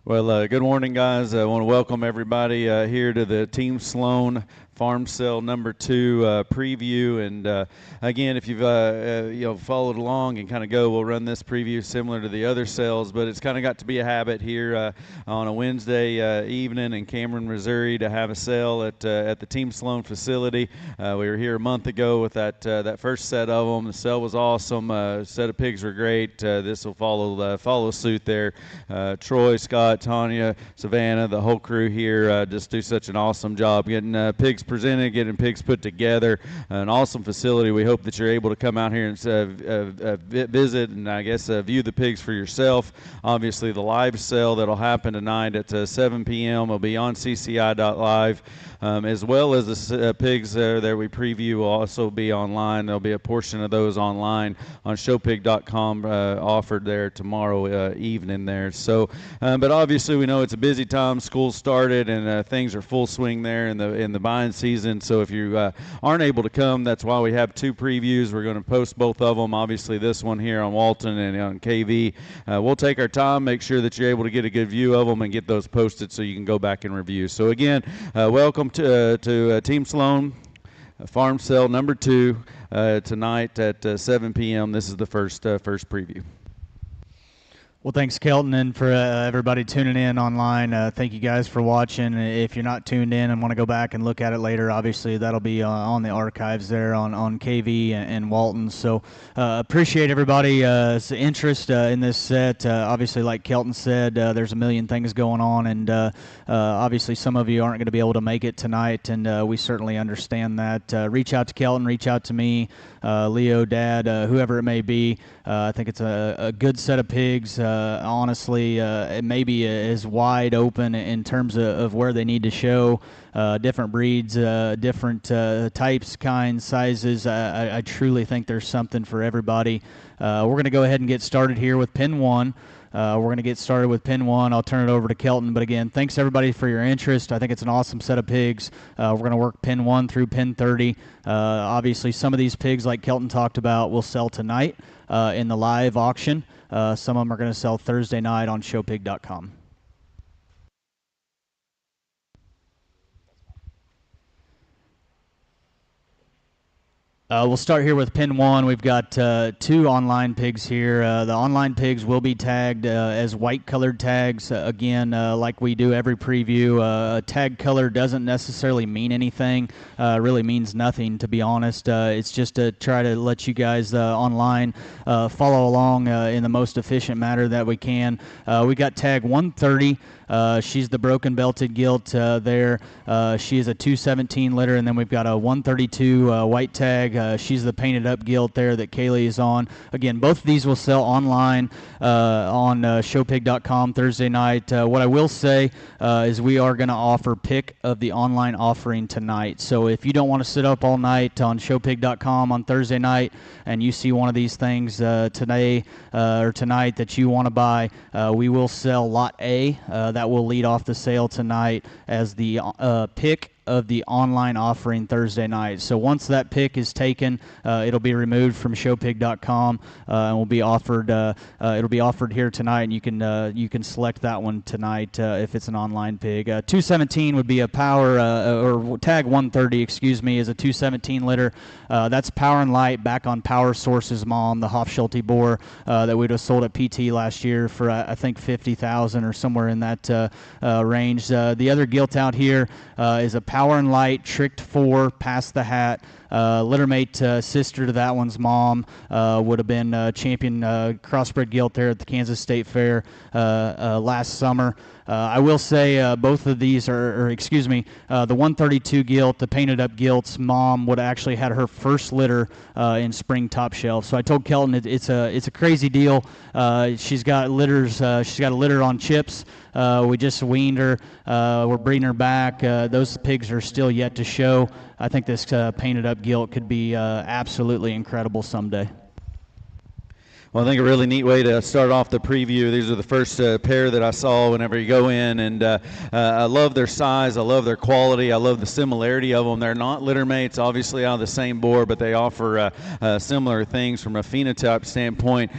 Well, good morning, guys. I want to welcome everybody here to the Team Sloan Farm Sale number 2 preview. And again, if you've followed along and kind of we'll run this preview similar to the other sales, but it's kind of got to be a habit here on a Wednesday evening in Cameron, Missouri, to have a sale at the Team Sloan facility. We were here a month ago with that first set of them. The sale was awesome. Set of pigs were great. This will follow suit there. Troy, Scott, Tanya, Savannah, the whole crew here just do such an awesome job getting pigs presented, getting pigs put together. An awesome facility. We hope that you're able to come out here and visit and I guess view the pigs for yourself. Obviously, the live sale that'll happen tonight at 7 p.m. will be on cci.live. As well as the pigs that we preview will also be online. There'll be a portion of those online on showpig.com offered there tomorrow evening there. So, but obviously we know it's a busy time. School started and things are full swing there in the buying season. So if you aren't able to come, that's why we have 2 previews. We're going to post both of them. Obviously this one here on Walton and on KV. We'll take our time, make sure that you're able to get a good view of them and get those posted so you can go back and review. So again, welcome to Team Sloan Farm Sale number 2 tonight at 7 p.m. This is the first preview. Well, thanks, Kelton, and for everybody tuning in online. Thank you guys for watching. If you're not tuned in and want to go back and look at it later, obviously that'll be on the archives there on KV and Walton. So appreciate everybody's interest in this set. Obviously, like Kelton said, there's a million things going on, and obviously some of you aren't going to be able to make it tonight, and we certainly understand that. Reach out to Kelton, reach out to me, Leo, Dad, whoever it may be. I think it's a good set of pigs. Honestly, it may be as wide open in terms of where they need to show. Different breeds, different types, kinds, sizes. I truly think there's something for everybody. We're going to go ahead and get started here with pin 1. We're going to get started with pin 1. I'll turn it over to Kelton. But again, thanks everybody for your interest. I think it's an awesome set of pigs. We're going to work pin 1 through pin 30. Obviously, some of these pigs, like Kelton talked about, will sell tonight in the live auction. Some of them are going to sell Thursday night on showpig.com. We'll start here with pin 1. We've got 2 online pigs here. The online pigs will be tagged as white colored tags. Again, like we do every preview, tag color doesn't necessarily mean anything. Really means nothing, to be honest. It's just to try to let you guys online follow along in the most efficient manner that we can. We got tag 130. She's the broken belted gilt there. She is a 217 litter, and then we've got a 132 white tag. She's the painted up gilt there that Kaylee is on. Again, both of these will sell online on showpig.com Thursday night. What I will say is we are going to offer pick of the online offering tonight. So if you don't want to sit up all night on showpig.com on Thursday night and you see one of these things today or tonight that you want to buy, we will sell lot A. That will lead off the sale tonight as the pick of the online offering Thursday night. So once that pick is taken, it'll be removed from showpig.com and will be offered. It'll be offered here tonight, and you can select that one tonight if it's an online pig. 217 would be a power or tag 130, excuse me, is a 217 litter. That's Power and Light back on Power Source's mom, the Hofschulte boar that we'd have sold at PT last year for I think $50,000 or somewhere in that range. The other gilt out here is a Power and Light Tricked 4 Past the Hat. Littermate sister to that one's mom would have been champion crossbred gilt there at the Kansas State Fair last summer. I will say both of these the 132 gilt, the painted up gilt's mom would have actually had her first litter in spring top shelf. So I told Kelton it's a crazy deal. She's got litters. She's got a litter on chips. We just weaned her. We're breeding her back. Those pigs are still yet to show. I think this painted up gilt could be absolutely incredible someday. Well, I think a really neat way to start off the preview. These are the first pair that I saw whenever you go in, and I love their size. I love their quality. I love the similarity of them. They're not litter mates, obviously out of the same boar, but they offer similar things from a phenotype standpoint.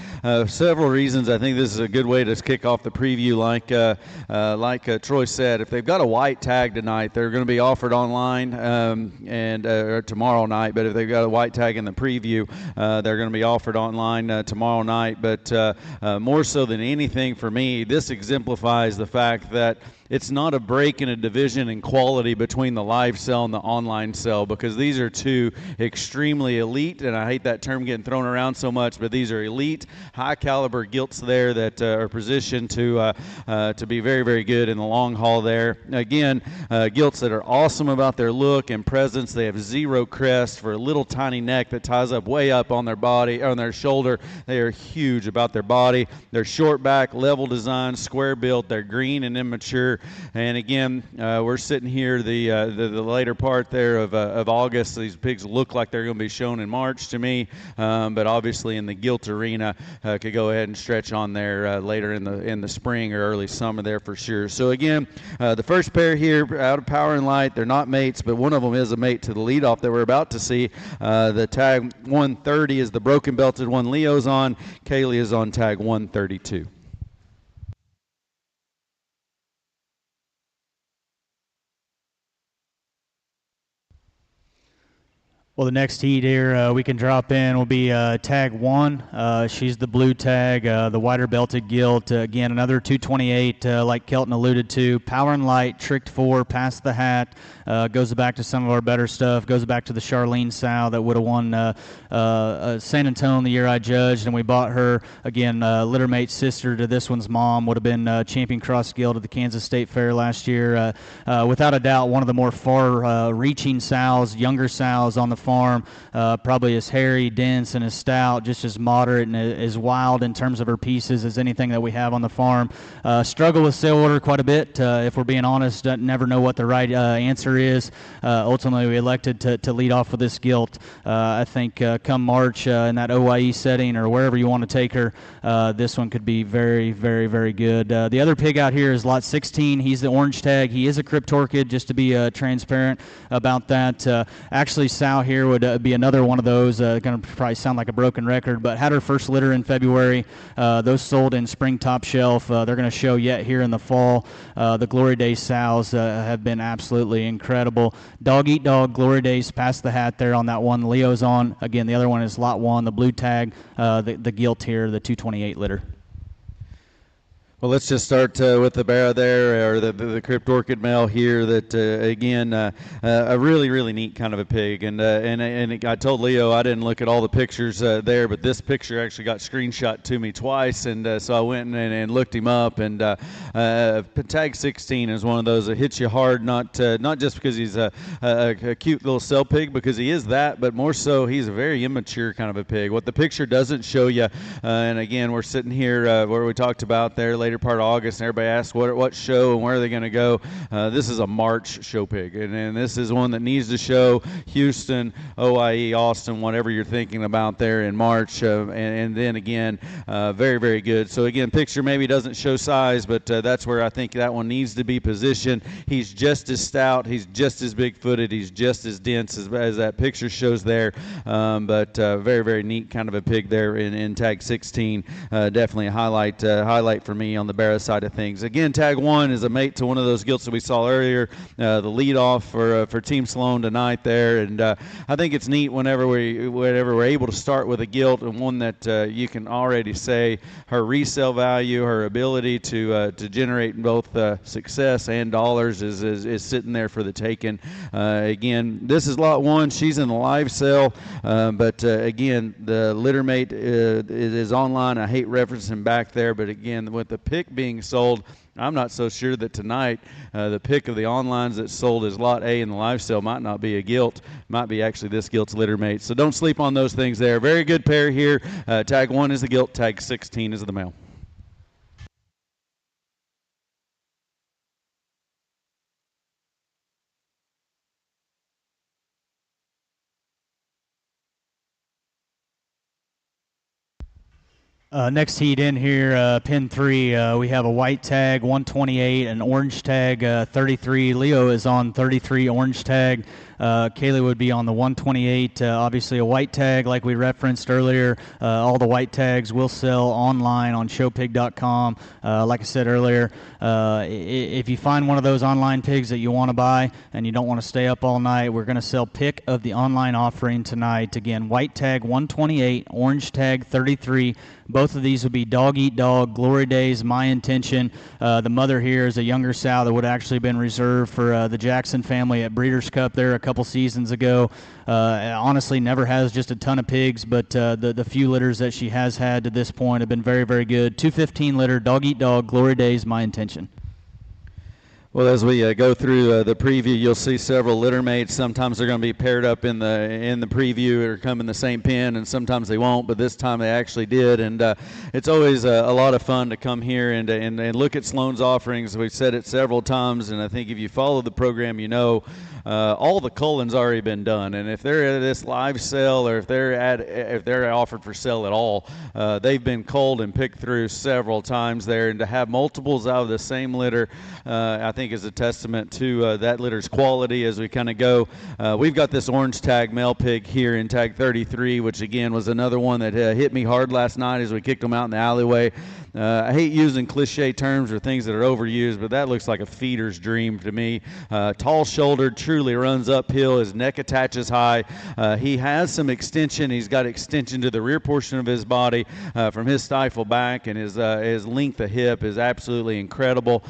Several reasons. I think this is a good way to kick off the preview. Like Troy said, if they've got a white tag tonight, they're going to be offered online or tomorrow night. But if they've got a white tag in the preview, they're going to be offered online tomorrow night. But more so than anything for me, this exemplifies the fact that it's not a break in a division in quality between the live cell and the online cell, because these are two extremely elite, and I hate that term getting thrown around so much, but these are elite, high caliber gilts there that are positioned to be very, very good in the long haul there. Again, gilts that are awesome about their look and presence. They have zero crest for a little tiny neck that ties up way up on their body, on their shoulder. They are huge about their body. They're short back, level design, square built. They're green and immature. And again, we're sitting here the later part there of August. These pigs look like they're going to be shown in March to me, but obviously in the gilt arena could go ahead and stretch on there later in the spring or early summer there for sure. So again, the first pair here out of Power and Light, they're not mates, but one of them is a mate to the leadoff that we're about to see. The tag 130 is the broken belted one Leo's on. Kaylee is on tag 132. Well, the next heat here we can drop in will be tag 1. She's the blue tag, the wider belted gilt. Again, another 228 like Kelton alluded to. Power and Light, tricked 4, past the hat. Goes back to some of our better stuff. Goes back to the Charlene sow that would have won San Antonio the year I judged, and we bought her. Again, littermate sister to this one's mom. Would have been champion cross gilt at the Kansas State Fair last year. Without a doubt, one of the more far-reaching sows, younger sows on the farm, probably as hairy, dense, and as stout, just as moderate and as wild in terms of her pieces as anything that we have on the farm. Struggle with sale order quite a bit, if we're being honest. Never know what the right answer is. Ultimately, we elected to lead off with this gilt. I think come March in that OYE setting or wherever you want to take her, this one could be very, very, very good. The other pig out here is lot 16. He's the orange tag. He is a cryptorchid, just to be transparent about that. Actually, sow here would be another one of those. Going to probably sound like a broken record, but had her first litter in February. Those sold in spring top shelf. They're going to show yet here in the fall. The Glory Days sows have been absolutely incredible. Dog eat dog, Glory Days past the hat there on that one. Leo's on. Again, the other one is lot 1, the blue tag, the gilt here, the 228 litter. Well, let's just start with the barra there, or the crypt orchid male here. That again, a really, really neat kind of a pig. And I told Leo I didn't look at all the pictures there, but this picture actually got screenshot to me twice, and so I went and looked him up. And tag 16 is one of those that hits you hard, not just because he's a cute little cell pig, because he is that, but more so he's a very immature kind of a pig. What the picture doesn't show you, and again, we're sitting here where we talked about there later part of August, and everybody asks what show and where are they going to go. This is a March show pig, and this is one that needs to show Houston, OIE, Austin, whatever you're thinking about there in March, and then again, very, very good. So again, picture maybe doesn't show size, but that's where I think that one needs to be positioned. He's just as stout, he's just as big-footed, he's just as dense as that picture shows there, but very, very neat kind of a pig there in tag 16. Definitely a highlight for me on the Barra side of things. Again, tag 1 is a mate to one of those gilts that we saw earlier, the leadoff for Team Sloan tonight there, and I think it's neat whenever we're able to start with a gilt, and one that you can already say her resale value, her ability to generate both success and dollars is sitting there for the taking. Again, this is lot 1. She's in the live sale, but again, the litter mate is online. I hate referencing back there, but again, with the pick being sold, I'm not so sure that tonight the pick of the onlines that sold as lot A in the live sale might not be a gilt, might be actually this gilt's litter mate. So don't sleep on those things there. Very good pair here. Tag 1 is the gilt, tag 16 is the male. Next heat in here, pin 3, we have a white tag, 128, an orange tag, 33. Leo is on 33 orange tag. Kaylee would be on the 128, obviously a white tag like we referenced earlier. All the white tags will sell online on showpig.com. Like I said earlier, if you find one of those online pigs that you want to buy and you don't want to stay up all night, we're going to sell pick of the online offering tonight. Again, white tag 128, orange tag 33. Both of these would be dog eat dog, Glory Days, My Intention. The mother here is a younger sow that would actually been reserved for the Jackson family at Breeders' Cup there a couple seasons ago. Honestly, never has just a ton of pigs, but the few litters that she has had to this point have been very, very good. 215 litter, dog eat dog, Glory Days, My Intention. Well, as we go through the preview, you'll see several litter mates. Sometimes they're going to be paired up in the preview or come in the same pen, and sometimes they won't. But this time they actually did, and it's always a lot of fun to come here and look at Sloan's offerings. We've said it several times, and I think if you follow the program, you know all the culling's already been done. And if they're at this live sale or if they're offered for sale at all, they've been culled and picked through several times there, and to have multiples out of the same litter, I think is a testament to that litter's quality as we kind of go. We've got this orange tag male pig here in tag 33, which again was another one that hit me hard last night as we kicked him out in the alleyway. I hate using cliche terms or things that are overused, but that looks like a feeder's dream to me. Tall-shouldered, truly runs uphill. His neck attaches high. He has some extension. He's got extension to the rear portion of his body from his stifle back, and his length of hip is absolutely incredible.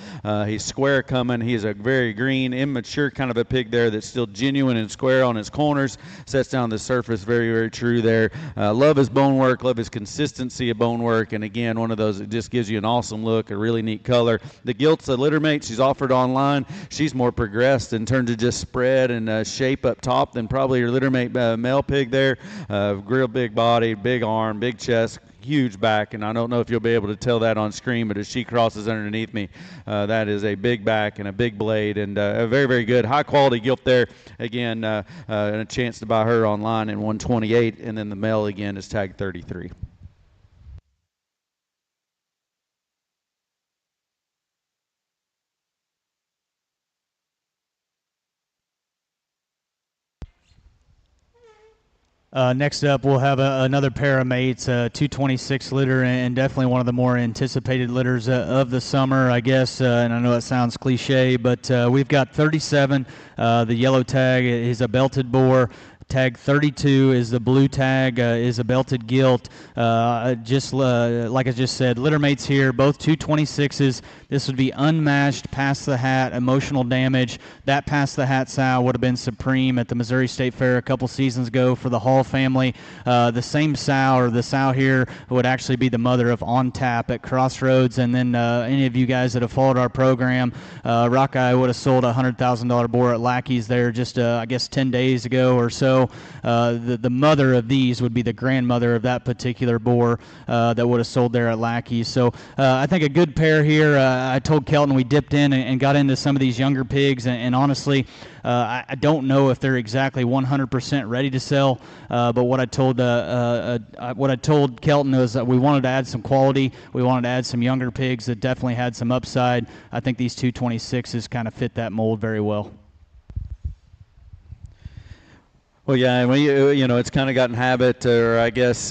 He's square coming. He's a very green, immature kind of a pig there that's still genuine and square on his corners. Sets down the surface very, very true there. Love his bone work. Love his consistency of bone work. And again, one of those that just gives you an awesome look, a really neat color. The gilt's a litter mate. She's offered online. She's more progressed in terms of just spread and shape up top than probably your litter mate male pig there. Real big body, big arm, big chest, huge back, and I don't know if you'll be able to tell that on screen, but as she crosses underneath me, that is a big back and a big blade, and a very, very good high quality gilt there. Again, and a chance to buy her online in 128, and then the male again is tag 33. Next up, we'll have another pair of mates, 226 litter, and definitely one of the more anticipated litters of the summer, I guess. And I know that sounds cliche, but we've got 37. The yellow tag is a belted boar. Tag 32 is the blue tag, is a belted gilt. Just like I just said, litter mates here, both 226s. This would be unmatched, past the hat, emotional damage. That past the hat sow would have been supreme at the Missouri State Fair a couple seasons ago for the Hall family. The same sow, or the sow here, would actually be the mother of On Tap at Crossroads. And then any of you guys that have followed our program, Rockeye would have sold a $100,000 boar at Lackey's there just, I guess, 10 days ago or so. The mother of these would be the grandmother of that particular boar that would have sold there at Lackey's. So I think a good pair here. I told Kelton we dipped in and got into some of these younger pigs, and honestly, I don't know if they're exactly 100% ready to sell. But what I told Kelton was that we wanted to add some quality. We wanted to add some younger pigs that definitely had some upside. I think these 226s kind of fit that mold very well. Well, yeah, and it's kind of gotten habit, or I guess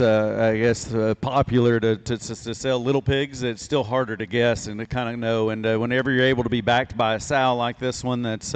popular to sell little pigs. It's still harder to guess and to kind of know. And whenever you're able to be backed by a sow like this one, that's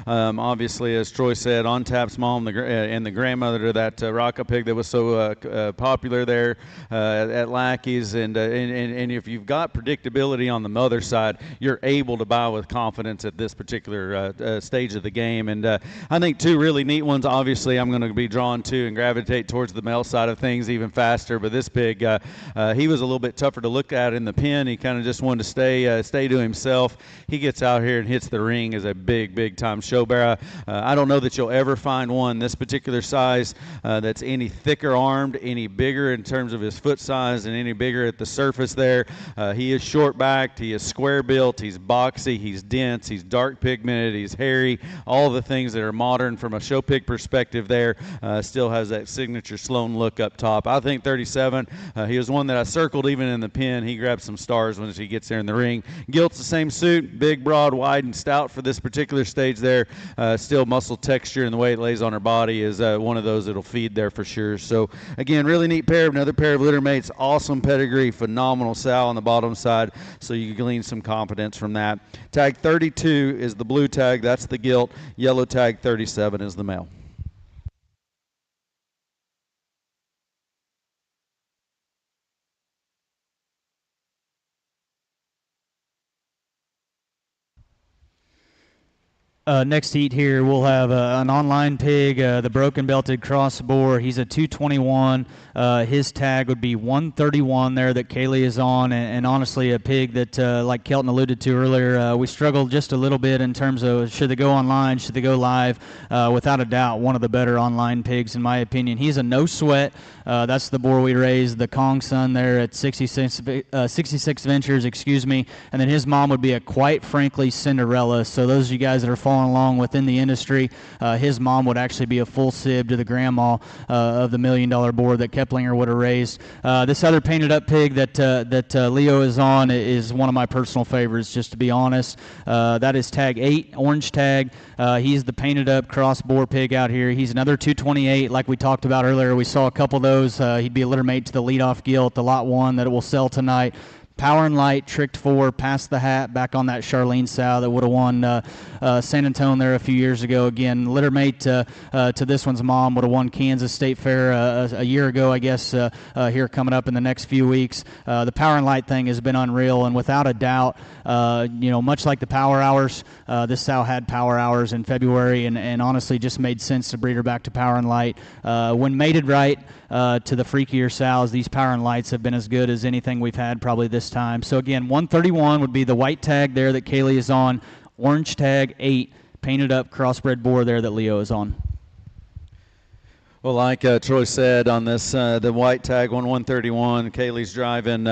obviously, as Troy said, On Tap's mom and the grandmother to that Rocca pig that was so popular there at Lackey's, and if you've got predictability on the mother side, you're able to buy with confidence at this particular stage of the game. And I think two really neat ones, obviously, I'm going to be drawn to and gravitate towards the male side of things even faster. But this pig, he was a little bit tougher to look at in the pen. He kind of just wanted to stay to himself. He gets out here and hits the ring as a big time show bearer. I don't know that you'll ever find one this particular size that's any thicker armed, any bigger in terms of his foot size, and any bigger at the surface there. He is short backed. He is square built. He's boxy. He's dense. He's dark pigmented. He's hairy. All the things that are modern from a show pig perspective there. Still has that signature Sloan look up top. I think 37, he was one that I circled even in the pen. He grabbed some stars when he gets there in the ring. Gilt's the same suit, big, broad, wide, and stout for this particular stage there. Still muscle texture and the way it lays on her body is one of those that'll feed there for sure. So, again, really neat pair. Another pair of litter mates. Awesome pedigree, phenomenal sow on the bottom side, so you can glean some confidence from that. Tag 32 is the blue tag. That's the gilt. Yellow tag 37 is the male. Next heat here, we'll have an online pig, the broken belted cross boar. He's a 221. His tag would be 131 there that Kaylee is on, and honestly a pig that, like Kelton alluded to earlier, we struggled just a little bit in terms of should they go online, should they go live. Without a doubt, one of the better online pigs in my opinion. He's a no sweat. That's the boar we raised, the Kong son there at 66 Ventures, and then his mom would be a quite frankly Cinderella. So those of you guys that are following along within the industry, his mom would actually be a full sib to the grandma of the $1 million boar that Keplinger would have raised. This other painted up pig that Leo is on is one of my personal favorites, just to be honest. That is tag 8, orange tag. He's the painted up cross boar pig out here. He's another 228 like we talked about earlier. We saw a couple of those. He'd be a litter mate to the leadoff gilt, the lot 1 that it will sell tonight. Power and Light, tricked 4, past the hat, back on that Charlene sow that would have won San Antonio there a few years ago. Again, litter mate to this one's mom, would have won Kansas State Fair a year ago, I guess, here coming up in the next few weeks. The Power and Light thing has been unreal, and without a doubt, much like the Power Hours, this sow had Power Hours in February, and honestly just made sense to breed her back to Power and Light. When mated right to the freakier sows, these Power and Lights have been as good as anything we've had probably this time. So again, 131 would be the white tag there that Kaylee is on, orange tag 8, painted up crossbred boar there that Leo is on. Well, like Troy said on this, the white tag 131, Kaylee's driving.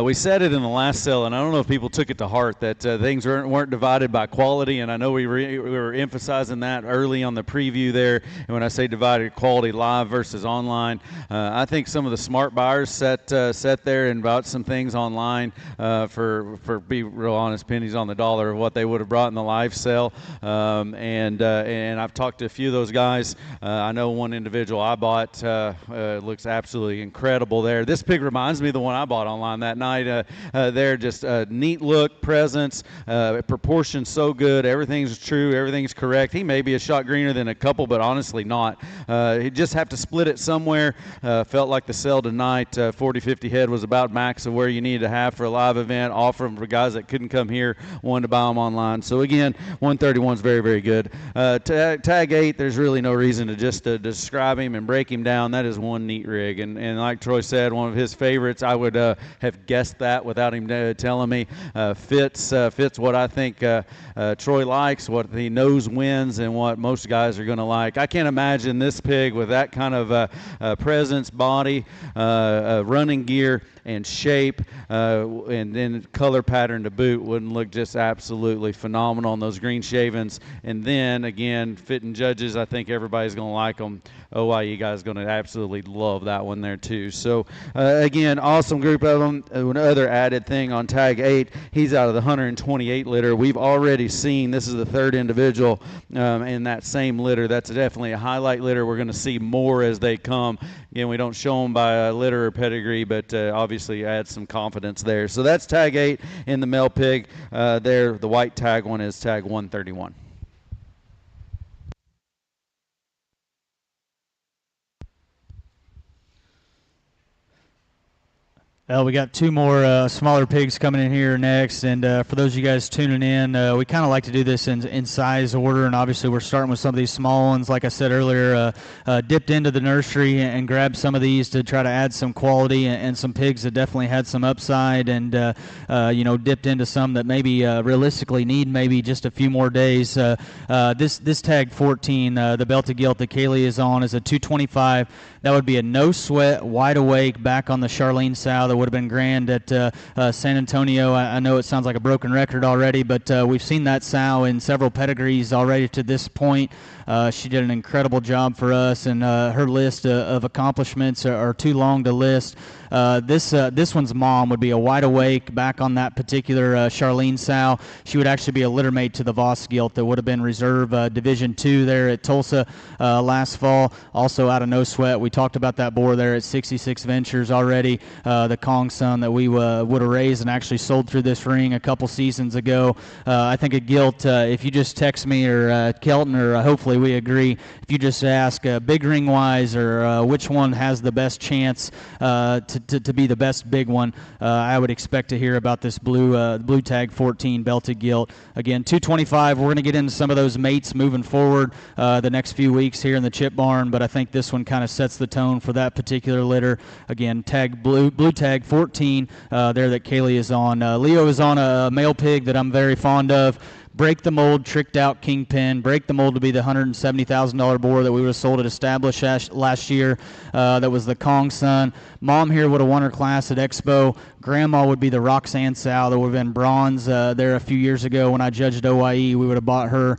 We said it in the last sale, and I don't know if people took it to heart that things weren't divided by quality, and I know we were emphasizing that early on the preview there. And when I say divided quality, live versus online, I think some of the smart buyers sat there and bought some things online for be real honest, pennies on the dollar of what they would have brought in the live sale. And I've talked to a few of those guys. I know one individual I bought looks absolutely incredible there. This pig reminds me of the one I bought online that night. They're just a neat look, presence, proportion so good. Everything's true, everything's correct. He may be a shot greener than a couple, but honestly not. He'd just have to split it somewhere. Felt like the sale tonight, 40-50 head was about max of where you needed to have for a live event. Offer them for guys that couldn't come here, wanted to buy them online. So again, 131 is very, very good. Tag 8, there's really no reason to just describe him and break him down. That is one neat rig, and like Troy said, one of his favorites. I would have guessed that without him telling me. Fits what I think Troy likes, what he knows wins, and what most guys are going to like. I can't imagine this pig with that kind of presence, body, running gear, and shape, and then color pattern to boot wouldn't look just absolutely phenomenal on those green shavings. And then again, fitting judges, I think everybody's going to like them. OIE guys going to absolutely love that one there too. So again, awesome group of them. Another added thing on tag 8, he's out of the 128 litter. We've already seen, this is the third individual in that same litter. That's definitely a highlight litter. We're going to see more as they come. Again, we don't show them by litter or pedigree, but obviously add some confidence there. So that's tag 8 in the male pig. There, the white tag one is tag 131. We got two more smaller pigs coming in here next, and for those of you guys tuning in, we kind of like to do this in size order, and obviously we're starting with some of these small ones. Like I said earlier, dipped into the nursery and grabbed some of these to try to add some quality and some pigs that definitely had some upside, and dipped into some that maybe realistically need maybe just a few more days. This tag 14, the belted gilt that Kaylee is on, is a 225. That would be a no sweat, wide awake, back on the Charlene sow that would have been grand at San Antonio. I know it sounds like a broken record already, but we've seen that sow in several pedigrees already to this point. She did an incredible job for us, and her list of accomplishments are too long to list. This one's mom would be a wide awake back on that particular Charlene sow. She would actually be a litter mate to the Voss gilt that would have been reserve Division II there at Tulsa last fall. Also out of No Sweat. We talked about that boar there at 66 Ventures already. The Kong son that we would have raised and actually sold through this ring a couple seasons ago. I think a gilt, if you just text me or Kelton, or hopefully we agree, if you just ask big ring wise or which one has the best chance to be the best big one, I would expect to hear about this blue tag 14 belted gilt. Again, 225. We're going to get into some of those mates moving forward the next few weeks here in the chip barn, but I think this one kind of sets the tone for that particular litter. Again, tag blue tag 14 there that Kaylee is on. Leo is on a male pig that I'm very fond of. Break the mold, tricked out kingpin. Break the mold to be the $170,000 boar that we would have sold at Established last year. That was the Kong son. Mom here would have won her class at Expo. Grandma would be the Roxanne sow that would have been bronze there a few years ago when I judged OIE. We would have bought her.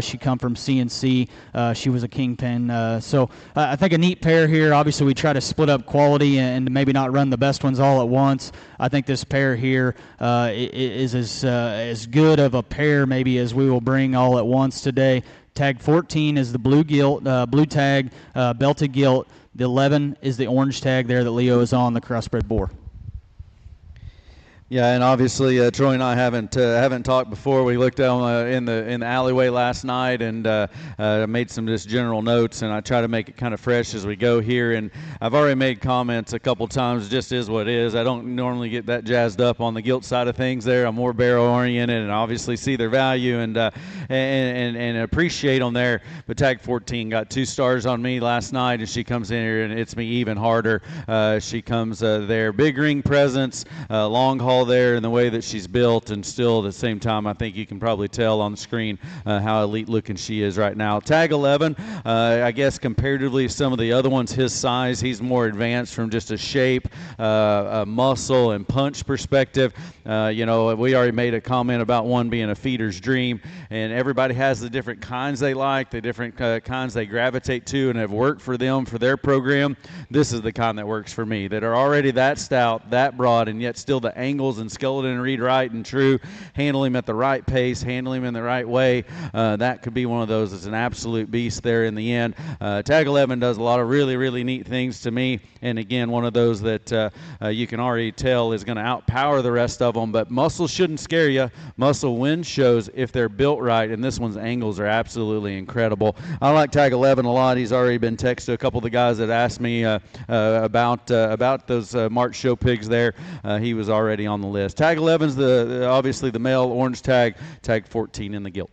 She come from CNC. She was a kingpin. So I think a neat pair here. Obviously, we try to split up quality and maybe not run the best ones all at once. I think this pair here is as good of a pair maybe as we will bring all at once today. Tag 14 is the blue gilt, blue tag, belted gilt. The 11 is the orange tag there that Leo is on, the crossbred boar. Yeah, and obviously Troy and I haven't talked before. We looked down in the alleyway last night and made some just general notes, and I try to make it kind of fresh as we go here. And I've already made comments a couple times. It just is what it is. I don't normally get that jazzed up on the gilt side of things. There, I'm more barrel oriented, and obviously see their value and appreciate them there. But tag 14 got 2 stars on me last night, and she comes in here and hits me even harder. She comes there, big ring presence, long haul there in the way that she's built, and still at the same time I think you can probably tell on the screen how elite looking she is right now. Tag 11, I guess comparatively to some of the other ones his size, he's more advanced from just a shape, a muscle and punch perspective. We already made a comment about one being a feeder's dream, and everybody has the different kinds they like, the different kinds they gravitate to and have worked for them for their program. This is the kind that works for me, that are already that stout, that broad, and yet still the angles and skeleton read right and true, handle him at the right pace, handle him in the right way. That could be one of those that's an absolute beast there in the end. Tag 11 does a lot of really, really neat things to me, and again, one of those that you can already tell is going to outpower the rest of them, but muscle shouldn't scare you. Muscle wins shows if they're built right, and this one's angles are absolutely incredible. I like tag 11 a lot. He's already been texted to a couple of the guys that asked me about those March show pigs there. He was already on the list. Tag 11's obviously the male orange tag, tag 14 in the gilt.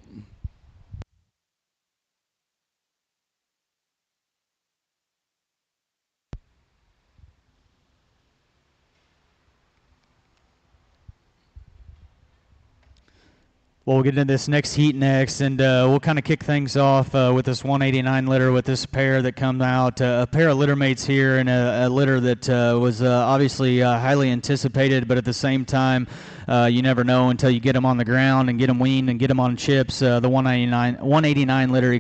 Well, we'll get into this next heat next, and we'll kind of kick things off with this 189 litter with this pair that come out. A pair of litter mates here, and a litter that was obviously highly anticipated, but at the same time, you never know until you get them on the ground and get them weaned and get them on chips. The 189 litter,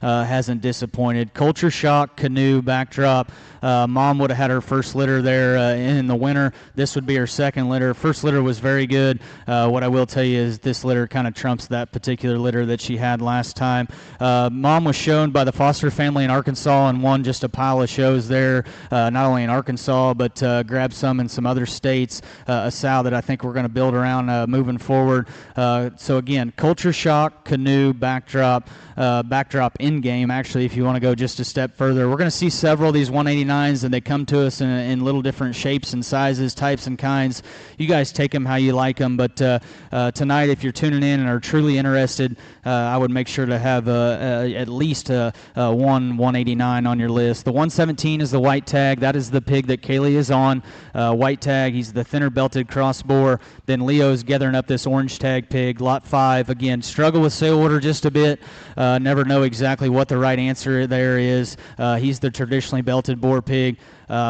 hasn't disappointed. Culture Shock, Canoe, Backdrop. Mom would have had her first litter there in the winter. This would be her second litter. First litter was very good. What I will tell you is this litter kind of trumps that particular litter that she had last time. Mom was shown by the Foster family in Arkansas and won just a pile of shows there, not only in Arkansas, but grabbed some in some other states. A sow that I think we're going to build around moving forward. So again, Culture Shock, Canoe, Backdrop, Backdrop in-game, actually, if you want to go just a step further. We're going to see several of these 189s, and they come to us in little different shapes and sizes, types and kinds. You guys take them how you like them, but tonight, if you're tuning in and are truly interested, I would make sure to have at least one 189 on your list. The 117 is the white tag. That is the pig that Kaylee is on. White tag, he's the thinner belted crossbore. 4. Then Leo's gathering up this orange tag pig, lot 5. Again, struggle with sale order just a bit. Never know exactly what the right answer there is. He's the traditionally belted boar pig.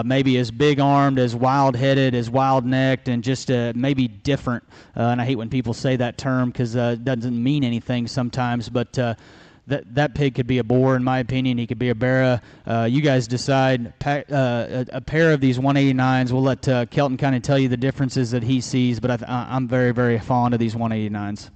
Maybe as big-armed, as wild-headed, as wild-necked, and just maybe different. And I hate when people say that term because it doesn't mean anything sometimes. But that pig could be a boar, in my opinion. He could be a barra. You guys decide. A pair of these 189s. We'll let Kelton kind of tell you the differences that he sees. But I'm very, very fond of these 189s.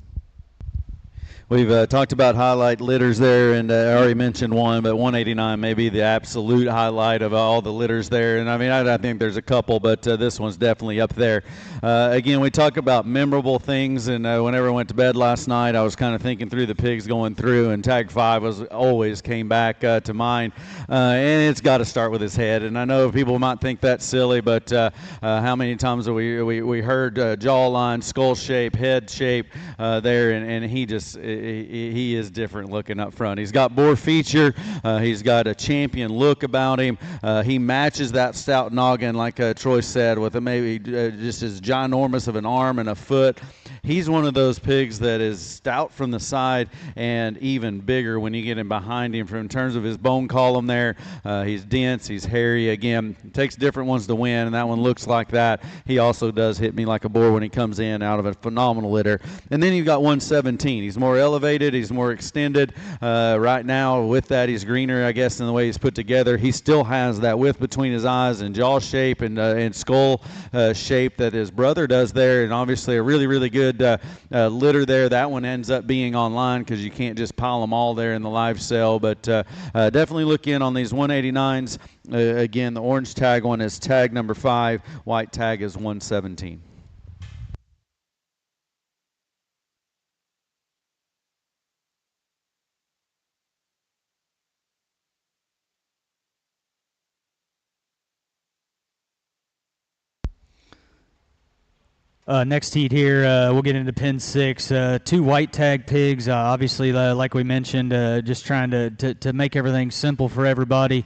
We've talked about highlight litters there, and I already mentioned one, but 189 may be the absolute highlight of all the litters there. And I mean, I think there's a couple, but this one's definitely up there. Again, we talk about memorable things, and whenever I went to bed last night, I was kind of thinking through the pigs going through, and tag 5 was always came back to mind. And it's got to start with his head. And I know people might think that's silly, but how many times have we heard jawline, skull shape, head shape there, and he just he is different looking up front. He's got boar feature. He's got a champion look about him. He matches that stout noggin, like Troy said, with maybe just as ginormous of an arm and a foot. He's one of those pigs that is stout from the side and even bigger when you get him behind him. In terms of his bone column there, he's dense, he's hairy. Again, it takes different ones to win, and that one looks like that. He also does hit me like a boar when he comes in out of a phenomenal litter. And then you've got 117. He's more elevated, he's more extended. Right now, with that, he's greener, I guess, in the way he's put together. He still has that width between his eyes and jaw shape and skull shape that his brother does there, and obviously a really, really good litter there. That one ends up being online because you can't just pile them all there in the live sale, but definitely look in on these 189s. Again, the orange tag one is tag number 5, white tag is 117. Next heat here, we'll get into pin 6. 2 white tag pigs, obviously, like we mentioned, just trying to make everything simple for everybody.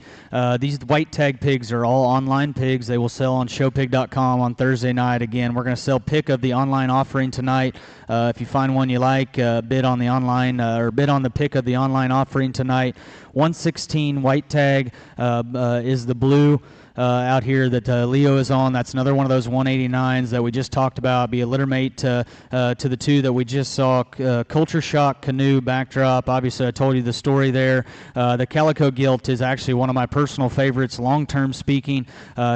These white tag pigs are all online pigs. They will sell on showpig.com on Thursday night. Again, we're going to sell pick of the online offering tonight. If you find one you like, bid on the online or bid on the pick of the online offering tonight. 116 white tag is the blue. Out here that Leo is on. That's another one of those 189s that we just talked about. Be a litter mate to the 2 that we just saw. Culture Shock Canoe backdrop. Obviously, I told you the story there. The Calico Gilt is actually one of my personal favorites, long-term speaking.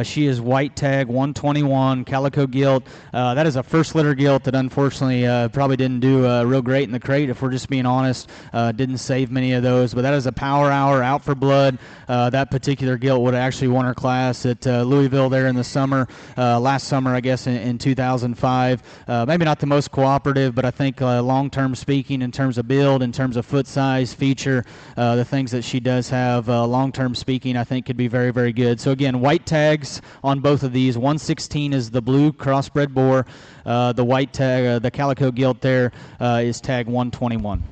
She is white tag 121, Calico Gilt. That is a first litter gilt that unfortunately probably didn't do real great in the crate, if we're just being honest. Didn't save many of those, but that is a power hour, out for blood. That particular gilt would have actually won her class at Louisville there in the summer, last summer, I guess, in 2005. Maybe not the most cooperative, but I think long-term speaking, in terms of build, in terms of foot size, feature, the things that she does have, long-term speaking, I think could be very, very good. So again, white tags on both of these. 116 is the blue crossbred boar. The white tag, the Calico Gilt there is tag 121.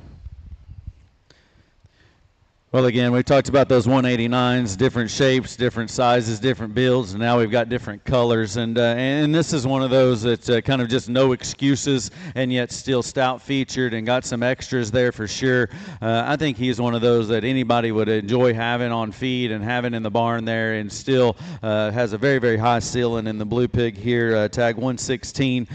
Well, again, we talked about those 189s, different shapes, different sizes, different builds, and now we've got different colors. And this is one of those that's kind of just no excuses and yet still stout featured and got some extras there for sure. I think he's one of those that anybody would enjoy having on feed and having in the barn there, and still has a very, very high ceiling in the blue pig here, tag 116.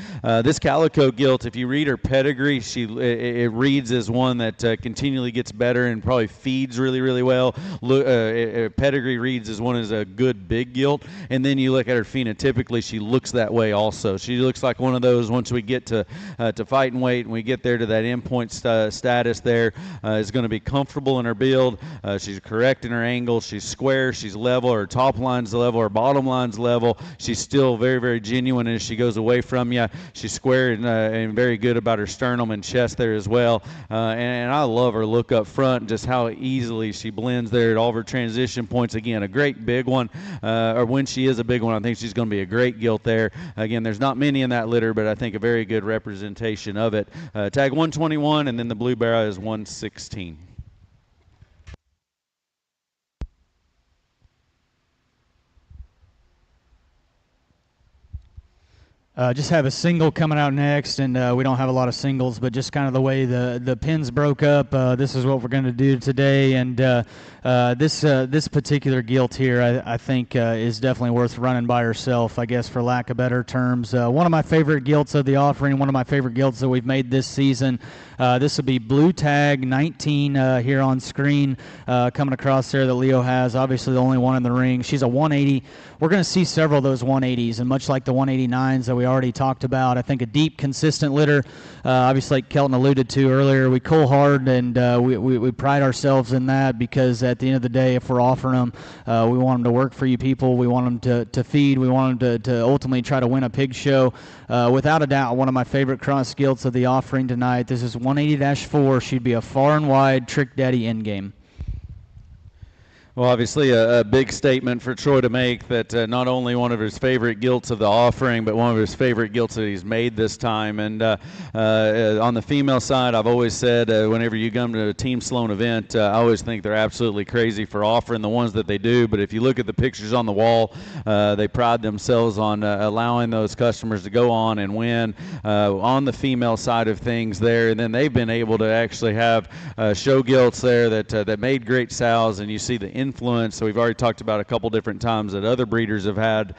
This Calico Gilt, if you read her pedigree, it reads as one that continually gets better and probably feeds really, really well. Pedigree reads as one as a good big gilt, and then you look at her phenotypically, she looks that way also. She looks like one of those, once we get to fighting weight and we get there to that endpoint status there, is going to be comfortable in her build. She's correct in her angle. She's square. She's level. Her top line's level. Her bottom line's level. She's still very, very genuine as she goes away from you. She's square and very good about her sternum and chest there as well. And I love her look up front, just how easily she blends there at all of her transition points. Again, a great big one, or when she is a big one, I think she's going to be a great gilt there. Again, there's not many in that litter, but I think a very good representation of it. Tag 121, and then the blue barra is 116. Just have a single coming out next, and we don't have a lot of singles, but just kind of the way the pins broke up, this is what we're going to do today. And this particular gilt here, I think, is definitely worth running by herself, I guess, for lack of better terms. One of my favorite gilts of the offering, one of my favorite gilts that we've made this season. This will be blue tag 19 here on screen, coming across there that Leo has. Obviously the only one in the ring. She's a 180. We're going to see several of those 180s, and much like the 189s that we already talked about, I think a deep, consistent litter, obviously like Kelton alluded to earlier, we cull hard, and we pride ourselves in that, because at the end of the day, if we're offering them, we want them to work for you people. We want them to feed. We want them to ultimately try to win a pig show. Without a doubt, one of my favorite cross gilts of the offering tonight. This is 180-4. She'd be a far and wide Trick Daddy endgame. Well, obviously a big statement for Troy to make, that not only one of his favorite gilts of the offering, but one of his favorite gilts that he's made this time. And on the female side, I've always said whenever you come to a Team Sloan event, I always think they're absolutely crazy for offering the ones that they do. But if you look at the pictures on the wall, they pride themselves on allowing those customers to go on and win on the female side of things there. And then they've been able to actually have show gilts there that made great sows, and you see the influence. So we've already talked about a couple different times that other breeders have had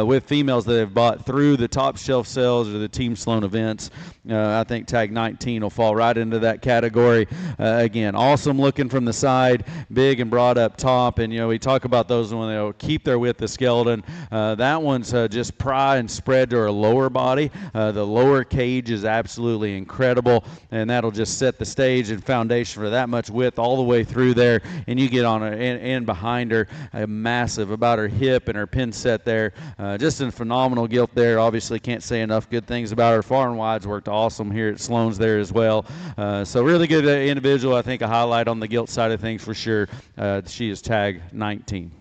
with females that have bought through the top shelf sales or the Team Sloan events. I think tag 19 will fall right into that category. Again, awesome looking from the side, big and broad up top, and we talk about those when they'll keep their width of skeleton. That one's just pry and spread to her lower body. The lower cage is absolutely incredible, and that'll just set the stage and foundation for that much width all the way through there. And you get on and behind her, massive about her hip and her pin set there. Just a phenomenal gilt there. Obviously can't say enough good things about her. Far and wide's worked awesome here at Sloan's there as well. So really good individual. I think a highlight on the gilt side of things for sure. She is tag 19.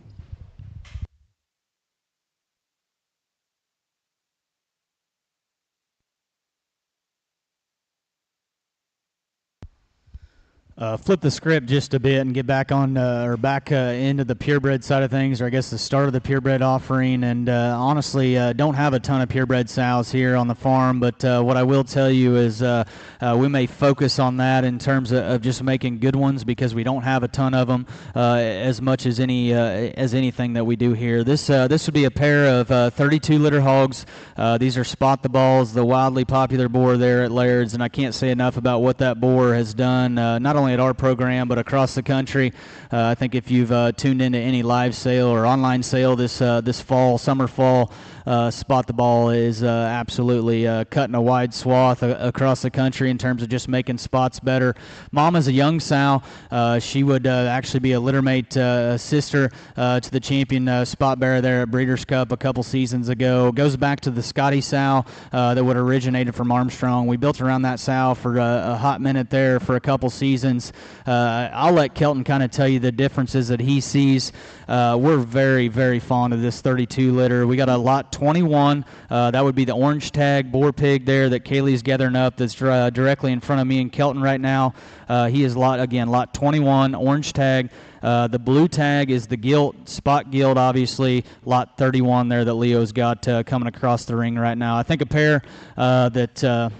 Flip the script just a bit and get back on into the purebred side of things, or I guess the start of the purebred offering. And honestly, don't have a ton of purebred sows here on the farm, but what I will tell you is we may focus on that in terms of just making good ones, because we don't have a ton of them as much as anything that we do here. This would be a pair of 32 litter hogs. These are Spot the Balls, the wildly popular boar there at Laird's, and I can't say enough about what that boar has done, not only at our program but across the country. I think if you've tuned into any live sale or online sale this fall, summer fall, Spot the Ball is absolutely cutting a wide swath across the country in terms of just making spots better. Mama's a young sow. She would actually be a littermate sister to the champion spot bearer there at Breeders' Cup a couple seasons ago. Goes back to the Scotty sow that would have originated from Armstrong. We built around that sow for a hot minute there for a couple seasons. I'll let Kelton kind of tell you the differences that he sees. We're very, very fond of this 32 litter. We got a lot 21. That would be the orange tag boar pig there that Kaylee's gathering up, that's directly in front of me and Kelton right now. He is lot 21, orange tag. The blue tag is the gilt, spot gilt, obviously, lot 31 there that Leo's got coming across the ring right now. I think a pair that,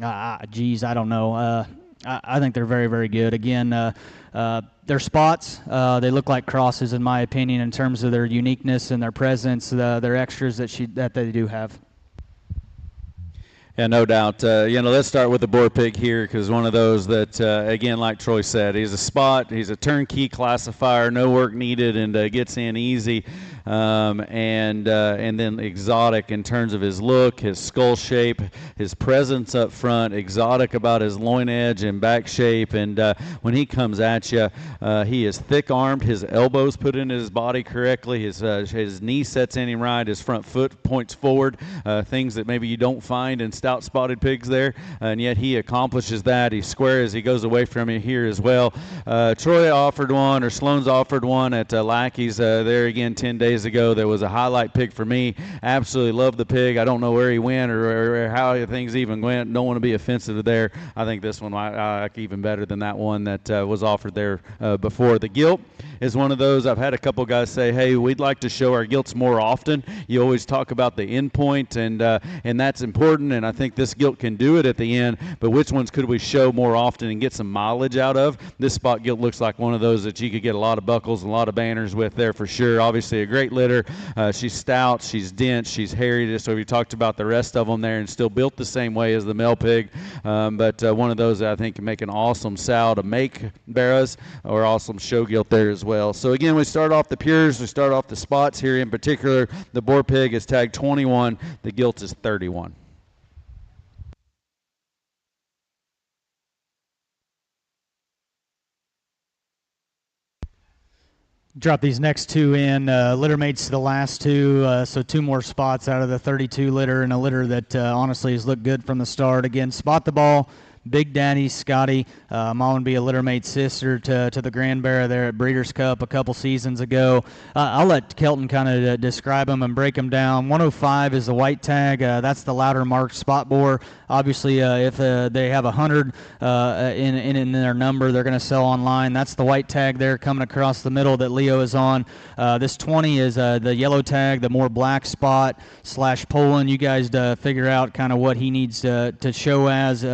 I don't know. I think they're very, very good. Again, their spots, they look like crosses in my opinion in terms of their uniqueness and their presence, their extras that they do have. Yeah, no doubt. Let's start with the boar pig here, because one of those that, again, like Troy said, he's a spot, he's a turnkey classifier, no work needed, and gets in easy. And then exotic in terms of his look, his skull shape, his presence up front, exotic about his loin edge and back shape. And when he comes at you, he is thick-armed, his elbows put into his body correctly, his knee sets in him right, his front foot points forward, things that maybe you don't find in style stout spotted pigs there, and yet he accomplishes that. He's square as he goes away from you here as well. Troy offered one, or Sloan's offered one at Lackey's there again 10 days ago. There was a highlight pig for me. Absolutely love the pig. I don't know where he went or how things even went. Don't want to be offensive there. I think this one I like even better than that one that was offered there before. The gilt is one of those. I've had a couple guys say, hey, we'd like to show our gilts more often. You always talk about the end point, and that's important, and I think this gilt can do it at the end, but which ones could we show more often and get some mileage out of? This spot gilt looks like one of those that you could get a lot of buckles and a lot of banners with there for sure. Obviously a great litter. She's stout, she's dense, she's hairy, so we talked about the rest of them there, and still built the same way as the male pig, but one of those that I think can make an awesome sow to make barras, or awesome show gilt there as well. So again, we start off the pures, we start off the spots here. In particular, the boar pig is tagged 21, the gilt is 31. Drop these next two in, litter mates to the last two, so two more spots out of the 32 litter, and a litter that honestly has looked good from the start. Again, Spot the Ball, Big Daddy, Scotty, Mullen be a littermate sister to the Grand Bear there at Breeders' Cup a couple seasons ago. I'll let Kelton kind of describe them and break them down. 105 is the white tag. That's the louder marked spot boar. Obviously, if they have 100 in their number, they're going to sell online. That's the white tag there coming across the middle that Leo is on. This 20 is the yellow tag, the more black spot / Poland. You guys figure out kind of what he needs to show as.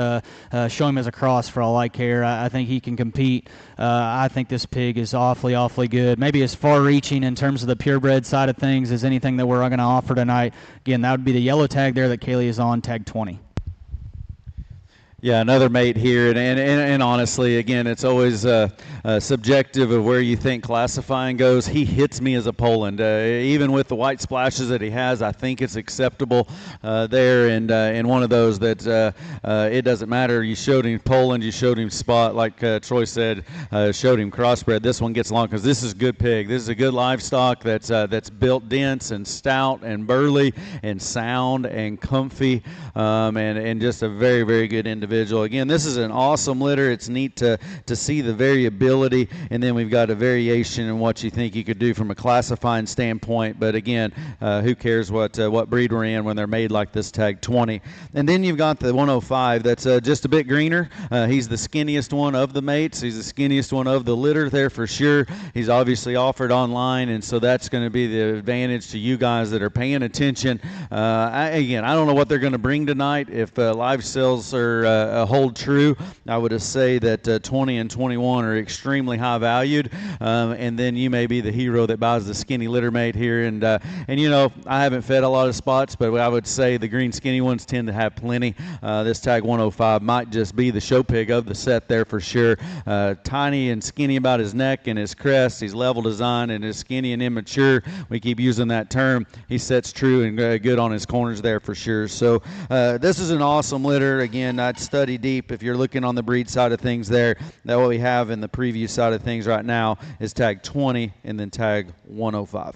Show him as a cross for all I care. I think he can compete. I think this pig is awfully good. Maybe as far-reaching in terms of the purebred side of things as anything that we're going to offer tonight. Again, that would be the yellow tag there that Kaylee is on, tag 20. Yeah, another mate here, and honestly, again, it's always subjective of where you think classifying goes. He hits me as a Poland. Even with the white splashes that he has, I think it's acceptable there, and one of those that it doesn't matter. You showed him Poland, you showed him spot, like Troy said, showed him crossbred. This one gets along because this is good pig. This is a good livestock that's built dense and stout and burly and sound and comfy, and just a very good individual. Again, this is an awesome litter. It's neat to see the variability, and then we've got a variation in what you think you could do from a classifying standpoint. But again, who cares what breed we're in when they're made like this, tag 20. And then you've got the 105 that's just a bit greener. He's the skinniest one of the mates. He's the skinniest one of the litter there for sure. He's obviously offered online, and so that's going to be the advantage to you guys that are paying attention. I don't know what they're going to bring tonight. If live sales are hold true, I would say that 20 and 21 are extremely high valued, and then you may be the hero that buys the skinny litter mate here, and you know, I haven't fed a lot of spots, but I would say the green skinny ones tend to have plenty. This tag 105 might just be the show pig of the set there for sure. Tiny and skinny about his neck and his crest. He's level design and is skinny and immature. We keep using that term. He sets true and good on his corners there for sure. So this is an awesome litter. Again, I'd study deep if you're looking on the breed side of things there. That what we have in the preview side of things right now is tag 20 and then tag 105.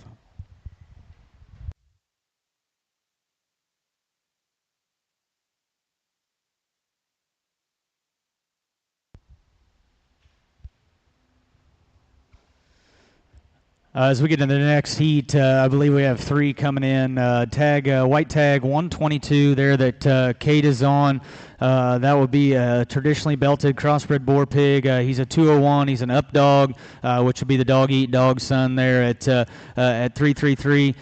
As we get into the next heat, I believe we have three coming in. White tag 122 there that Kate is on. That would be a traditionally belted crossbred boar pig. He's a 201. He's an up dog, which would be the dog eat dog son there at 333.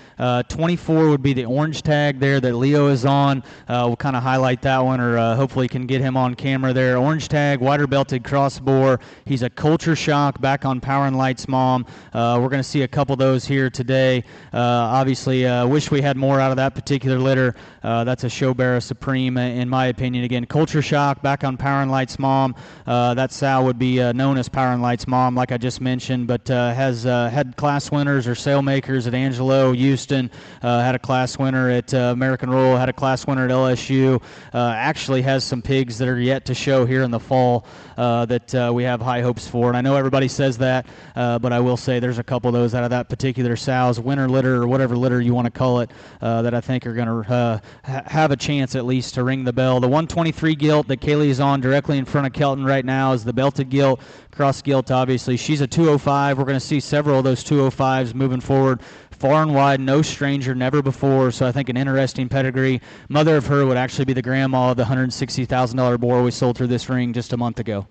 24 would be the orange tag there that Leo is on. We'll kind of highlight that one, or hopefully can get him on camera there. Orange tag, wider belted cross boar. He's a culture shock back on Power and Light's mom. We're going to see a couple of those here today. Obviously, wish we had more out of that particular litter. That's a show bearer supreme, in my opinion. Again, Culture Shock back on Power and Light's mom. That sow would be known as Power and Light's mom, like I just mentioned, but has had class winners or sale makers at Angelo, Houston, had a class winner at American Royal, had a class winner at LSU. Actually has some pigs that are yet to show here in the fall that we have high hopes for. And I know everybody says that, but I will say there's a couple of those out of that particular sow's winter litter or whatever litter you want to call it that I think are going to have a chance at least to ring the bell. The 123 gilt that Kaylee is on directly in front of Kelton right now is the belted gilt. Cross gilt, obviously. She's a 205. We're going to see several of those 205s moving forward. Far and wide, no stranger, never before, so I think an interesting pedigree. Mother of her would actually be the grandma of the $160,000 boar we sold through this ring just a month ago.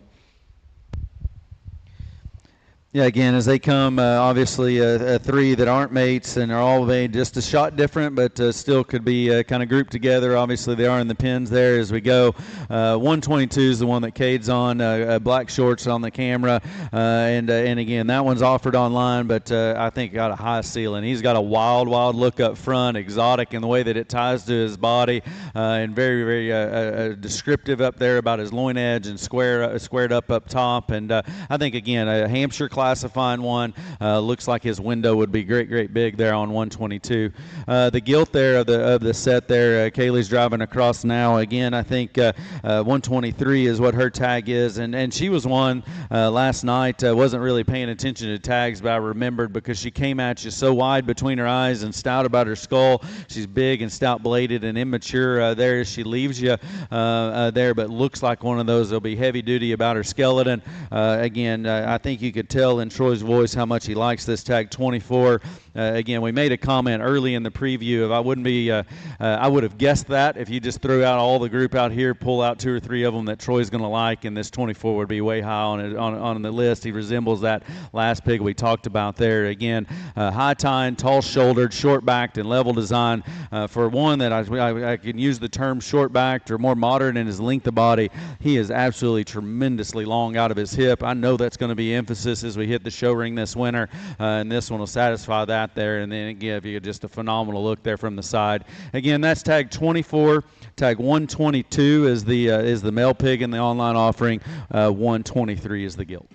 Yeah, again, as they come, obviously three that aren't mates and are all made just a shot different, but still could be kind of grouped together. Obviously, they are in the pins there as we go. 122 is the one that Cade's on, black shorts on the camera, and again, that one's offered online, but I think got a high ceiling. He's got a wild look up front, exotic in the way that it ties to his body, and very descriptive up there about his loin edge and squared up top. And I think again, a Hampshire classifying one. Looks like his window would be great big there on 122. The gilt there of the set there, Kaylee's driving across now. Again, I think 123 is what her tag is, and she was one last night. Wasn't really paying attention to tags, but I remembered because she came at you so wide between her eyes and stout about her skull. She's big and stout bladed and immature there as she leaves you there, but looks like one of those that'll be heavy duty about her skeleton. Again, I think you could tell in Troy's voice how much he likes this tag 24. Again, we made a comment early in the preview of I would have guessed that if you just threw out all the group out here, pull out 2 or 3 of them that Troy's going to like, and this 24 would be way high on the list. He resembles that last pig we talked about there. Again, high tine, tall shouldered, short backed, and level design. For one that I can use the term short backed or more modern in his length of body, he is absolutely tremendously long out of his hip. I know that's going to be emphasis as we hit the show ring this winter, and this one will satisfy that there, and then give you just a phenomenal look there from the side. Again, that's tag 24. Tag 122 is the male pig in the online offering. 123 is the gilt.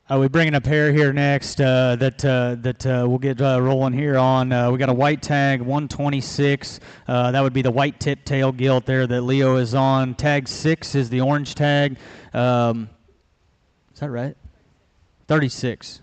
We're bringing a pair here next that we'll get rolling here on. We got a white tag, 126. That would be the white tip tail gilt there that Leo is on. Tag 6 is the orange tag. Is that right? 36.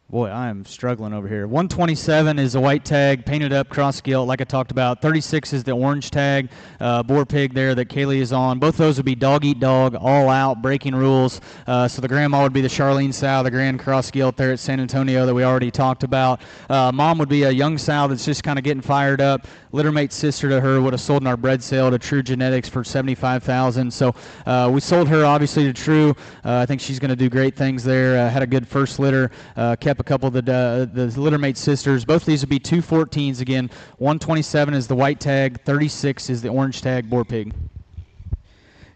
Boy, I am struggling over here. 127 is the white tag, painted up, cross gilt, like I talked about. 36 is the orange tag, boar pig there that Kaylee is on. Both those would be dog eat dog, all out, breaking rules. So the grandma would be the Charlene sow, the grand cross gilt there at San Antonio that we already talked about. Mom would be a young sow that's just kind of getting fired up. Littermate sister to her would have sold in our bred sale to True Genetics for $75,000. So we sold her obviously to True. I think she's going to do great things there. Had a good first litter. Kept a couple of the Littermate sisters. Both of these would be 214s again. 127 is the white tag. 36 is the orange tag boar pig.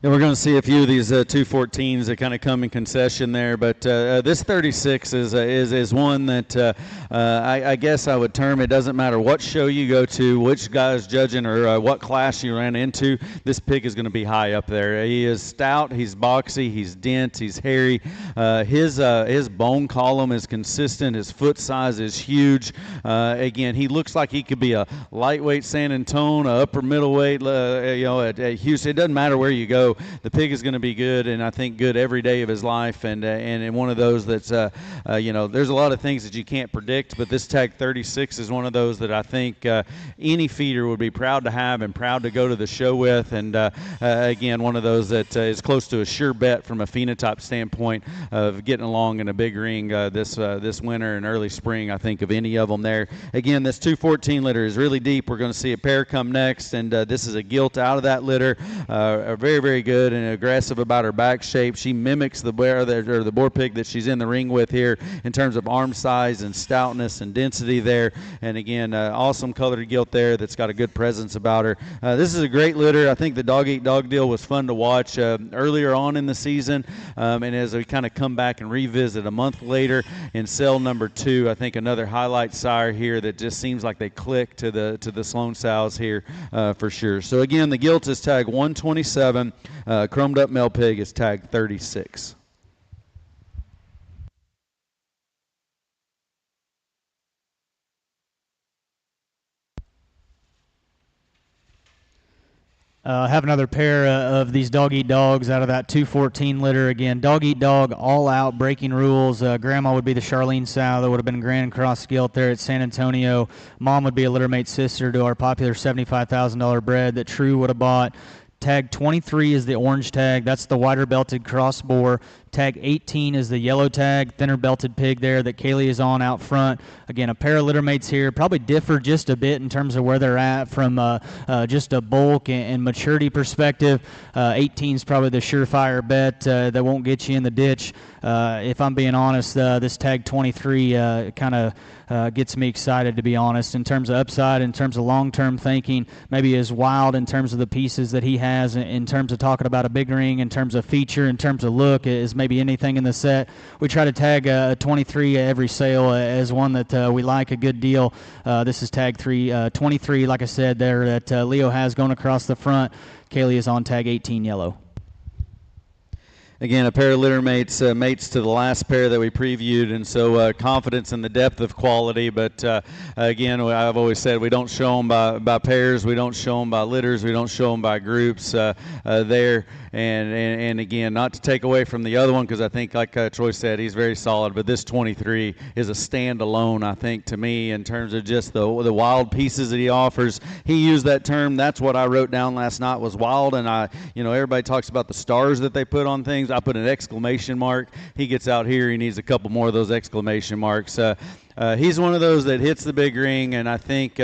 Yeah, we're going to see a few of these 214s that kind of come in concession there, but this 36 is one that I guess I would term it doesn't matter what show you go to, which guy's judging, or what class you ran into, this pig is going to be high up there. He is stout, he's boxy, he's dense, he's hairy. His bone column is consistent, his foot size is huge. Again, he looks like he could be a lightweight San Antonio, upper middleweight, at Houston. It doesn't matter where you go. The pig is going to be good, and I think good every day of his life, and one of those that's, there's a lot of things that you can't predict, but this tag 36 is one of those that I think any feeder would be proud to have and proud to go to the show with, and again, one of those that is close to a sure bet from a phenotype standpoint of getting along in a big ring this winter and early spring, I think, of any of them there. Again, this 214 litter is really deep. We're going to see a pair come next, and this is a gilt out of that litter. A very, very very good and aggressive about her back shape. She mimics the boar pig that she's in the ring with here in terms of arm size and stoutness and density there. And again, awesome colored gilt there that's got a good presence about her. This is a great litter. I think the dog eat dog deal was fun to watch earlier on in the season, and as we kind of come back and revisit a month later in cell number 2, I think another highlight sire here that just seems like they click to the Sloan sows here for sure. So again, the gilt is tag 127. Chromed up male pig is tag 36. Have another pair of these dog eat dogs out of that 214 litter. Again, dog eat dog, all out, breaking rules. Grandma would be the Charlene sow that would have been Grand Cross gilt there at San Antonio. Mom would be a littermate sister to our popular $75,000 bred that True would have bought. Tag 23 is the orange tag. That's the wider belted cross boar. Tag 18 is the yellow tag, thinner belted pig there that Kaylee is on out front. Again, a pair of littermates here. Probably differ just a bit in terms of where they're at from just a bulk and maturity perspective. 18 is probably the surefire bet that won't get you in the ditch. If I'm being honest, this tag 23 kind of gets me excited, to be honest, in terms of upside, in terms of long-term thinking, maybe is wild in terms of the pieces that he has, in terms of talking about a big ring, in terms of feature, in terms of look, is maybe anything in the set. We try to tag a 23 every sale as one that we like, a good deal. This is tag 23, like I said there, that Leo has going across the front. Kaylee is on tag 18 yellow. Again, a pair of litter mates to the last pair that we previewed, and so confidence in the depth of quality. But again, I've always said we don't show them by pairs, we don't show them by litters, we don't show them by groups there. And again, not to take away from the other one, because I think, like Troy said, he's very solid. But this 23 is a standalone, I think, to me, in terms of just the wild pieces that he offers. He used that term. That's what I wrote down last night was wild. And everybody talks about the stars that they put on things. I put an exclamation mark. He gets out here, he needs a couple more of those exclamation marks. He's one of those that hits the big ring and I think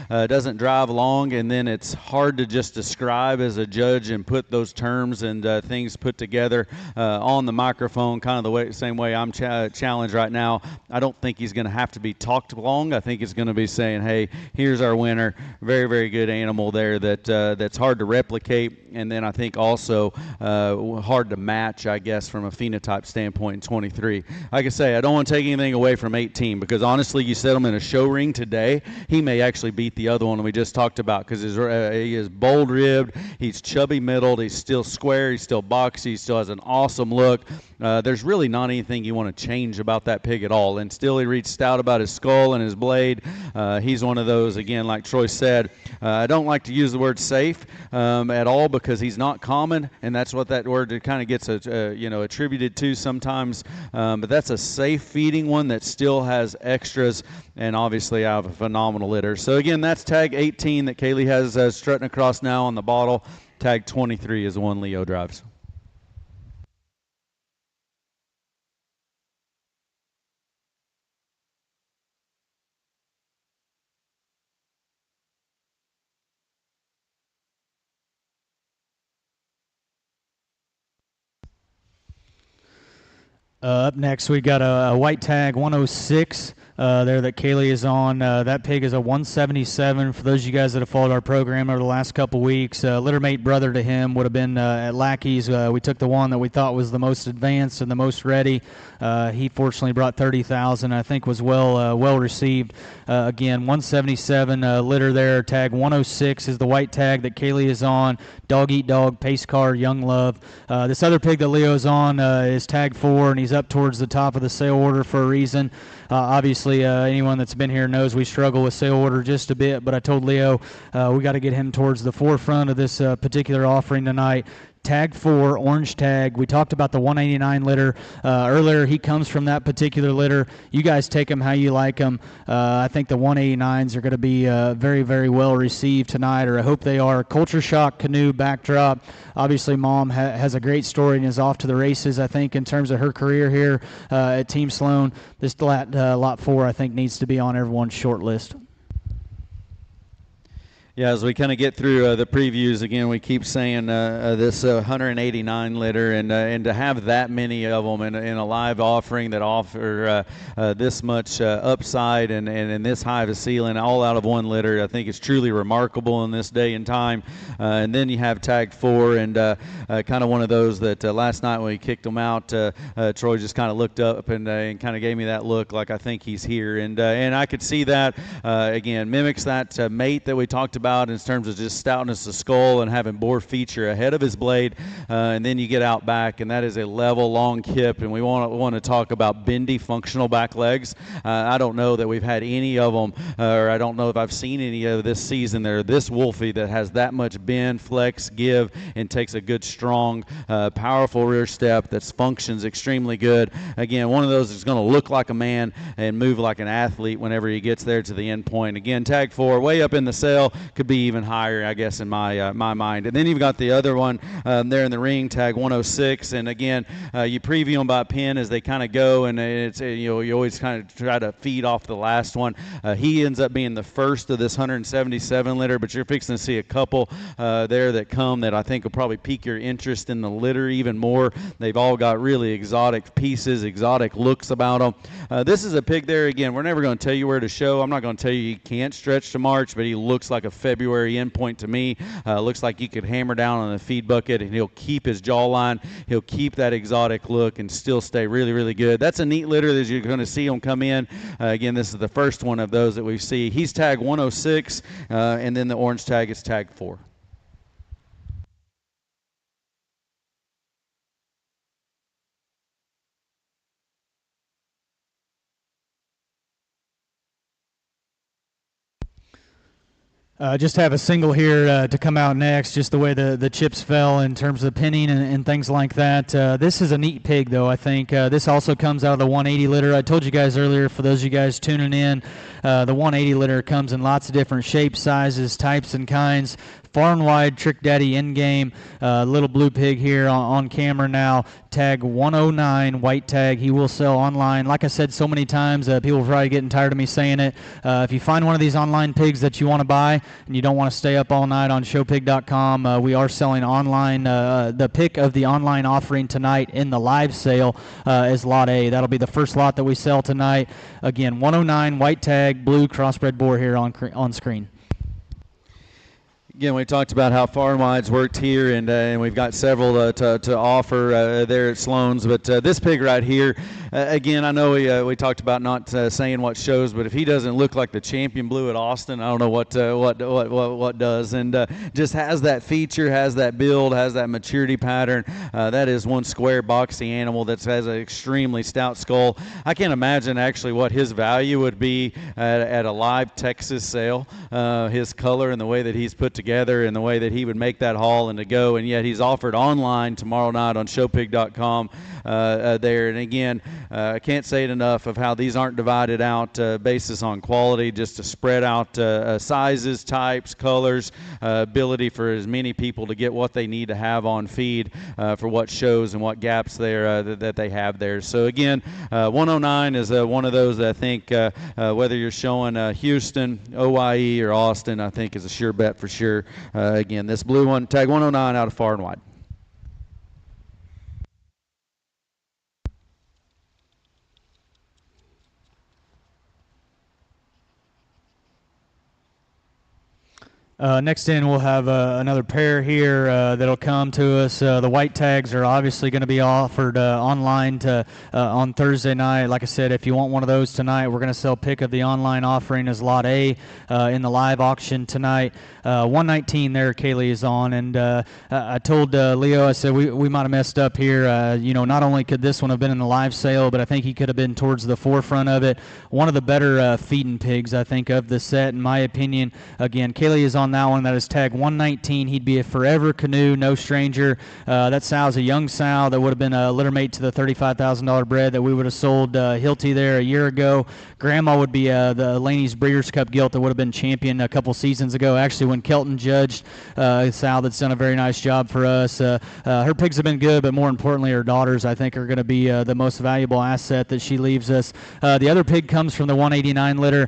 doesn't drive long, and then it's hard to just describe as a judge and put those terms and things put together on the microphone, kind of the same way I'm challenged right now. I don't think he's going to have to be talked long. I think it's going to be saying, hey, here's our winner. Very, very good animal there that's hard to replicate, and then I think also hard to match, I guess, from a phenotype standpoint in 23. Like I say, I don't want to take anything away from 18, because honestly, you set him in a show ring today, he may actually beat the other one we just talked about, because he is bold ribbed, he's chubby middled, he's still square, he's still boxy, he still has an awesome look. There's really not anything you want to change about that pig at all, and still he reads stout about his skull and his blade. He's one of those, again, like Troy said, I don't like to use the word safe at all, because he's not common, and that's what that word kind of gets attributed to sometimes, but that's a safe feeding one that still has extras, and obviously I have a phenomenal litter. So again, that's tag 18 that Kaylee has strutting across now on the bottle. Tag 23 is the one Leo drives. Up next, we got a white tag 106 there that Kaylee is on. That pig is a 177. For those of you guys that have followed our program over the last couple weeks, littermate brother to him would have been at Lackey's. We took the one that we thought was the most advanced and the most ready. He fortunately brought 30,000. I think was well received. Again, 177 litter there. Tag 106 is the white tag that Kaylee is on. Dog eat dog, pace car, young love. This other pig that Leo's on is tag 4, and he's up towards the top of the sale order for a reason. Obviously, anyone that's been here knows we struggle with sale order just a bit, but I told Leo we got to get him towards the forefront of this particular offering tonight. Tag 4, orange tag. We talked about the 189 litter earlier. He comes from that particular litter. You guys take him how you like him. I think the 189s are going to be very, very well received tonight, or I hope they are. Culture shock canoe backdrop. Obviously, Mom has a great story and is off to the races, I think, in terms of her career here at Team Sloan. This lot 4, I think, needs to be on everyone's short list. Yeah, as we kind of get through the previews again, we keep saying this 189 litter, and to have that many of them in a live offering that offer this much upside and this high of a ceiling all out of one litter, I think is truly remarkable in this day and time. And then you have tag 4, and kind of one of those that last night when we kicked them out, Troy just kind of looked up and kind of gave me that look like I think he's here, and I could see that again mimics that mate that we talked about in terms of just stoutness of skull and having bore feature ahead of his blade, and then you get out back, and that is a level long hip, and we want to talk about bendy functional back legs. I don't know that we've had any of them, or I don't know if I've seen any of this season that are this wolfy that has that much bend, flex, give, and takes a good, strong, powerful rear step that functions extremely good. Again, one of those that's going to look like a man and move like an athlete whenever he gets there to the end point. Again, tag 4, way up in the sale, could be even higher, I guess, in my mind. And then you've got the other one there in the ring, tag 106. And again, you preview them by pin as they kind of go, and it's you always kind of try to feed off the last one. He ends up being the first of this 177 litter, but you're fixing to see a couple there that come that I think will probably pique your interest in the litter even more. They've all got really exotic pieces, exotic looks about them. This is a pig there. Again, we're never going to tell you where to show. I'm not going to tell you he can't stretch to March, but he looks like a February endpoint to me. Looks like he could hammer down on the feed bucket, and he'll keep his jawline. He'll keep that exotic look and still stay really, really good. That's a neat litter that you're going to see him come in. Again, this is the first one of those that we see. He's tag 106, and then the orange tag is tag 4. Just have a single here to come out next, just the way the chips fell in terms of pinning and things like that. This is a neat pig, though, I think. This also comes out of the 180 litter. I told you guys earlier, for those of you guys tuning in, the 180 litter comes in lots of different shapes, sizes, types, and kinds. Far and wide, Trick Daddy in-game, little blue pig here on camera now, tag 109, white tag. He will sell online. Like I said so many times, people are probably getting tired of me saying it. If you find one of these online pigs that you want to buy and you don't want to stay up all night on showpig.com, we are selling online. The pick of the online offering tonight in the live sale is Lot A. That'll be the first lot that we sell tonight. Again, 109, white tag, blue crossbred boar here on screen. Again, we talked about how far and wide's worked here, and we've got several to offer there at Sloan's. But this pig right here, again, I know we talked about not saying what shows, but if he doesn't look like the champion blue at Austin, I don't know what does. And just has that feature, has that build, has that maturity pattern. That is one square, boxy animal that has an extremely stout skull. I can't imagine actually what his value would be at a live Texas sale. His color and the way that he's put together and the way that he would make that haul and to go, and yet he's offered online tomorrow night on showpig.com there. And again, I can't say it enough of how these aren't divided out basis on quality, just to spread out sizes, types, colors, ability for as many people to get what they need to have on feed for what shows and what gaps there that they have there. So again, 109 is one of those that I think whether you're showing Houston, OYE, or Austin, I think is a sure bet for sure. Again, this blue one, tag 109 out of far and wide. Next in, we'll have another pair here that'll come to us. The white tags are obviously going to be offered online on Thursday night. Like I said, if you want one of those tonight, we're going to sell pick of the online offering as Lot A in the live auction tonight. 119 there, Kaylee is on, and I told Leo, I said we might have messed up here. Not only could this one have been in the live sale, but I think he could have been towards the forefront of it. One of the better feeding pigs, I think, of the set, in my opinion. Again, Kaylee is on that one. That is tag 119. He'd be a forever canoe, no stranger. That sow's a young sow that would have been a litter mate to the $35,000 bred that we would have sold Hilty there a year ago. Grandma would be the Laney's Breeders' Cup gilt that would have been champion a couple seasons ago. Actually, when Kelton judged, a sow that's done a very nice job for us. Her pigs have been good, but more importantly, her daughters, I think, are going to be the most valuable asset that she leaves us. The other pig comes from the 189 litter.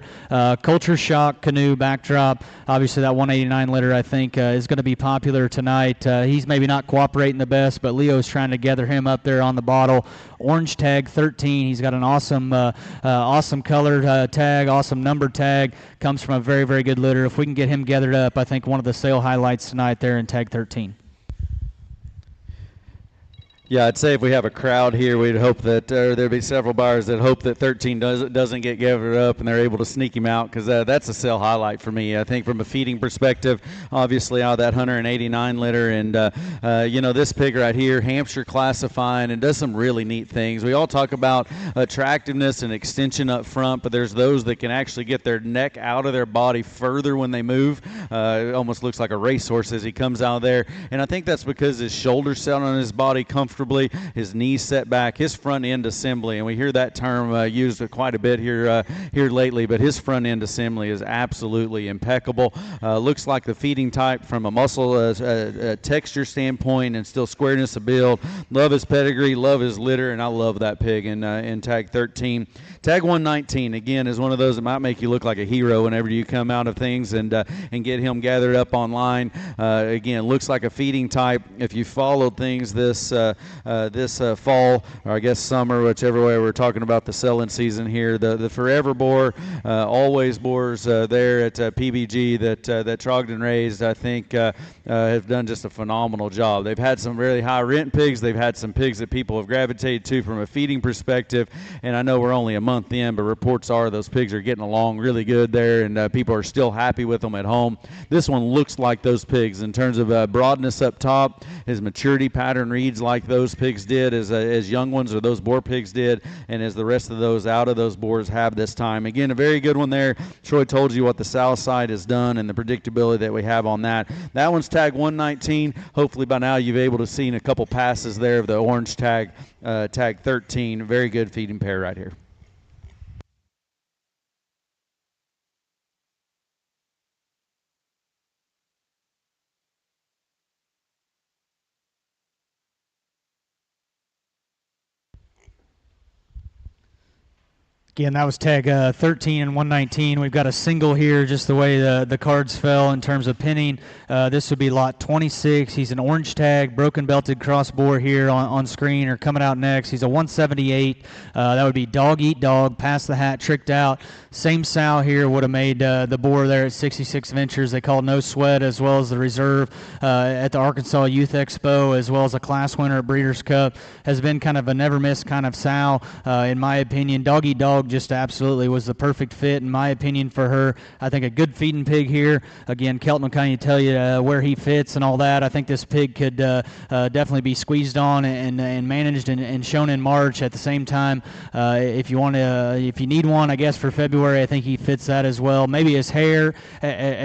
Culture Shock canoe backdrop. Obviously, that 189 189 litter, I think, is going to be popular tonight. He's maybe not cooperating the best, but Leo's trying to gather him up there on the bottle. Orange tag 13. He's got an awesome awesome color tag, awesome number tag. Comes from a very, very good litter. If we can get him gathered up, I think one of the sale highlights tonight there in tag 13. Yeah, I'd say if we have a crowd here, we'd hope that there'd be several buyers that hope that 13 doesn't get gathered up and they're able to sneak him out, because that's a sale highlight for me. I think from a feeding perspective, obviously out of that 189 litter, and this pig right here, Hampshire classifying, and does some really neat things. We all talk about attractiveness and extension up front, but there's those that can actually get their neck out of their body further when they move. It almost looks like a racehorse as he comes out there, and I think that's because his shoulders set on his body comfortably, his knees set back, his front end assembly, and we hear that term used quite a bit here lately, but his front end assembly is absolutely impeccable. Looks like the feeding type from a muscle texture standpoint, and still squareness of build. Love his pedigree, love his litter, and I love that pig in tag 13. Tag 119, again, is one of those that might make you look like a hero whenever you come out of things and get him gathered up online. Again, looks like a feeding type. If you followed things this fall, or I guess summer, whichever way we're talking about the selling season here, the Forever Boar, Always Boars there at PBG that Trogdon raised, I think have done just a phenomenal job. They've had some really high rent pigs. They've had some pigs that people have gravitated to from a feeding perspective, and I know we're only a month in, but reports are those pigs are getting along really good there, and people are still happy with them at home. This one looks like those pigs in terms of broadness up top. His maturity pattern reads like those pigs did as young ones, or those boar pigs did, and as the rest of those out of those boars have this time. Again, a very good one there. Troy told you what the south side has done and the predictability that we have on that. That one's tag 119. Hopefully by now you've able to seen a couple passes there of the orange tag, tag 13. Very good feeding pair right here. Again, that was tag 13 and 119. We've got a single here, just the way the cards fell in terms of pinning. This would be lot 26. He's an orange tag, broken belted cross boar here on screen, or coming out next. He's a 178. That would be dog eat dog, past the hat, tricked out. Same sow here would have made the boar there at 66 Ventures. They called No Sweat, as well as the reserve at the Arkansas Youth Expo, as well as a class winner at Breeders' Cup. Has been kind of a never miss kind of sow, in my opinion. Dog eat dog just absolutely was the perfect fit, in my opinion, for her. I think a good feeding pig here. Again, Kelton will kind of tell you where he fits and all that. I think this pig could definitely be squeezed on and managed and shown in March. At the same time, if you need one, I guess, for February, I think he fits that as well. Maybe as hairy, and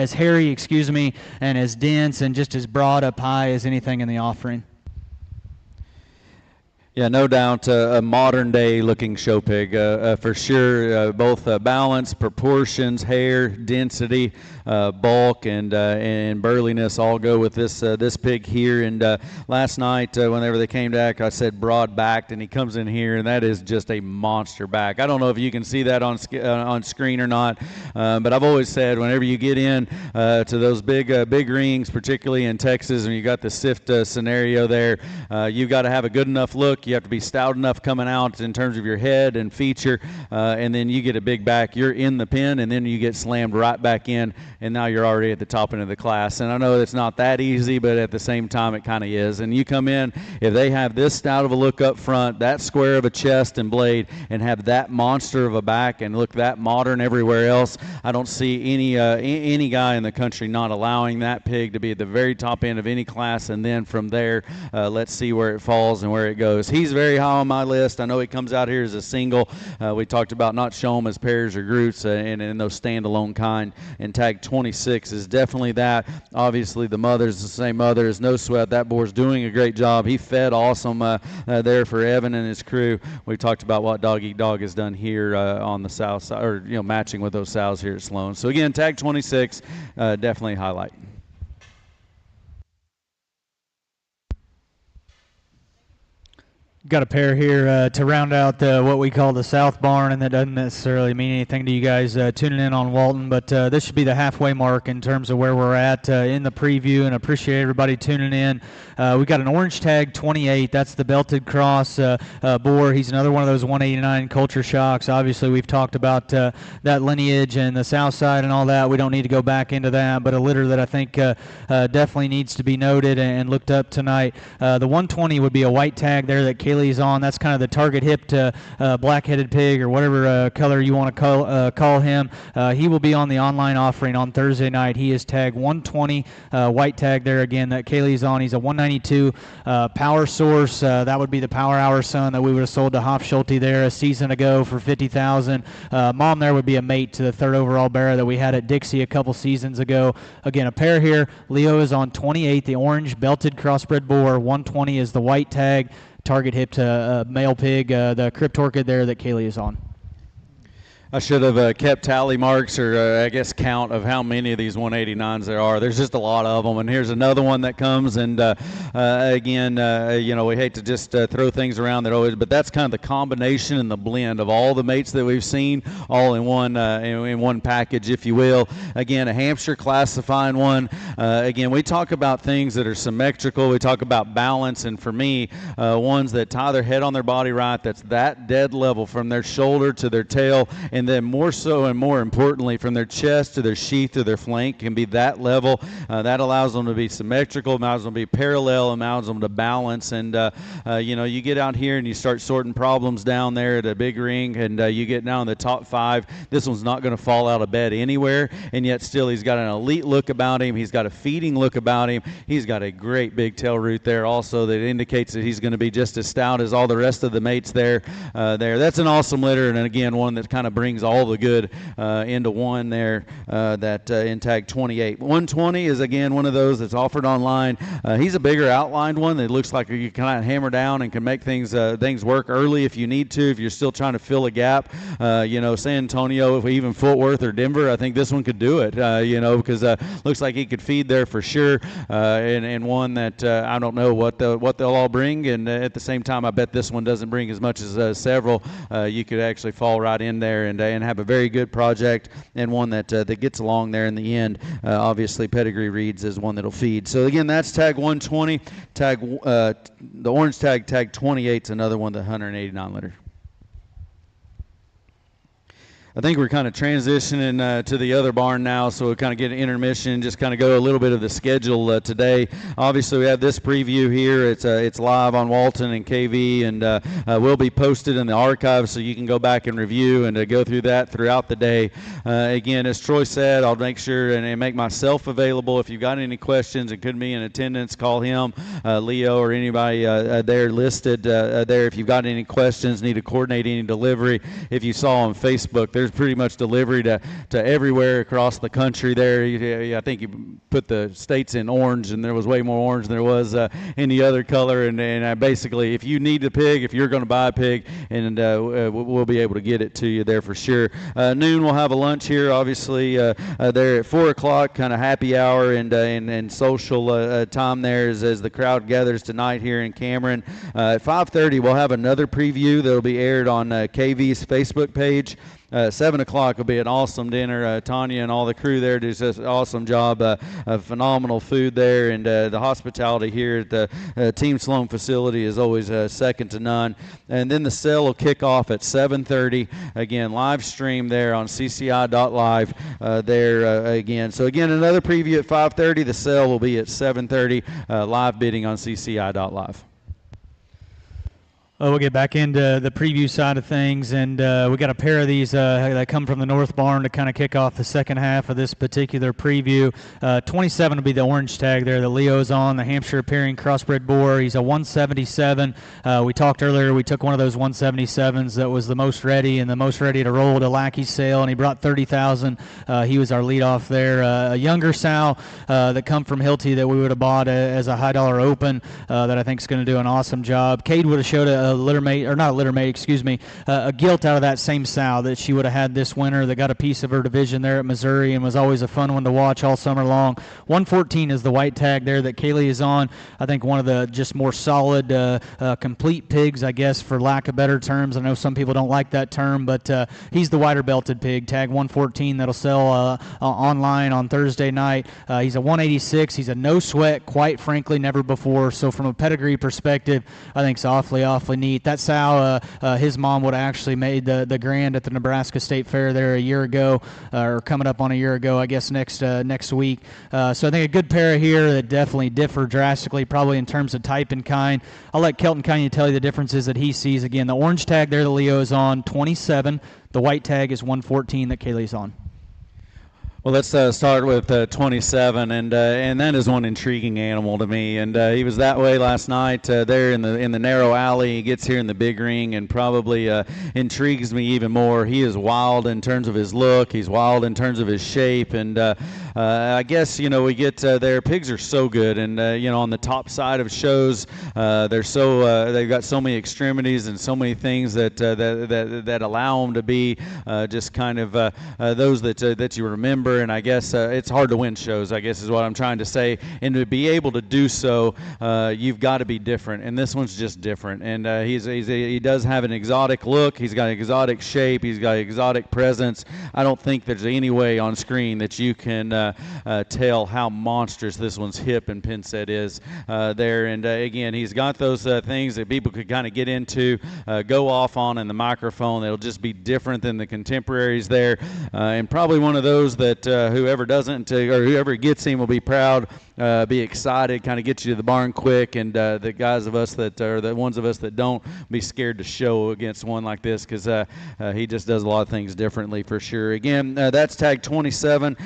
as dense and just as broad up high as anything in the offering. Yeah, no doubt a modern-day looking show pig for sure. Both balance, proportions, hair, density, bulk, and burliness all go with this pig here. And last night, whenever they came back, I said broad-backed, and he comes in here, and that is just a monster back. I don't know if you can see that on screen or not, but I've always said whenever you get in to those big rings, particularly in Texas, and you got the sift scenario there, you've got to have a good enough look. You have to be stout enough coming out in terms of your head and feature, and then you get a big back. You're in the pen, and then you get slammed right back in, and now you're already at the top end of the class. And I know it's not that easy, but at the same time, it kind of is. And you come in, if they have this stout of a look up front, that square of a chest and blade, and have that monster of a back and look that modern everywhere else, I don't see any guy in the country not allowing that pig to be at the very top end of any class. And then from there, let's see where it falls and where it goes. He's very high on my list. I know he comes out here as a single. We talked about not showing him as pairs or groups and in those standalone kind. And tag 26 is definitely that. Obviously, the mother's the same mother as No Sweat. That boar's doing a great job. He fed awesome there for Evan and his crew. We talked about what Dog Eat Dog has done here on the south side, or matching with those sows here at Sloan. So again, tag 26, definitely a highlight. Got a pair here to round out what we call the South Barn, and that doesn't necessarily mean anything to you guys tuning in on Walton, but this should be the halfway mark in terms of where we're at in the preview, and appreciate everybody tuning in. We got an orange tag 28. That's the belted cross boar. He's another one of those 189 culture shocks. Obviously, we've talked about that lineage and the south side and all that. We don't need to go back into that, but a litter that I think definitely needs to be noted and looked up tonight. The 120 would be a white tag there that Kaylee's on. That's kind of the target hipped black-headed pig or whatever color you want to call him. He will be on the online offering on Thursday night. He is tag 120, white tag there again that Kaylee's on. He's a 192 power source. That would be the Power Hour son that we would have sold to Hoff Schulte there a season ago for $50,000. Mom there would be a mate to the third overall bearer that we had at Dixie a couple seasons ago. Again, a pair here. Leo is on 28, the orange belted crossbred boar. 120 is the white tag, target hip to male pig, the Crypt Orchid there that Kaylee is on. I should have kept tally marks or I guess count of how many of these 189s there are. There's just a lot of them, and here's another one that comes. And again, you know, we hate to just throw things around that always, but that's kind of the combination and the blend of all the mates that we've seen, all in one package, if you will. Again, a Hampshire classifying one. Again, we talk about things that are symmetrical. We talk about balance, and for me, ones that tie their head on their body right. That's that dead level from their shoulder to their tail. And then more so and more importantly, from their chest to their sheath to their flank can be that level. That allows them to be symmetrical, allows them to be parallel, allows them to balance. And, you know, you get out here and you start sorting problems down there at a big ring, and you get down in the top 5. This one's not going to fall out of bed anywhere, and yet still he's got an elite look about him. He's got a feeding look about him. He's got a great big tail root there also that indicates that he's going to be just as stout as all the rest of the mates there. That's an awesome litter, and again, one that kind of brings all the good into one there that in tag 28. 120 is again one of those that's offered online. He's a bigger outlined one that looks like you kind of hammer down and can make things work early if you need to, if you're still trying to fill a gap. You know, San Antonio, even Fort Worth or Denver, I think this one could do it, you know, because looks like he could feed there for sure, and one that I don't know what they'll all bring, and at the same time I bet this one doesn't bring as much as several. You could actually fall right in there and have a very good project, and one that gets along there in the end. Obviously, pedigree reads as one that'll feed. So again, that's tag 120. The orange tag 28 is another one, the 189 litter. I think we're kind of transitioning to the other barn now, so we'll kind of get an intermission, just kind of go a little bit of the schedule today. Obviously, we have this preview here. It's live on Walton and KV, and will be posted in the archive, so you can go back and review and go through that throughout the day. Again, as Troy said, I'll make sure and make myself available. If you've got any questions and couldn't be in attendance, call him, Leo, or anybody there listed there. If you've got any questions, need to coordinate any delivery. If you saw on Facebook, there's pretty much delivery to everywhere across the country there. I think you put the states in orange, and there was way more orange than there was any other color. And basically, if you need a pig, if you're going to buy a pig, and we'll be able to get it to you there for sure. Noon, we'll have a lunch here, obviously, there at 4 o'clock, kind of happy hour and social time there as the crowd gathers tonight here in Cameron. At 5:30, we'll have another preview that will be aired on KV's Facebook page. 7 o'clock will be an awesome dinner. Tanya and all the crew there do just an awesome job. Phenomenal food there, and the hospitality here at the Team Sloan facility is always second to none. And then the sale will kick off at 7:30. Again, live stream there on cci.live there again. So again, another preview at 5:30. The sale will be at 7:30. Live bidding on cci.live. We'll get back into the preview side of things, and we got a pair of these that come from the North Barn to kind of kick off the second half of this particular preview. 27 will be the orange tag there that Leo's on, the Hampshire appearing crossbred boar. He's a 177. We talked earlier, we took one of those 177s that was the most ready and the most ready to roll to Lackey's sale, and he brought 30,000. He was our leadoff there. A younger sow that come from Hilty that we would have bought as a high dollar open that I think is going to do an awesome job. Cade would have showed a litter mate, or not a litter mate, excuse me, a gilt out of that same sow that she would have had this winter, that got a piece of her division there at Missouri and was always a fun one to watch all summer long. 114 is the white tag there that Kaylee is on. I think one of the just more solid, complete pigs, I guess, for lack of better terms. I know some people don't like that term, but he's the wider belted pig, tag 114, that'll sell online on Thursday night. He's a 186. He's a no sweat, quite frankly, never before. So from a pedigree perspective, I think it's awfully neat. That sow, his mom would have actually made the grand at the Nebraska State Fair there a year ago, or coming up on a year ago, I guess next week. So I think a good pair here that definitely differ drastically, probably in terms of type and kind. I'll let Kelton kind of tell you the differences that he sees. Again, the orange tag there that Leo is on, 27. The white tag is 114 that Kaylee's on. Well, let's start with 27, and that is one intriguing animal to me. And he was that way last night there in the narrow alley. He gets here in the big ring, and probably intrigues me even more. He is wild in terms of his look. He's wild in terms of his shape, and I guess we get there. Pigs are so good, and on the top side of shows, they're so they've got so many extremities and so many things that allow them to be just kind of those that you remember. And I guess it's hard to win shows, I guess is what I'm trying to say. And to be able to do so, you've got to be different. And this one's just different. And he does have an exotic look. He's got an exotic shape. He's got an exotic presence. I don't think there's any way on screen that you can tell how monstrous this one's hip and pin set is there. And again, he's got those things that people could kind of get into, go off on in the microphone. It'll just be different than the contemporaries there. And probably one of those that whoever doesn't or whoever gets him will be proud, be excited, kind of get you to the barn quick, and the guys of us that are the ones of us that don't, be scared to show against one like this, because he just does a lot of things differently for sure. Again, that's tag 27.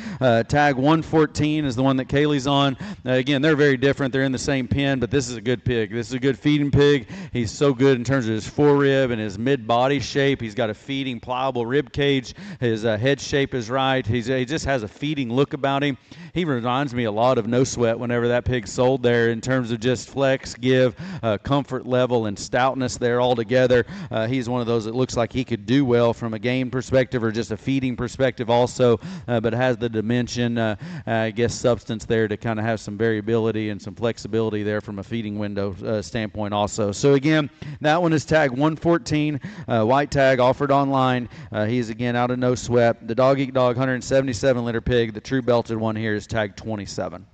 Tag 114 is the one that Kaylee's on. Again, they're very different. They're in the same pen, but this is a good pig. This is a good feeding pig. He's so good in terms of his forerib and his mid-body shape. He's got a feeding, pliable rib cage. His head shape is right. He just has a feeding look about him. He reminds me a lot of No Sweat whenever that pig sold there, in terms of just flex, give, comfort level, and stoutness there all together. He's one of those that looks like he could do well from a game perspective or just a feeding perspective also, but has the dimension, I guess, substance there to kind of have some variability and some flexibility there from a feeding window standpoint also. So again, that one is tag 114, white tag, offered online. He's again out of No Sweat. The Dog Eat Dog 177 liter pig, the true belted one here, is tag 27.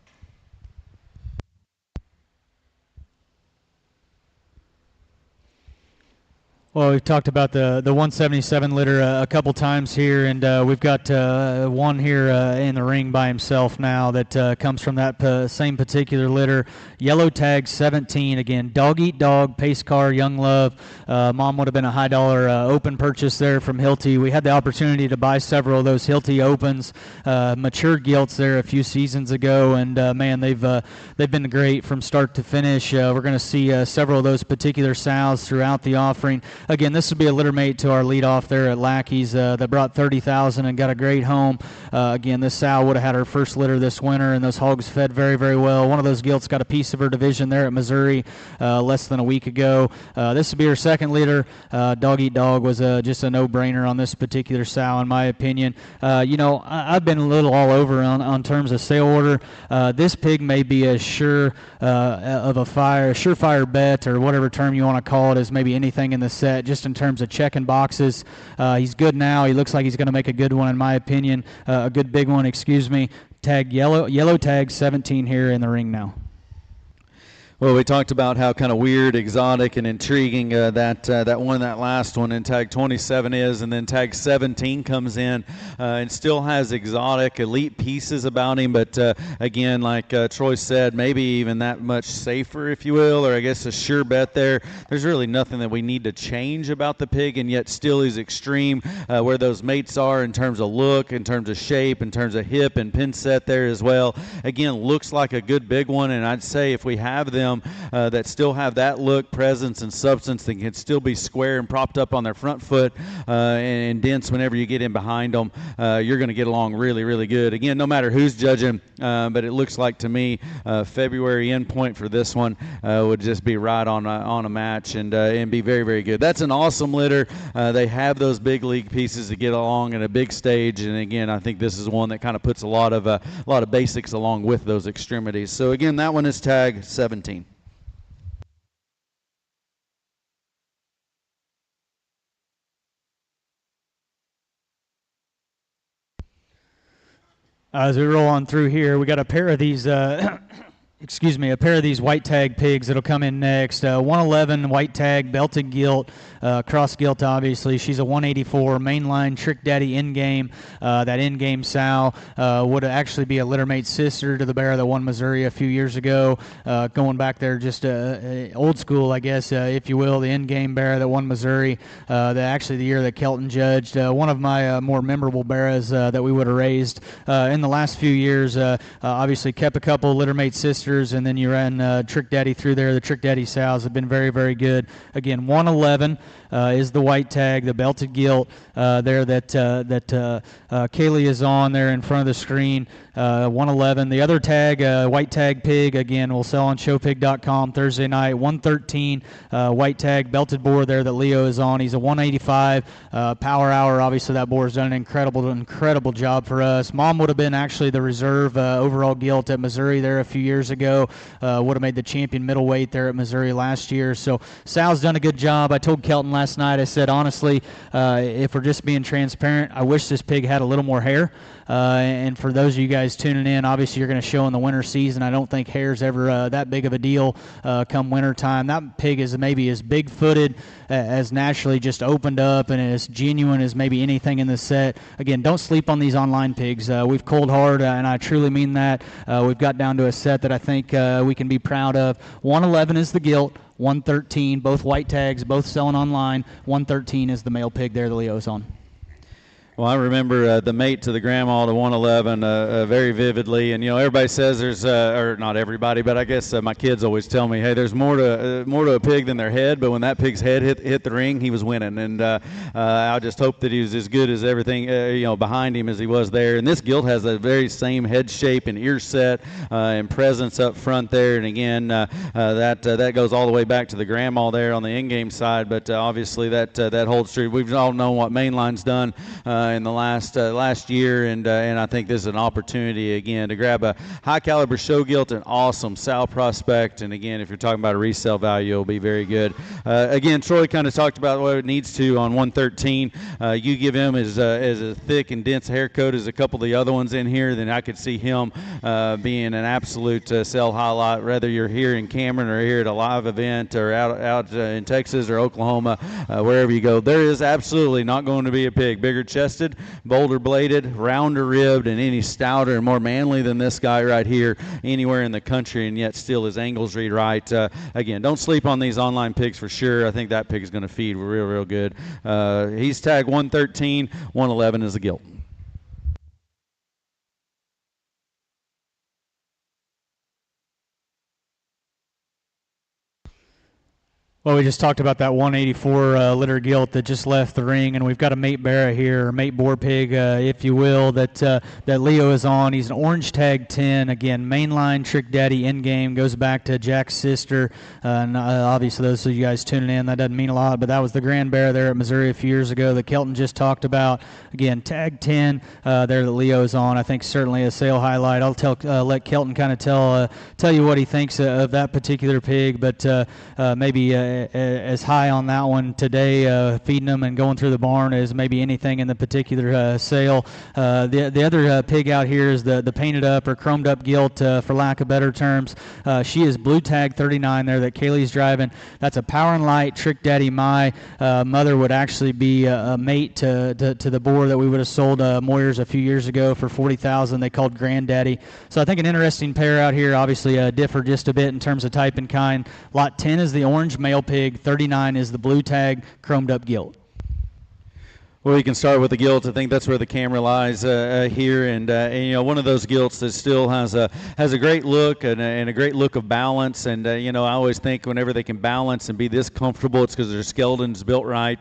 Well, we've talked about the 177 liter a couple times here, and we've got one here in the ring by himself now that comes from that same particular litter. Yellow tag 17, again, Dog Eat Dog, pace car, Young Love. Mom would have been a high dollar open purchase there from Hilty. We had the opportunity to buy several of those Hilty opens, matured gilts there a few seasons ago, and man, they've been great from start to finish. We're going to see several of those particular sows throughout the offering. Again, this would be a litter mate to our leadoff there at Lackey's that brought 30,000 and got a great home. Again, this sow would have had her first litter this winter, and those hogs fed very, very well. One of those gilts got a piece of her division there at Missouri less than a week ago. This would be her second litter. Dog Eat Dog was just a no-brainer on this particular sow, in my opinion. I've been a little all over on terms of sale order. This pig may be as sure of a surefire bet, or whatever term you want to call it, as maybe anything in the set, just in terms of checking boxes. He's good now. He looks like he's going to make a good one, in my opinion. A good big one, excuse me. Tag yellow tag 17 here in the ring now. Well, we talked about how kind of weird, exotic, and intriguing that last one in tag 27 is, and then tag 17 comes in and still has exotic, elite pieces about him, but again, like Troy said, maybe even that much safer, if you will, or I guess a sure bet there. There's really nothing that we need to change about the pig, and yet still is extreme where those mates are in terms of look, in terms of shape, in terms of hip and pin set there as well. Again, looks like a good big one, and I'd say if we have them them that still have that look, presence, and substance that can still be square and propped up on their front foot and dense whenever you get in behind them. You're going to get along really, really good. Again, no matter who's judging, but it looks like to me February end point for this one would just be right on a match and be very, very good. That's an awesome litter. They have those big league pieces to get along in a big stage, and again, I think this is one that kind of puts a lot of basics along with those extremities. So again, that one is tag 17. As we roll on through here, we got a pair of these excuse me, a pair of these white tag pigs that'll come in next. 111 white tag, belted gilt, cross gilt obviously. She's a 184 mainline Trick Daddy in-game. That in-game sow would actually be a littermate sister to the bear that won Missouri a few years ago. Going back there just old school, I guess, if you will, the in-game bear that won Missouri. Actually the year that Kelton judged. One of my more memorable bears that we would have raised in the last few years. Obviously kept a couple littermate sisters, and then you ran Trick Daddy through there. The Trick Daddy sows have been very, very good. Again, 111 is the white tag, the belted gilt there that Kaylee is on there in front of the screen. 111. The other tag, white tag pig, again, will sell on showpig.com Thursday night. 113 white tag belted boar there that Leo is on. He's a 185 power hour. Obviously, that boar's done an incredible job for us. Mom would have been actually the reserve overall gilt at Missouri there a few years ago. Would have made the champion middleweight there at Missouri last year. So Sal's done a good job. I told Kelton last night, I said, honestly, if we're just being transparent, I wish this pig had a little more hair. And for those of you guys tuning in, obviously you're going to show in the winter season. I don't think hair's ever that big of a deal come winter time. That pig is maybe as big-footed as naturally just opened up and as genuine as maybe anything in the set. Again, don't sleep on these online pigs. We've culled hard, and I truly mean that. We've got down to a set that I think we can be proud of. 111 is the gilt. 113, both white tags, both selling online. 113 is the male pig there the Leo's on. Well, I remember the mate to the grandma to 111 very vividly, and everybody says there's, or not everybody, but I guess my kids always tell me, hey, there's more to a pig than their head. But when that pig's head hit the ring, he was winning, and I just hope that he was as good as everything behind him as he was there. And this gilt has the very same head shape and ear set and presence up front there, and again that goes all the way back to the grandma there on the in-game side. But obviously that holds true. We've all known what Mainline's done in the last year, and I think this is an opportunity again to grab a high caliber show gilt, an awesome sow prospect, and again, if you're talking about a resale value, it'll be very good. Again, Troy kind of talked about what it needs to on 113. You give him as a thick and dense hair coat as a couple of the other ones in here, then I could see him being an absolute sell highlight, whether you're here in Cameron or here at a live event or out in Texas or Oklahoma, wherever you go. There is absolutely not going to be a pig bigger chested, bolder bladed, rounder ribbed, and any stouter and more manly than this guy right here anywhere in the country, and yet still his angles read right. Again, don't sleep on these online pigs for sure. I think that pig is going to feed real good. He's tagged 113, 111 is the gilt. Well, we just talked about that 184 litter gilt that just left the ring, and we've got a mate bear here, or mate boar pig, if you will, that Leo is on. He's an orange tag 10. Again, mainline Trick Daddy in-game, goes back to Jack's sister. And obviously, those of you guys tuning in, that doesn't mean a lot, but that was the grand bear there at Missouri a few years ago that Kelton just talked about. Again, tag 10 there that Leo is on. I think certainly a sale highlight. I'll let Kelton kind of tell you what he thinks of that particular pig, but maybe as high on that one today, feeding them and going through the barn as maybe anything in the particular sale. The other pig out here is the painted up or chromed up gilt, for lack of better terms. She is blue tag 39 there that Kaylee's driving. That's a Power and Light Trick Daddy. My mother would actually be a mate to the boar that we would have sold Moyers a few years ago for $40,000. They called Granddaddy. So I think an interesting pair out here. Obviously differ just a bit in terms of type and kind. Lot 10 is the orange male pig, 39 is the blue tag chromed up gilt. Well, you can start with the gilt. I think that's where the camera lies here, and one of those gilts that still has a great look and a great look of balance. And I always think whenever they can balance and be this comfortable, it's because their skeleton's built right.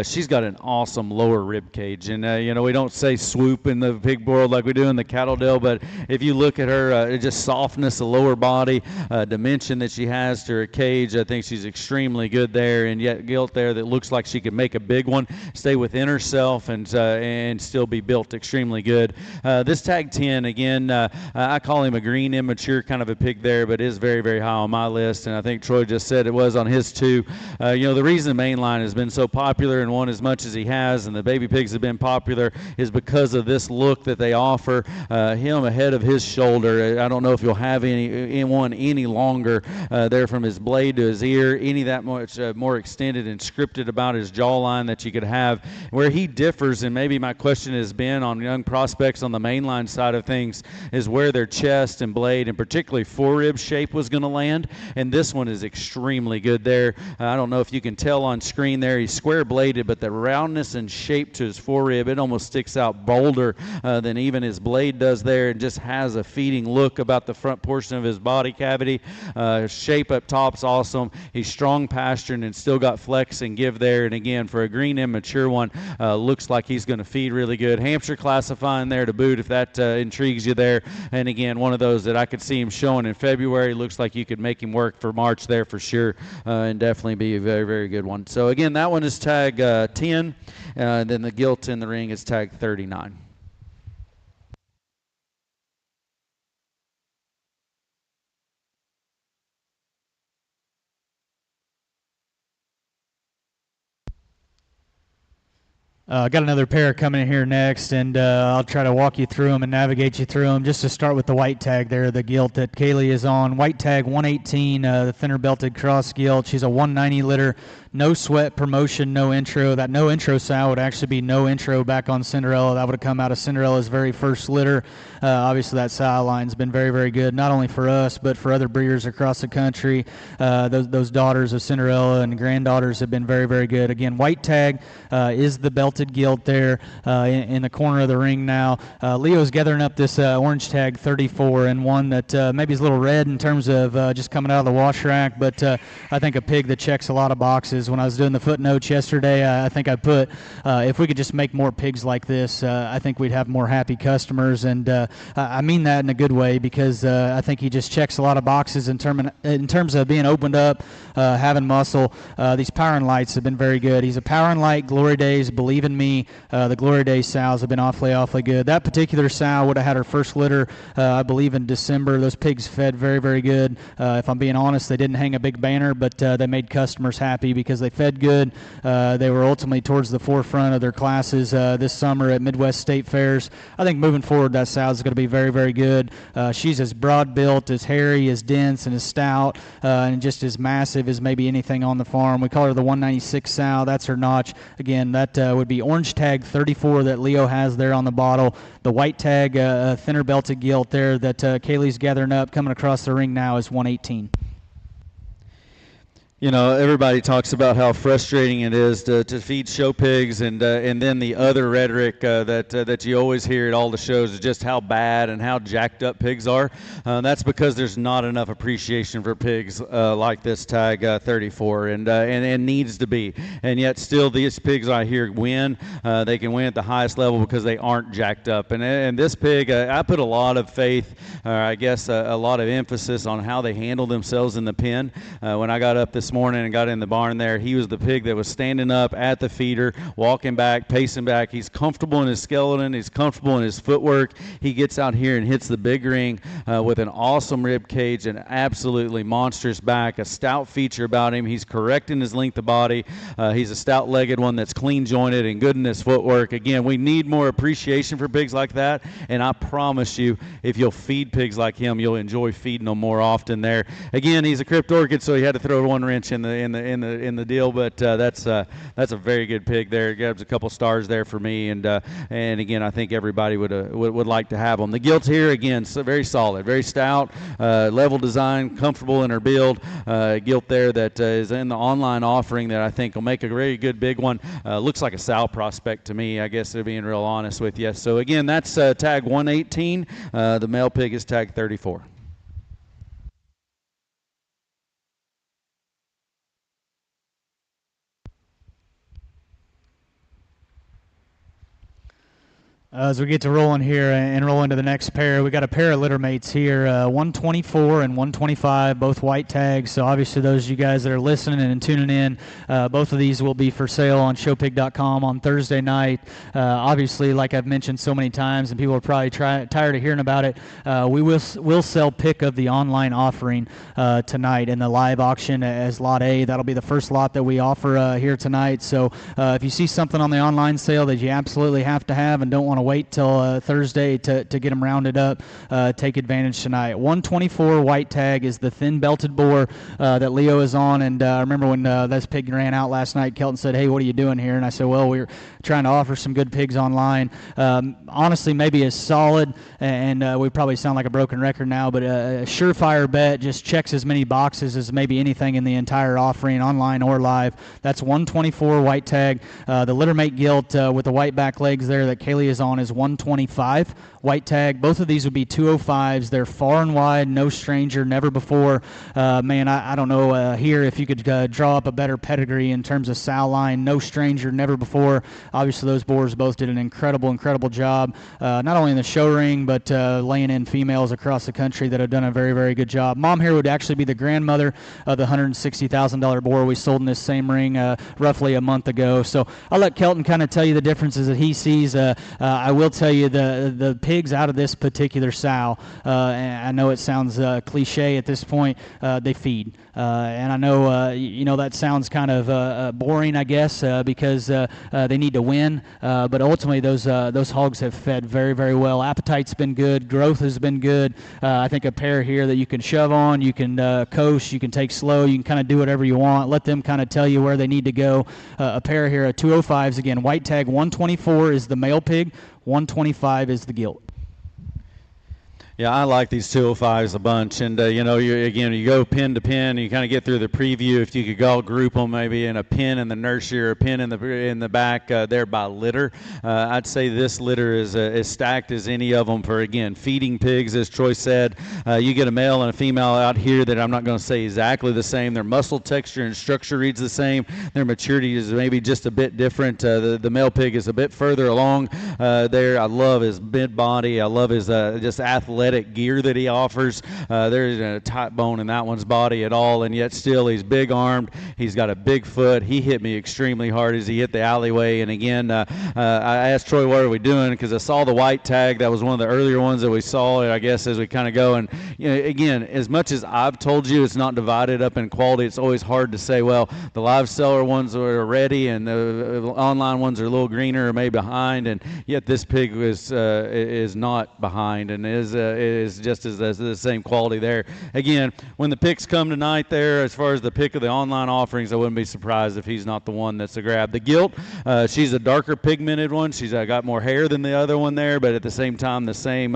She's got an awesome lower rib cage, and we don't say swoop in the pig world like we do in the cattle deal, but if you look at her, just softness, the lower body, dimension that she has to her cage, I think she's extremely good there, and yet gilt there that looks like she could make a big one, stay within herself, and still be built extremely good. This tag 10, again, I call him a green immature kind of a pig there, but is very, very high on my list, and I think Troy just said it was on his too. The reason the main line has been so popular and won as much as he has, and the baby pigs have been popular, is because of this look that they offer. Him ahead of his shoulder, I don't know if you'll have one any longer there from his blade to his ear, any that much more extended and scripted about his jawline that you could have. Where he differs, and maybe my question has been on young prospects on the mainline side of things, is where their chest and blade, and particularly forerib shape, was going to land. And this one is extremely good there. I don't know if you can tell on screen there, he's square bladed, but the roundness and shape to his forerib, it almost sticks out bolder than even his blade does there, and just has a feeding look about the front portion of his body cavity. Shape up top's awesome. He's strong pasturing and still got flex and give there. And again, for a green immature one, looks like he's going to feed really good. Hampshire classifying there to boot if that intrigues you there. And again, one of those that I could see him showing in February. Looks like you could make him work for March there for sure, and definitely be a very, very good one. So again, that one is tag 10, then the gilt in the ring is tag 39. Got another pair coming in here next, and I'll try to walk you through them and navigate you through them. Just to start with the white tag there, the gilt that Kaylee is on. White tag 118, the thinner belted cross gilt. She's a 190 litter, no sweat promotion, no intro. That no intro sow would actually be no intro back on Cinderella. That would have come out of Cinderella's very first litter. Obviously, that sow line's been very, very good, not only for us, but for other breeders across the country. Those daughters of Cinderella and granddaughters have been very, very good. Again, white tag is the belted gilt there in the corner of the ring now. Leo's gathering up this orange tag 34, and one that maybe is a little red in terms of just coming out of the wash rack, but I think a pig that checks a lot of boxes. When I was doing the footnotes yesterday, I think I put, if we could just make more pigs like this, I think we'd have more happy customers, and I mean that in a good way, because I think he just checks a lot of boxes in terms of being opened up, having muscle. These Power and Lights have been very good. He's a Power and Light, Glory Days, Believe in Me. The Glory Days sows have been awfully good. That particular sow would have had her first litter, I believe, in December. Those pigs fed very, very good. If I'm being honest, they didn't hang a big banner, but they made customers happy because they fed good. They were ultimately towards the forefront of their classes this summer at Midwest State Fairs. I think moving forward, that sow is going to be very, very good. She's as broad-built, as hairy, as dense, and as stout, and just as massive as maybe anything on the farm. We call her the 196 sow. That's her notch. Again, that would be orange tag 34 that Leo has there on the bottle. The white tag, thinner belted gilt there that Kaylee's gathering up, coming across the ring now, is 118. Everybody talks about how frustrating it is to feed show pigs, and then the other rhetoric that you always hear at all the shows is just how bad and how jacked up pigs are. That's because there's not enough appreciation for pigs like this tag 34, and needs to be. And yet still these pigs I hear win. They can win at the highest level because they aren't jacked up. And this pig, I put a lot of faith, I guess a lot of emphasis on how they handle themselves in the pen. When I got up this morning and got in the barn there, he was the pig that was standing up at the feeder, walking back, pacing back. He's comfortable in his skeleton. He's comfortable in his footwork. He gets out here and hits the big ring with an awesome rib cage and absolutely monstrous back, a stout feature about him. He's correct in his length of body. He's a stout-legged one that's clean jointed and good in his footwork. Again, we need more appreciation for pigs like that, and I promise you, if you'll feed pigs like him, you'll enjoy feeding them more often there. Again, he's a crypt orchid, so he had to throw one wrench in the deal, but that's a very good pig there. It gives a couple stars there for me, and again, I think everybody would like to have them. The gilts here again, so very solid, very stout, level design, comfortable in her build. Gilt there that is in the online offering that I think will make a very good big one. Looks like a sow prospect to me, I guess, being real honest with you. So again, that's tag 118. The male pig is tag 34. As we get to rolling here and roll into the next pair, we got a pair of litter mates here, 124 and 125, both white tags. So obviously those of you guys that are listening and tuning in, both of these will be for sale on showpig.com on Thursday night. Obviously, like I've mentioned so many times, and people are probably tired of hearing about it, we will sell pick of the online offering tonight in the live auction as Lot A. That'll be the first lot that we offer here tonight. So if you see something on the online sale that you absolutely have to have and don't want to wait till Thursday to get them rounded up, take advantage tonight. 124 white tag is the thin belted boar that Leo is on, and I remember when this pig ran out last night, Kelton said, "Hey, what are you doing here?" And I said, "Well, we're trying to offer some good pigs online." Honestly, maybe as solid, and we probably sound like a broken record now, but a surefire bet, just checks as many boxes as maybe anything in the entire offering, online or live. That's 124 white tag. The littermate gilt with the white back legs there that Kaylee is on is 125 white tag. Both of these would be 205s. They're far and wide, no stranger, never before. Man, I don't know here if you could draw up a better pedigree in terms of sow line. No stranger, never before. Obviously, those boars both did an incredible job, not only in the show ring, but laying in females across the country that have done a very, very good job. Mom here would actually be the grandmother of the $160,000 boar we sold in this same ring roughly a month ago. So I'll let Kelton kind of tell you the differences that he sees. I will tell you the pigs out of this particular sow, and I know it sounds cliche at this point, they feed. And I know, that sounds kind of boring, I guess, because they need to win. But ultimately, those hogs have fed very, very well. Appetite's been good. Growth has been good. I think a pair here that you can shove on, you can coast, you can take slow, you can kind of do whatever you want. Let them kind of tell you where they need to go. A pair here, 205s, again, white tag 124 is the male pig, 125 is the gilt. Yeah, I like these 205s a bunch, and you go pin to pin, you kind of get through the preview. If you could all group them, maybe in a pin in the nursery or a pin in the back there by litter. I'd say this litter is as stacked as any of them for, again, feeding pigs. As Troy said, you get a male and a female out here that I'm not going to say exactly the same. Their muscle texture and structure reads the same. Their maturity is maybe just a bit different. The male pig is a bit further along there. I love his mid body. I love his just athletic gear that he offers. There's a tight bone in that one's body at all, and yet still he's big armed. He's got a big foot. He hit me extremely hard as he hit the alleyway. And again, I asked Troy, what are we doing? Because I saw the white tag. That was one of the earlier ones that we saw, I guess, as we kind of go. And again, as much as I've told you it's not divided up in quality, it's always hard to say, well, the live seller ones are ready and the online ones are a little greener or maybe behind, and yet this pig is not behind and is just as the same quality there. Again, when the picks come tonight there, as far as the pick of the online offerings, I wouldn't be surprised if he's not the one that's a grab. The gilt, she's a darker pigmented one. She's got more hair than the other one there, but at the same time, the same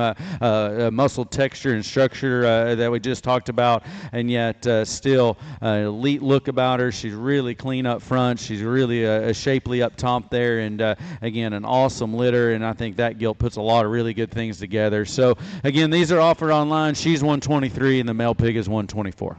muscle texture and structure that we just talked about, and yet still elite look about her. She's really clean up front. She's really shapely up top there, and again, an awesome litter, and I think that gilt puts a lot of really good things together. So again, these are offered online. She's 123 and the male pig is 124.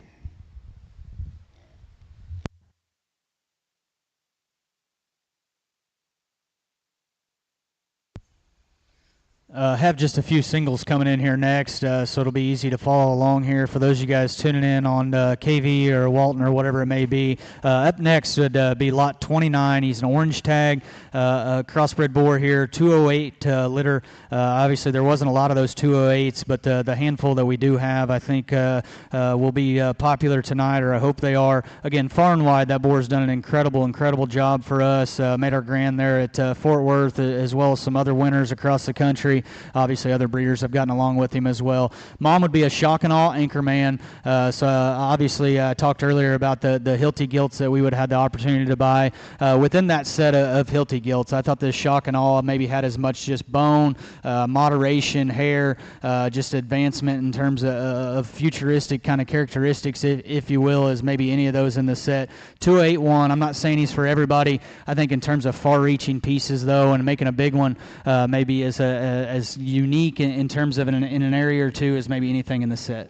Have just a few singles coming in here next, so it'll be easy to follow along here for those of you guys tuning in on KV or Walton or whatever it may be. Up next would be lot 29. He's an orange tag, a crossbred boar here, 208 litter. Obviously, there wasn't a lot of those 208s, but the handful that we do have, I think, will be popular tonight, or I hope they are. Again, far and wide, that boar's done an incredible job for us. Made our grand there at Fort Worth, as well as some other winners across the country. pedigree. Obviously, other breeders have gotten along with him as well. Mom would be a shock and awe anchorman. Obviously, I talked earlier about the Hilti gilts that we would have the opportunity to buy. Within that set of Hilti gilts, I thought this shock and awe maybe had as much just bone, moderation, hair, just advancement in terms of futuristic kind of characteristics, if you will, as maybe any of those in the set. 281, I'm not saying he's for everybody. I think in terms of far-reaching pieces, though, and making a big one maybe as unique in terms of in an area or two as maybe anything in the set.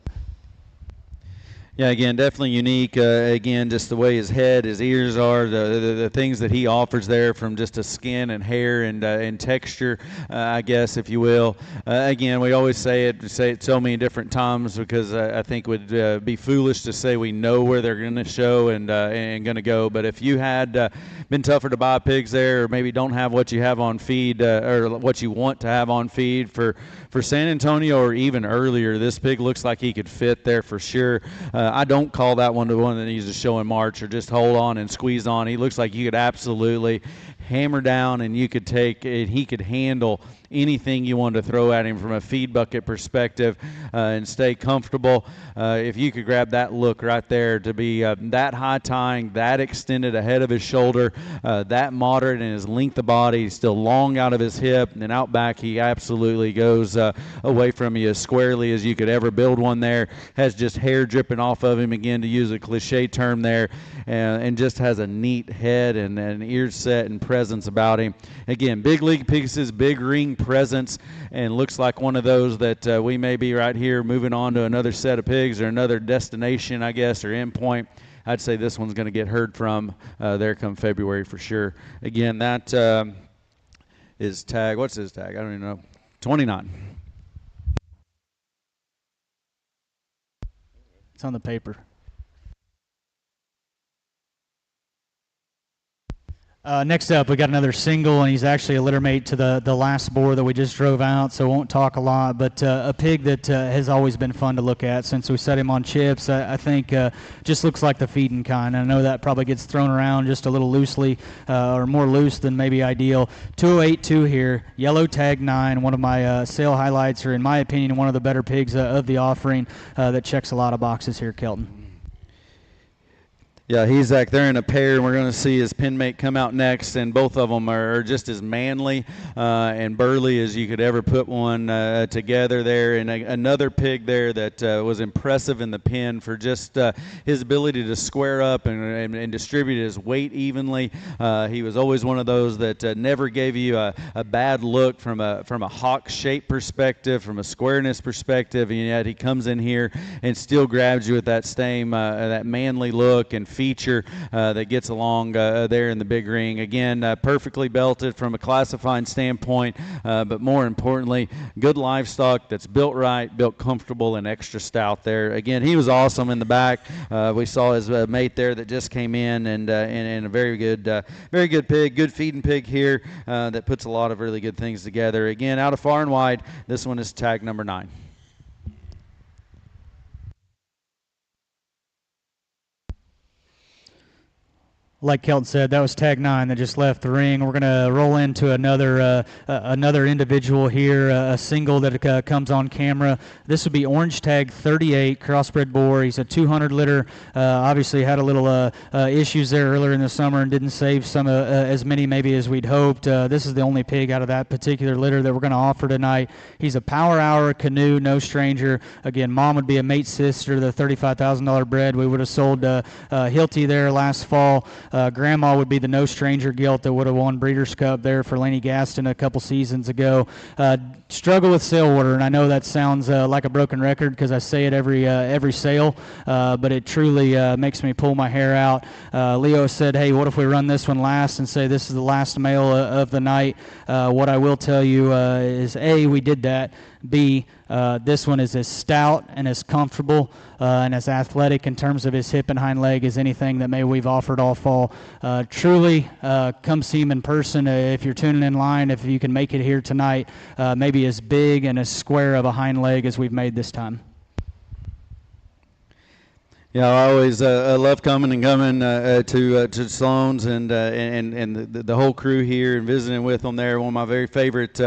Yeah, again, definitely unique. Again, just the way his head, his ears are, the things that he offers there from just a skin and hair and texture, I guess, if you will. Again, we always say it so many different times because I think it would be foolish to say we know where they're going to show and going to go. But if you had been tougher to buy pigs there, or maybe don't have what you have on feed or what you want to have on feed for San Antonio or even earlier, this pig looks like he could fit there for sure. I don't call that one the one that needs to show in March or just hold on and squeeze on. He looks like you could absolutely hammer down and you could take it. He could handle anything you wanted to throw at him from a feed bucket perspective and stay comfortable. If you could grab that look right there to be that high tying, that extended ahead of his shoulder, that moderate in his length of body, still long out of his hip, and then out back he absolutely goes away from you as squarely as you could ever build one there. Has just hair dripping off of him, again, to use a cliche term there, and just has a neat head and an ear set and presence about him. Again, big league pieces, big ring presence, and looks like one of those that we may be right here moving on to another set of pigs or another destination, I guess, or endpoint. I'd say this one's going to get heard from there come February for sure. Again, that is tag. What's his tag? I don't even know. 29. It's on the paper. Next up, we got another single, and he's actually a litter mate to the last boar that we just drove out, so won't talk a lot, but a pig that has always been fun to look at since we set him on chips. I think just looks like the feeding kind. I know that probably gets thrown around just a little loosely, or more loose than maybe ideal. 2082 here, yellow tag 9, one of my sale highlights, or in my opinion, one of the better pigs of the offering that checks a lot of boxes here, Kelton. Yeah, he's like they're in a pair, and we're going to see his pen mate come out next, and both of them are just as manly and burly as you could ever put one together there. And another pig there that was impressive in the pen for just his ability to square up and distribute his weight evenly. He was always one of those that never gave you a bad look from a hawk shape perspective, from a squareness perspective, and yet he comes in here and still grabs you with that same that manly look and feature that gets along there in the big ring. Again, perfectly belted from a classifying standpoint, but more importantly, good livestock that's built right, built comfortable, and extra stout there. Again, he was awesome in the back. We saw his mate there that just came in, and a very good pig, good feeding pig here that puts a lot of really good things together. Again, out of far and wide, this one is tag number 9. Like Kelton said, that was tag 9 that just left the ring. We're going to roll into another individual here, a single that comes on camera. This would be orange tag 38, crossbred boar. He's a 200 litter. Obviously had a little issues there earlier in the summer and didn't save some as many maybe as we'd hoped. This is the only pig out of that particular litter that we're going to offer tonight. He's a power hour canoe, no stranger. Again, mom would be a mate sister, the $35,000 bred. We would have sold Hilti there last fall. Grandma would be the no stranger gilt that would have won Breeders' Cup there for Laney Gaston a couple seasons ago. Struggle with sale order, and I know that sounds like a broken record because I say it every sale, but it truly makes me pull my hair out. Leo said, hey, what if we run this one last and say this is the last male of the night? What I will tell you is, A, we did that. B, this one is as stout and as comfortable and as athletic in terms of his hip and hind leg as anything that maybe we've offered all fall. Truly, come see him in person if you're tuning in line, if you can make it here tonight. Maybe as big and as square of a hind leg as we've made this time. Yeah, I always love coming to Sloan's and the whole crew here and visiting with them there. One of my very favorite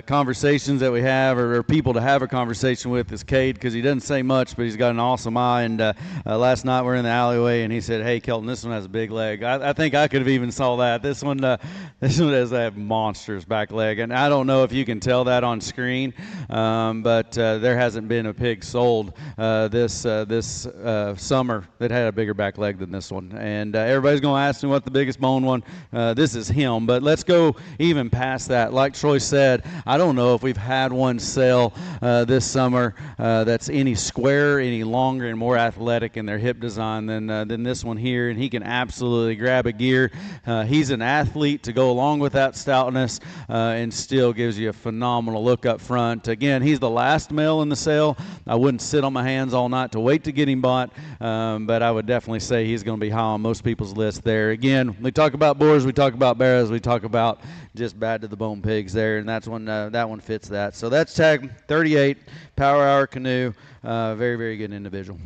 conversations that we have, or people to have a conversation with, is Cade, because he doesn't say much, but he's got an awesome eye. And last night we're in the alleyway, and he said, "Hey, Kelton, this one has a big leg." I think I could have even saw that. This one has a monstrous back leg, and I don't know if you can tell that on screen, but there hasn't been a pig sold this summer that had a bigger back leg than this one. And everybody's going to ask me what the biggest bone one. This is him, but let's go even past that. Like Troy said, I don't know if we've had one sell this summer that's any squarer, any longer, and more athletic in their hip design than this one here. And he can absolutely grab a gear. He's an athlete to go along with that stoutness, and still gives you a phenomenal look up front. Again, he's the last male in the sale. I wouldn't sit on my hands all night to wait to get him bought, but I would definitely say he's going to be high on most people's list there. Again, we talk about boars, we talk about barrows, we talk about just bad to the bone pigs there, and that's one that one fits that. So that's tag 38, Power Hour Canoe. Very, very good individual.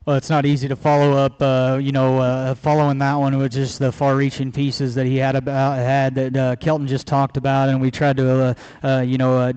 Well, it's not easy to follow up, following that one with just the far-reaching pieces that he had that Kelton just talked about, and we tried to,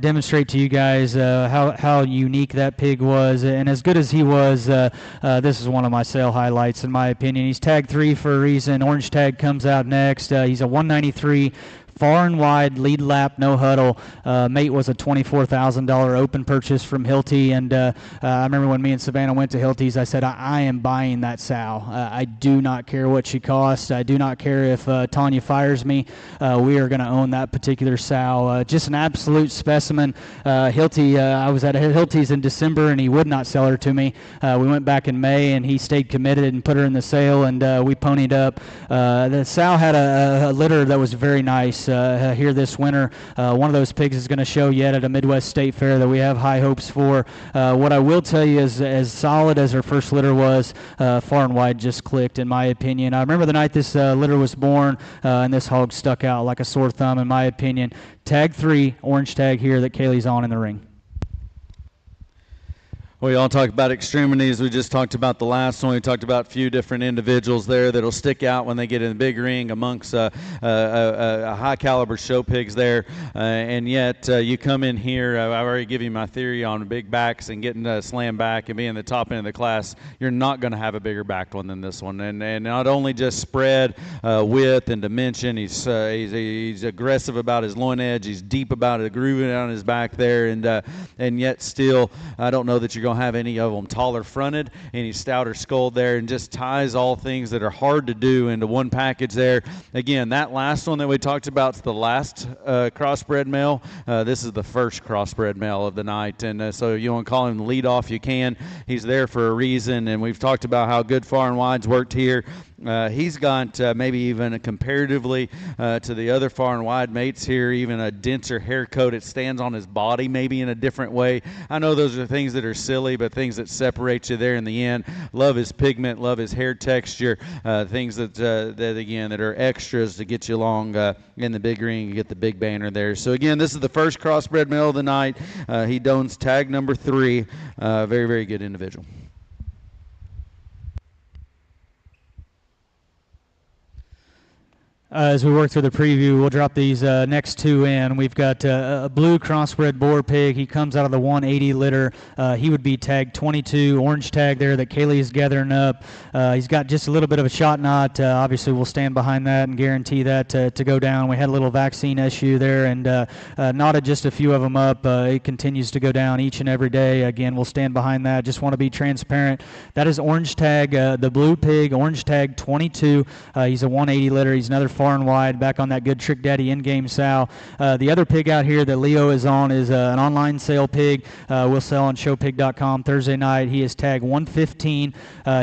demonstrate to you guys how unique that pig was, and as good as he was, this is one of my sale highlights in my opinion. He's tag 3 for a reason. Orange tag comes out next. He's a 193. Far and wide, lead lap, no huddle. Mate was a $24,000 open purchase from Hilty, and I remember when me and Savannah went to Hilty's, I said, I am buying that sow. I do not care what she costs. I do not care if Tanya fires me. We are going to own that particular sow. Just an absolute specimen. Hilty, I was at Hilty's in December, and he would not sell her to me. We went back in May, and he stayed committed and put her in the sale, and we ponied up. The sow had a litter that was very nice. Here this winter. One of those pigs is going to show yet at a Midwest State Fair that we have high hopes for. What I will tell you is, as solid as her first litter was, far and wide just clicked in my opinion. I remember the night this litter was born, and this hog stuck out like a sore thumb in my opinion. Tag 3, orange tag here that Kaylee's on in the ring. We all talk about extremities. We just talked about the last one. We talked about a few different individuals there that'll stick out when they get in the big ring amongst a high-caliber show pigs there. And yet you come in here, I've already given you my theory on big backs and getting slammed back and being the top end of the class. You're not going to have a bigger backed one than this one. And not only just spread, width, and dimension, he's aggressive about his loin edge. He's deep about it, grooving on his back there. And yet still, I don't know that you're going to have any of them taller fronted, any stouter skulled there, and just ties all things that are hard to do into one package there. Again, that last one that we talked about is the last crossbred male. This is the first crossbred male of the night, and so you want to call him the lead off, you can. He's there for a reason, and we've talked about how good far and wide's worked here. He's got maybe even comparatively to the other far and wide mates here, even a denser hair coat. It stands on his body maybe in a different way. I know those are things that are silly, but things that separate you there in the end. Love his pigment, love his hair texture, things that again that are extras to get you along in the big ring. You get the big banner there. So again, this is the first crossbred male of the night. He dons tag number 3. Very, very good individual. As we work through the preview, we'll drop these next two in. We've got a blue crossbred boar pig. He comes out of the 180 litter. He would be tag 22, orange tag there that Kaylee is gathering up. He's got just a little bit of a shot knot. Obviously, we'll stand behind that and guarantee that to go down. We had a little vaccine issue there and knotted just a few of them up. It continues to go down each and every day. Again, we'll stand behind that. Just want to be transparent. That is orange tag, the blue pig, orange tag 22. He's a 180 litter. He's another far and wide, back on that good Trick Daddy in-game sow. The other pig out here that Leo is on is an online sale pig. We'll sell on showpig.com Thursday night. He is tagged 115.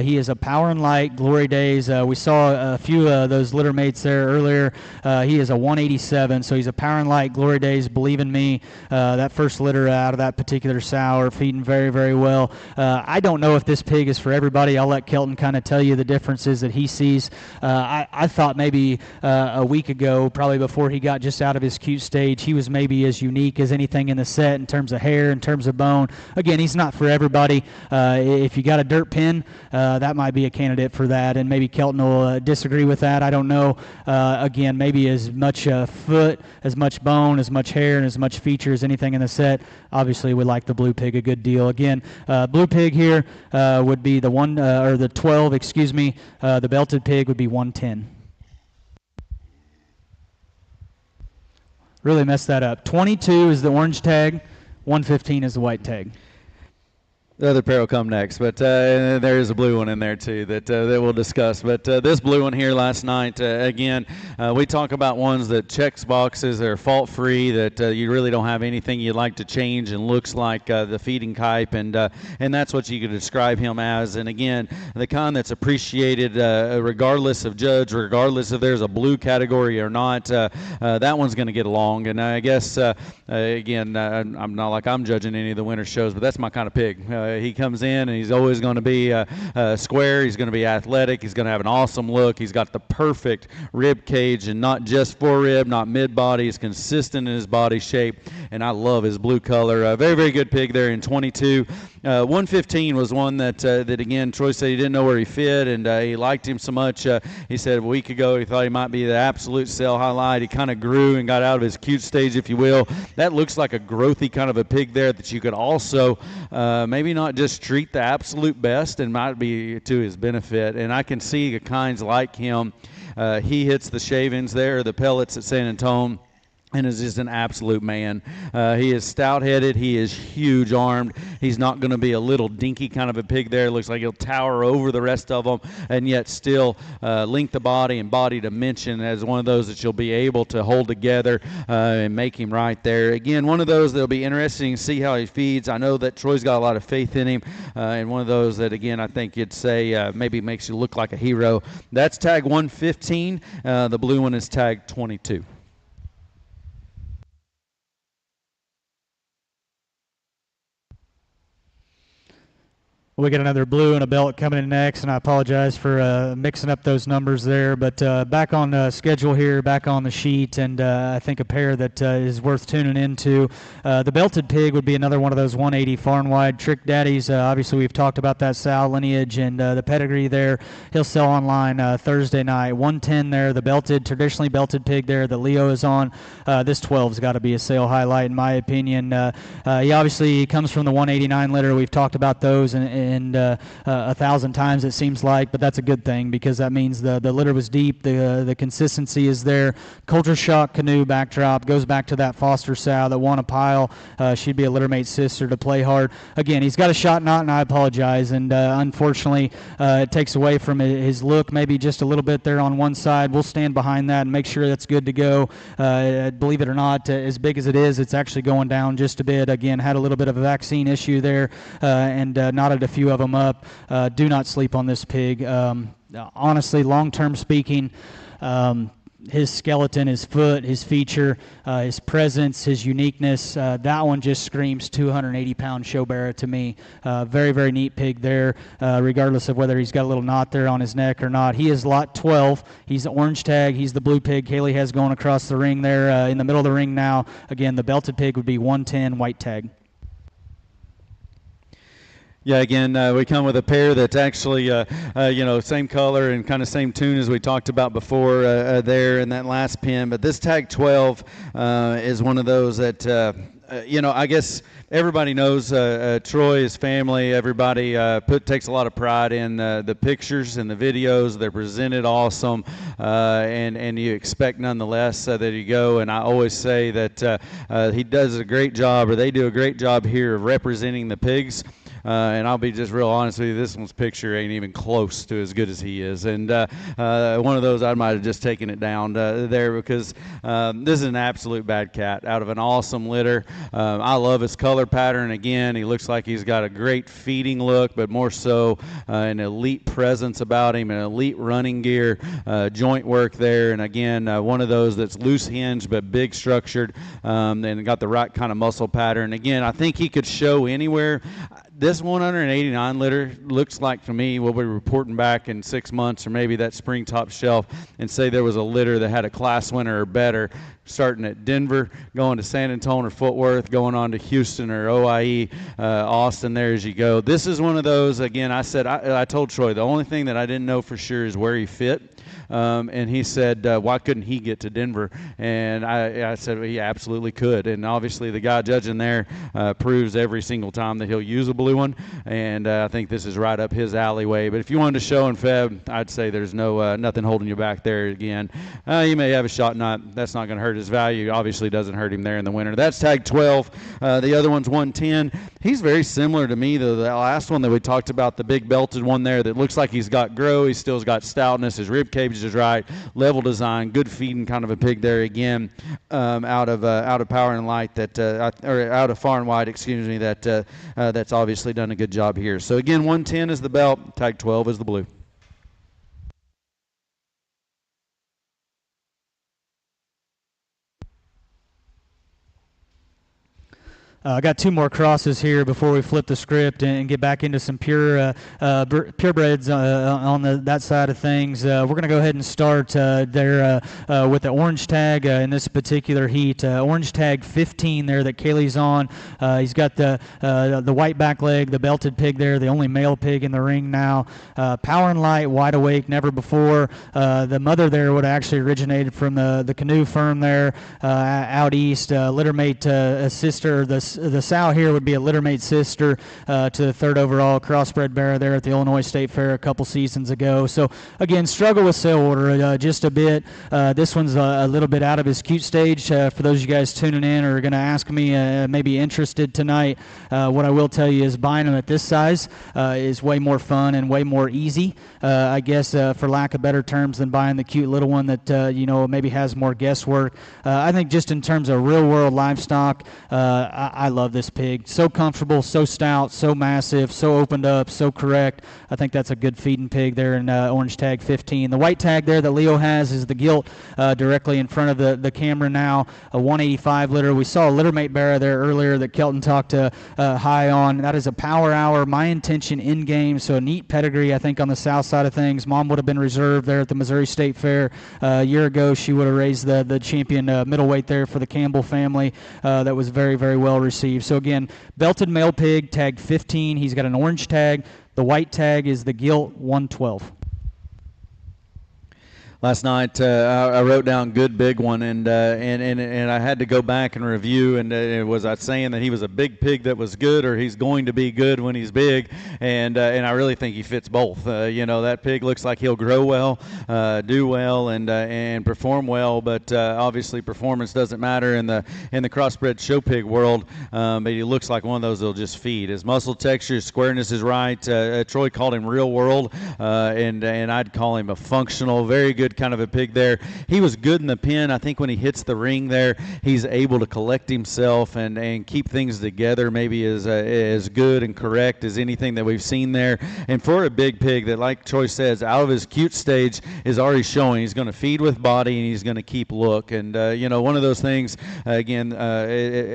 He is a Power and Light Glory Days. We saw a few of those litter mates there earlier. He is a 187, so he's a Power and Light Glory Days. Believe in me, that first litter out of that particular sow are feeding very, very well. I don't know if this pig is for everybody. I'll let Kelton kind of tell you the differences that he sees. I thought maybe a week ago, probably before he got just out of his cute stage, he was maybe as unique as anything in the set in terms of hair, in terms of bone. Again, he's not for everybody. If you got a dirt pin, that might be a candidate for that, and maybe Kelton will disagree with that. I don't know. Again, maybe as much foot, as much bone, as much hair, and as much feature as anything in the set. Obviously, we like the blue pig a good deal. Again, blue pig here would be the or the 12, excuse me. The belted pig would be 110. Really messed that up. 22 is the orange tag, 115 is the white tag. The other pair will come next, but there is a blue one in there too that we'll discuss. But this blue one here last night, again, we talk about ones that checks boxes, are fault-free, that you really don't have anything you'd like to change and looks like the feeding type, and that's what you could describe him as. And again, the kind that's appreciated regardless of judge, regardless if there's a blue category or not, that one's going to get along. And I guess, again, I'm not like I'm judging any of the winter shows, but that's my kind of pig. He comes in and he's always going to be square. He's going to be athletic. He's going to have an awesome look. He's got the perfect rib cage, and not just forerib, not mid-body. He's consistent in his body shape, and I love his blue color. Very, very good pig there in 22. 115 was one that again, Troy said he didn't know where he fit, and he liked him so much. He said a week ago he thought he might be the absolute sale highlight. He kind of grew and got out of his cute stage, if you will. That looks like a growthy kind of a pig there that you could also maybe not just treat the absolute best, and might be to his benefit. And I can see kinds like him. He hits the shavings there, the pellets at San Antonio, and is just an absolute man. He is stout-headed. He is huge-armed. He's not going to be a little dinky kind of a pig there. It looks like he'll tower over the rest of them, and yet still length of body and body dimension as one of those that you'll be able to hold together and make him right there. Again, one of those that'll be interesting to see how he feeds. I know that Troy's got a lot of faith in him, and one of those that, again, I think you'd say maybe makes you look like a hero. That's tag 115. The blue one is tag 22. We got another blue and a belt coming in next, and I apologize for mixing up those numbers there. But back on schedule here, back on the sheet, and I think a pair that is worth tuning into. The belted pig would be another one of those 180 far and wide Trick Daddies. Obviously, we've talked about that sow lineage and the pedigree there. He'll sell online Thursday night. 110 there, the belted, traditionally belted pig there that Leo is on. This 12's got to be a sale highlight, in my opinion. He obviously comes from the 189 litter. We've talked about those and 1,000 times it seems like, but that's a good thing because that means the litter was deep, the consistency is there. Culture Shock canoe backdrop goes back to that Foster sow that won a pile. She'd be a littermate sister to Play Hard. Again, he's got a shot knot, and I apologize, and unfortunately it takes away from his look maybe just a little bit there on one side. We'll stand behind that and make sure that's good to go. Believe it or not, as big as it is, it's actually going down just a bit. Again, had a little bit of a vaccine issue there and knotted a few of them up. Do not sleep on this pig. Honestly, long-term speaking, his skeleton, his foot, his feature, his presence, his uniqueness, that one just screams 280-pound show bearer to me. Very, very neat pig there, regardless of whether he's got a little knot there on his neck or not. He is lot 12. He's the orange tag. He's the blue pig Kaylee has going across the ring there in the middle of the ring now. Again, the belted pig would be 110 white tag. Yeah, again, we come with a pair that's actually, same color and kind of same tune as we talked about before there in that last pin. But this tag 12 is one of those that, I guess everybody knows Troy, his family, everybody takes a lot of pride in the pictures and the videos. They're presented awesome, and you expect nonetheless that you go. And I always say that he does a great job, or they do a great job here of representing the pigs. and I'll be just real honest with you, this one's picture ain't even close to as good as he is. And one of those I might have just taken it down there because this is an absolute bad cat out of an awesome litter. I love his color pattern. Again, he looks like he's got a great feeding look, but more so an elite presence about him, an elite running gear, joint work there. And again, one of those that's loose hinged but big structured, and got the right kind of muscle pattern. Again, I think he could show anywhere. This 189 litter looks like to me we'll be reporting back in 6 months or maybe that spring top shelf and say there was a litter that had a class winner or better, starting at Denver, going to San Antonio or Fort Worth, going on to Houston or OIE, Austin, there as you go. This is one of those, again, I told Troy the only thing that I didn't know for sure is where he fit. And he said, why couldn't he get to Denver? And I said, well, he absolutely could. And obviously the guy judging there proves every single time that he'll use a blue one. And I think this is right up his alleyway. But if you wanted to show and Feb, I'd say there's nothing holding you back there again. You may have a shot, that's not going to hurt his value. Obviously doesn't hurt him there in the winter. That's tag 12. The other one's 110. He's very similar to me, though. The last one that we talked about, the big belted one there that looks like he's got grow. He still's got stoutness. His rib cage is right. Level design, good feeding kind of a pig there again, out of Power and Light or out of Far and Wide, excuse me, that's obviously done a good job here. So again, 110 is the belt, tag 12 is the blue. I got two more crosses here before we flip the script and get back into some purebreds on that side of things. We're going to go ahead and start there with the orange tag in this particular heat. Orange tag 15 there that Kaylee's on. He's got the white back leg, the belted pig there, the only male pig in the ring now. Power and Light, wide awake, never before. The mother there would have actually originated from the Canoe firm there out east. Littermate sister, the sow here would be a littermate sister to the third overall crossbred bearer there at the Illinois State Fair a couple seasons ago. So again, struggle with sale order just a bit. This one's a little bit out of his cute stage. For those of you guys tuning in or are going to ask me, maybe interested tonight, what I will tell you is buying them at this size is way more fun and way more easy, I guess, for lack of better terms, than buying the cute little one that maybe has more guesswork. I think just in terms of real world livestock, I love this pig. So comfortable, so stout, so massive, so opened up, so correct. I think that's a good feeding pig there in orange tag 15. The white tag there that Leo has is the gilt directly in front of the camera now, a 185 litter. We saw a littermate bearer there earlier that Kelton talked high on. That is a Power Hour, my intention in game, so a neat pedigree I think on the south side of things. Mom would have been reserved there at the Missouri State Fair a year ago. She would have raised the champion middleweight there for the Campbell family. That was very, very well received. So again, belted male pig, tag 15. He's got an orange tag. The white tag is the gilt 112. Last night I wrote down good big one, and I had to go back and review. And was I saying that he was a big pig that was good, or he's going to be good when he's big? And I really think he fits both. That pig looks like he'll grow well, do well, and perform well. But obviously performance doesn't matter in the crossbred show pig world. But he looks like one of those that'll just feed. His muscle texture, his squareness is right. Troy called him real world, and I'd call him a functional, very good kind of a pig there. He was good in the pen. I think when he hits the ring there, he's able to collect himself and keep things together maybe as good and correct as anything that we've seen there. And for a big pig that, like Troy says, out of his cute stage is already showing he's going to feed with body and he's going to keep look. And, one of those things, again,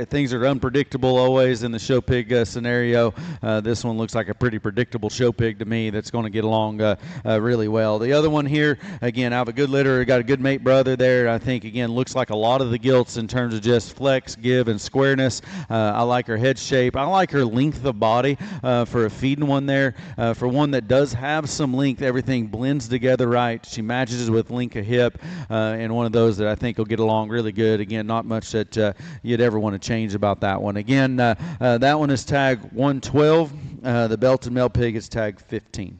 things are unpredictable always in the show pig scenario. This one looks like a pretty predictable show pig to me that's going to get along really well. The other one here, again, out of a good litter, got a good mate brother there. I think, again, looks like a lot of the gilts in terms of just flex, give, and squareness. I like her head shape. I like her length of body for a feeding one there. For one that does have some length, everything blends together right. She matches with length of hip, and one of those that I think will get along really good. Again, not much that you'd ever want to change about that one. Again, that one is tag 112. The belted male pig is tag 15.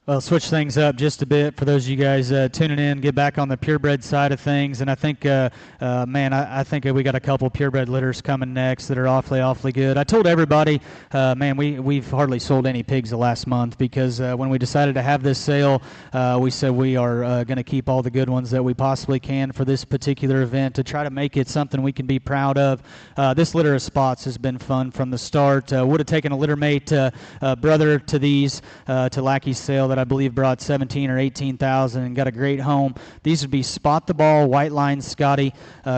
Well, switch things up just a bit for those of you guys tuning in, get back on the purebred side of things. And I think, man, I think we got a couple purebred litters coming next that are awfully good. I told everybody, man, we've hardly sold any pigs the last month because when we decided to have this sale, we said we are going to keep all the good ones that we possibly can for this particular event to try to make it something we can be proud of. This litter of spots has been fun from the start. Would have taken a litter mate brother to these, to Lackey's sale that I believe brought 17 or 18,000 and got a great home. These would be Spot the Ball, White Line Scotty.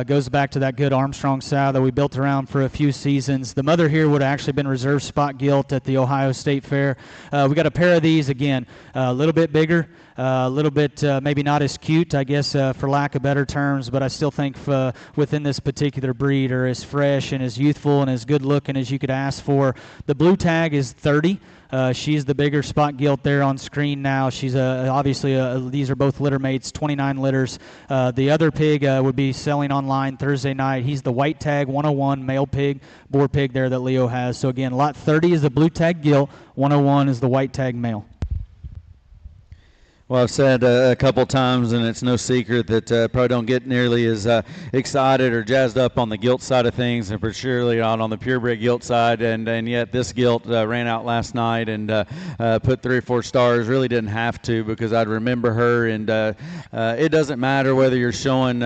Goes back to that good Armstrong sow that we built around for a few seasons. The mother here would have actually been reserve spot gilt at the Ohio State Fair. We got a pair of these, again, a little bit bigger, a little bit maybe not as cute, I guess, for lack of better terms, but I still think within this particular breed are as fresh and as youthful and as good looking as you could ask for. The blue tag is 30. She's the bigger spot gilt there on screen now. She's obviously, these are both litter mates, 29 litters. The other pig would be selling online Thursday night. He's the white tag 101 male pig, boar pig there that Leo has. So again, lot 30 is the blue tag gilt, 101 is the white tag male. Well, I've said a couple times, and it's no secret that probably don't get nearly as excited or jazzed up on the gilt side of things, and for surely not on the purebred gilt side. And yet this gilt ran out last night and put 3 or 4 stars. Really didn't have to because I'd remember her. And it doesn't matter whether you're showing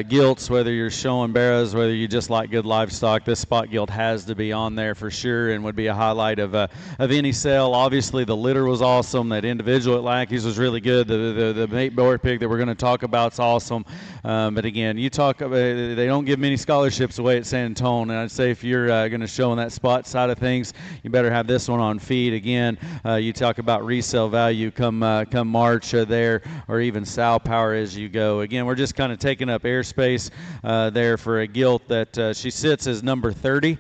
gilts, whether you're showing barrows, whether you just like good livestock. This spot gilt has to be on there for sure, and would be a highlight of any sale. Obviously, the litter was awesome. That individual at Lackey's was really good. The mate boar pig that we're going to talk about is awesome. But again, you talk about, they don't give many scholarships away at San Antonio, and I'd say if you're going to show in that spot side of things, you better have this one on feed. Again, you talk about resale value come March there, or even sow power as you go. Again, we're just kind of taking up airspace there for a gilt that she sits as number 30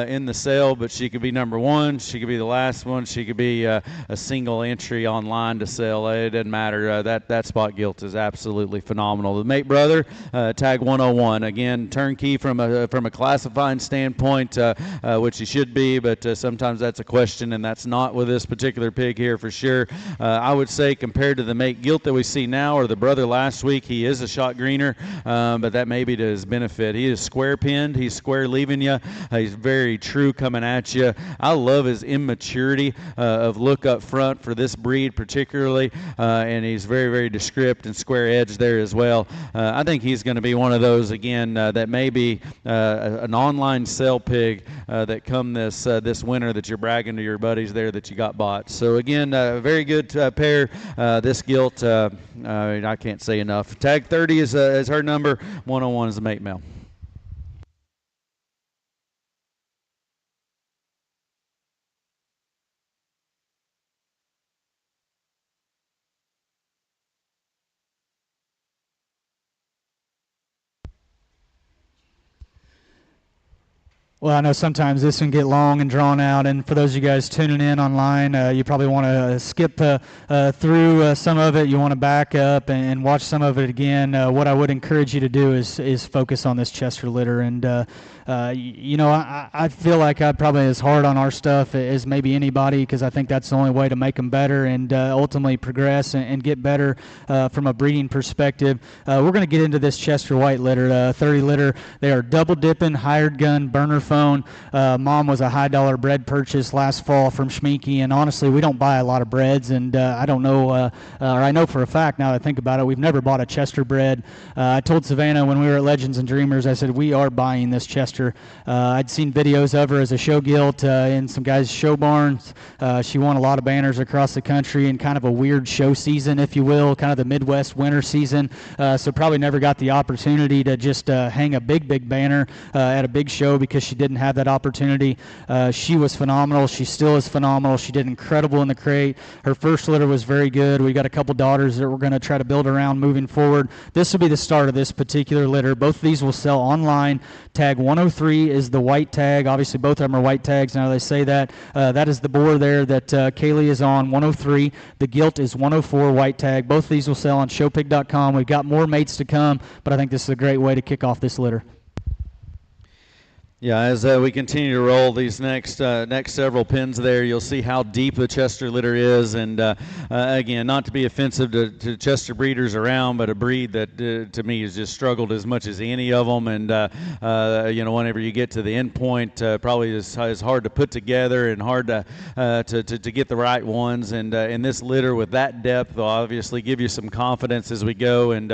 in the sale, but she could be number 1, she could be the last one, she could be a single entry online to sell. It doesn't matter. That spot gilt is absolutely phenomenal. The mate brother, tag 101. Again, turnkey from a classifying standpoint, which he should be, but sometimes that's a question, and that's not with this particular pig here for sure. I would say compared to the mate gilt that we see now, or the brother last week, he is a shot greener, but that may be to his benefit. He is square pinned. He's square leaving you. He's very true coming at you. I love his immaturity of look up front for this breed particularly. And he's very descript and square edge there as well. I think he's going to be one of those again that may be an online sale pig that come this winter that you're bragging to your buddies there that you got bought. So again, very good pair. This gilt, I can't say enough. Tag 30 is her number. 101 is the mate male. Well, I know sometimes this can get long and drawn out, and for those of you guys tuning in online, you probably want to skip through some of it. You want to back up and watch some of it again. What I would encourage you to do is focus on this Chester litter, and you know, I feel like I'm probably as hard on our stuff as maybe anybody because I think that's the only way to make them better and ultimately progress and get better from a breeding perspective. We're going to get into this Chester White litter, 30 litter. They are double dipping, hired gun, burner phone. Mom was a high dollar bread purchase last fall from Schminke, and honestly, we don't buy a lot of breads, and I don't know, or I know for a fact now that I think about it, we've never bought a Chester bread. I told Savannah when we were at Legends and Dreamers, I said, we are buying this Chester. I'd seen videos of her as a show gilt in some guys' show barns. She won a lot of banners across the country in kind of a weird show season, if you will, kind of the Midwest winter season. So probably never got the opportunity to just hang a big banner at a big show because she didn't have that opportunity. She was phenomenal. She still is phenomenal. She did incredible in the crate. Her first litter was very good. We got a couple daughters that we're going to try to build around moving forward. This will be the start of this particular litter. Both of these will sell online. Tag 103 is the white tag. Obviously, both of them are white tags. Now they say that. That is the boar there that Kaylee is on, 103. The gilt is 104 white tag. Both of these will sell on showpig.com. We've got more mates to come, but I think this is a great way to kick off this litter. Yeah, as we continue to roll these next several pins there, you'll see how deep the Chester litter is. And again, not to be offensive to Chester breeders around, but a breed that to me has just struggled as much as any of them. And whenever you get to the end point, probably is hard to put together and hard to get the right ones. And in this litter with that depth will obviously give you some confidence as we go. And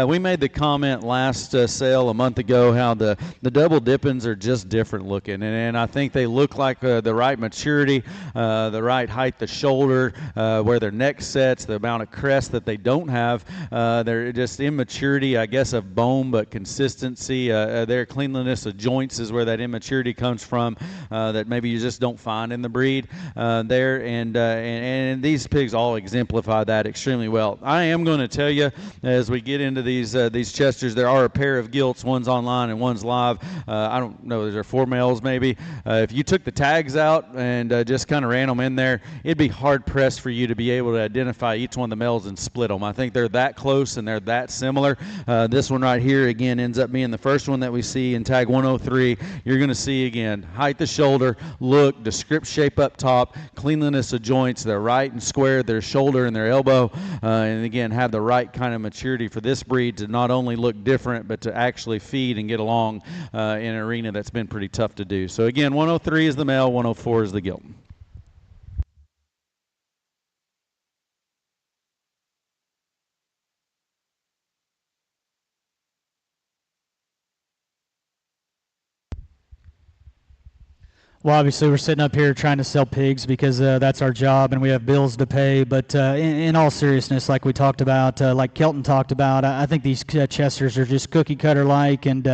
we made the comment last sale a month ago how the double dippins are just different looking, and I think they look like the right maturity, the right height, the shoulder, where their neck sets, the amount of crest that they don't have. They're just immaturity, I guess, of bone, but consistency. Their cleanliness of joints is where that immaturity comes from, that maybe you just don't find in the breed there. And these pigs all exemplify that extremely well. I am going to tell you, as we get into these Chesters, there are a pair of gilts. One's online and one's live. I don't know, there are 4 males maybe. If you took the tags out and just kind of ran them in there, it'd be hard pressed for you to be able to identify each one of the males and split them. I think they're that close and they're that similar. This one right here again ends up being the first one that we see in tag 103. You're going to see again height the shoulder, look, the script shape up top, cleanliness of joints, they're right and square, their shoulder and their elbow, and again have the right kind of maturity for this breed to not only look different but to actually feed and get along in an arena that's been pretty tough to do. So again, 103 is the male, 104 is the gilt. Well, obviously, we're sitting up here trying to sell pigs because that's our job and we have bills to pay. But in all seriousness, like we talked about, like Kelton talked about, I think these Chesters are just cookie cutter like. And,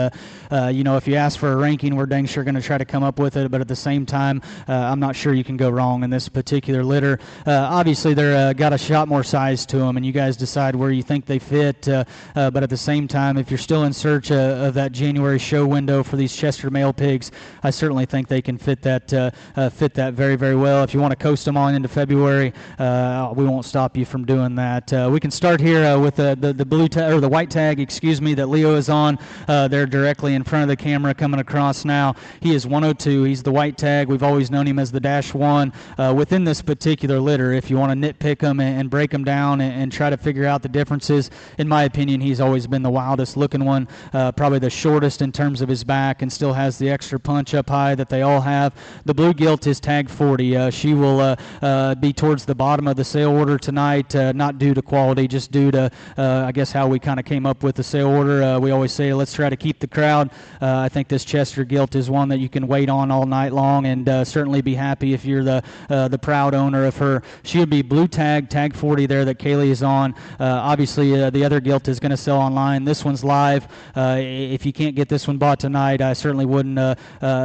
if you ask for a ranking, we're dang sure going to try to come up with it. But at the same time, I'm not sure you can go wrong in this particular litter. Obviously, they're got a shot more size to them, and you guys decide where you think they fit. But at the same time, if you're still in search of that January show window for these Chester male pigs, I certainly think they can fit that very, very well. If you want to coast them on into February, we won't stop you from doing that. We can start here with the blue tag, or the white tag, excuse me, that Leo is on. They're directly in front of the camera coming across now. He is 102. He's the white tag. We've always known him as the -1. Within this particular litter, if you want to nitpick them and break them down and try to figure out the differences, in my opinion, he's always been the wildest looking one, probably the shortest in terms of his back, and still has the extra punch up high that they all have. The blue gilt is tag 40. She will be towards the bottom of the sale order tonight, not due to quality, just due to, I guess, how we kind of came up with the sale order. We always say, let's try to keep the crowd. I think this Chester gilt is one that you can wait on all night long, and certainly be happy if you're the proud owner of her. She would be blue tag 40 there that Kaylee is on. Obviously, the other gilt is going to sell online. This one's live. If you can't get this one bought tonight, I certainly wouldn't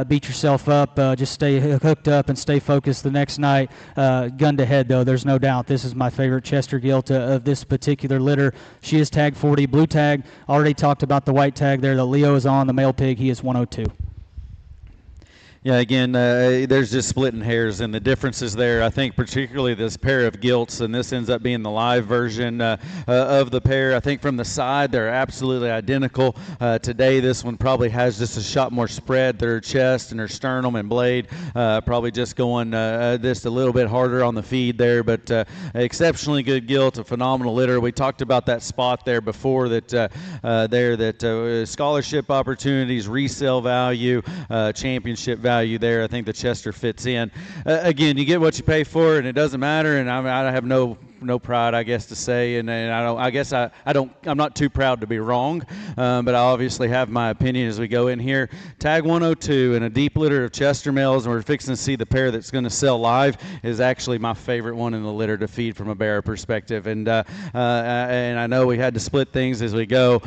beat yourself up. Just stay hooked up and stay focused the next night. Gun to head, though, there's no doubt. This is my favorite Chester gilt of this particular litter. She is tag 40, blue tag. Already talked about the white tag there that Leo is on. The male pig, he is 102. Yeah, again, there's just splitting hairs and the differences there. I think particularly this pair of gilts, and this ends up being the live version of the pair. I think from the side, they're absolutely identical. Today, this one probably has just a shot more spread through her chest and her sternum and blade, probably just going just a little bit harder on the feed there, but exceptionally good gilt, a phenomenal litter. We talked about that spot there before that scholarship opportunities, resale value, championship value there. I think the Chester fits in. Again, you get what you pay for, and it doesn't matter. And I have no pride, I guess, to say, and I'm not too proud to be wrong, but I obviously have my opinion as we go in here. Tag 102 and a deep litter of Chester males, and we're fixing to see the pair that's going to sell live is actually my favorite one in the litter to feed from a bearer perspective, and I know we had to split things as we go.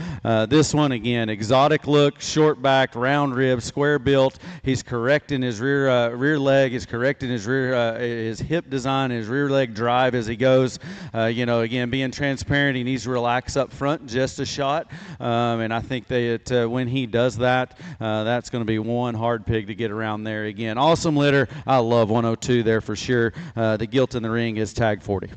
This one, again, exotic look, short back, round rib, square built. He's correct in his rear leg. He's correct in his his hip design, his rear leg drive as he goes. Again, being transparent, he needs to relax up front just a shot. And I think that when he does that, that's going to be one hard pig to get around there. Again, awesome litter. I love 102 there for sure. The gilt in the ring is tag 40.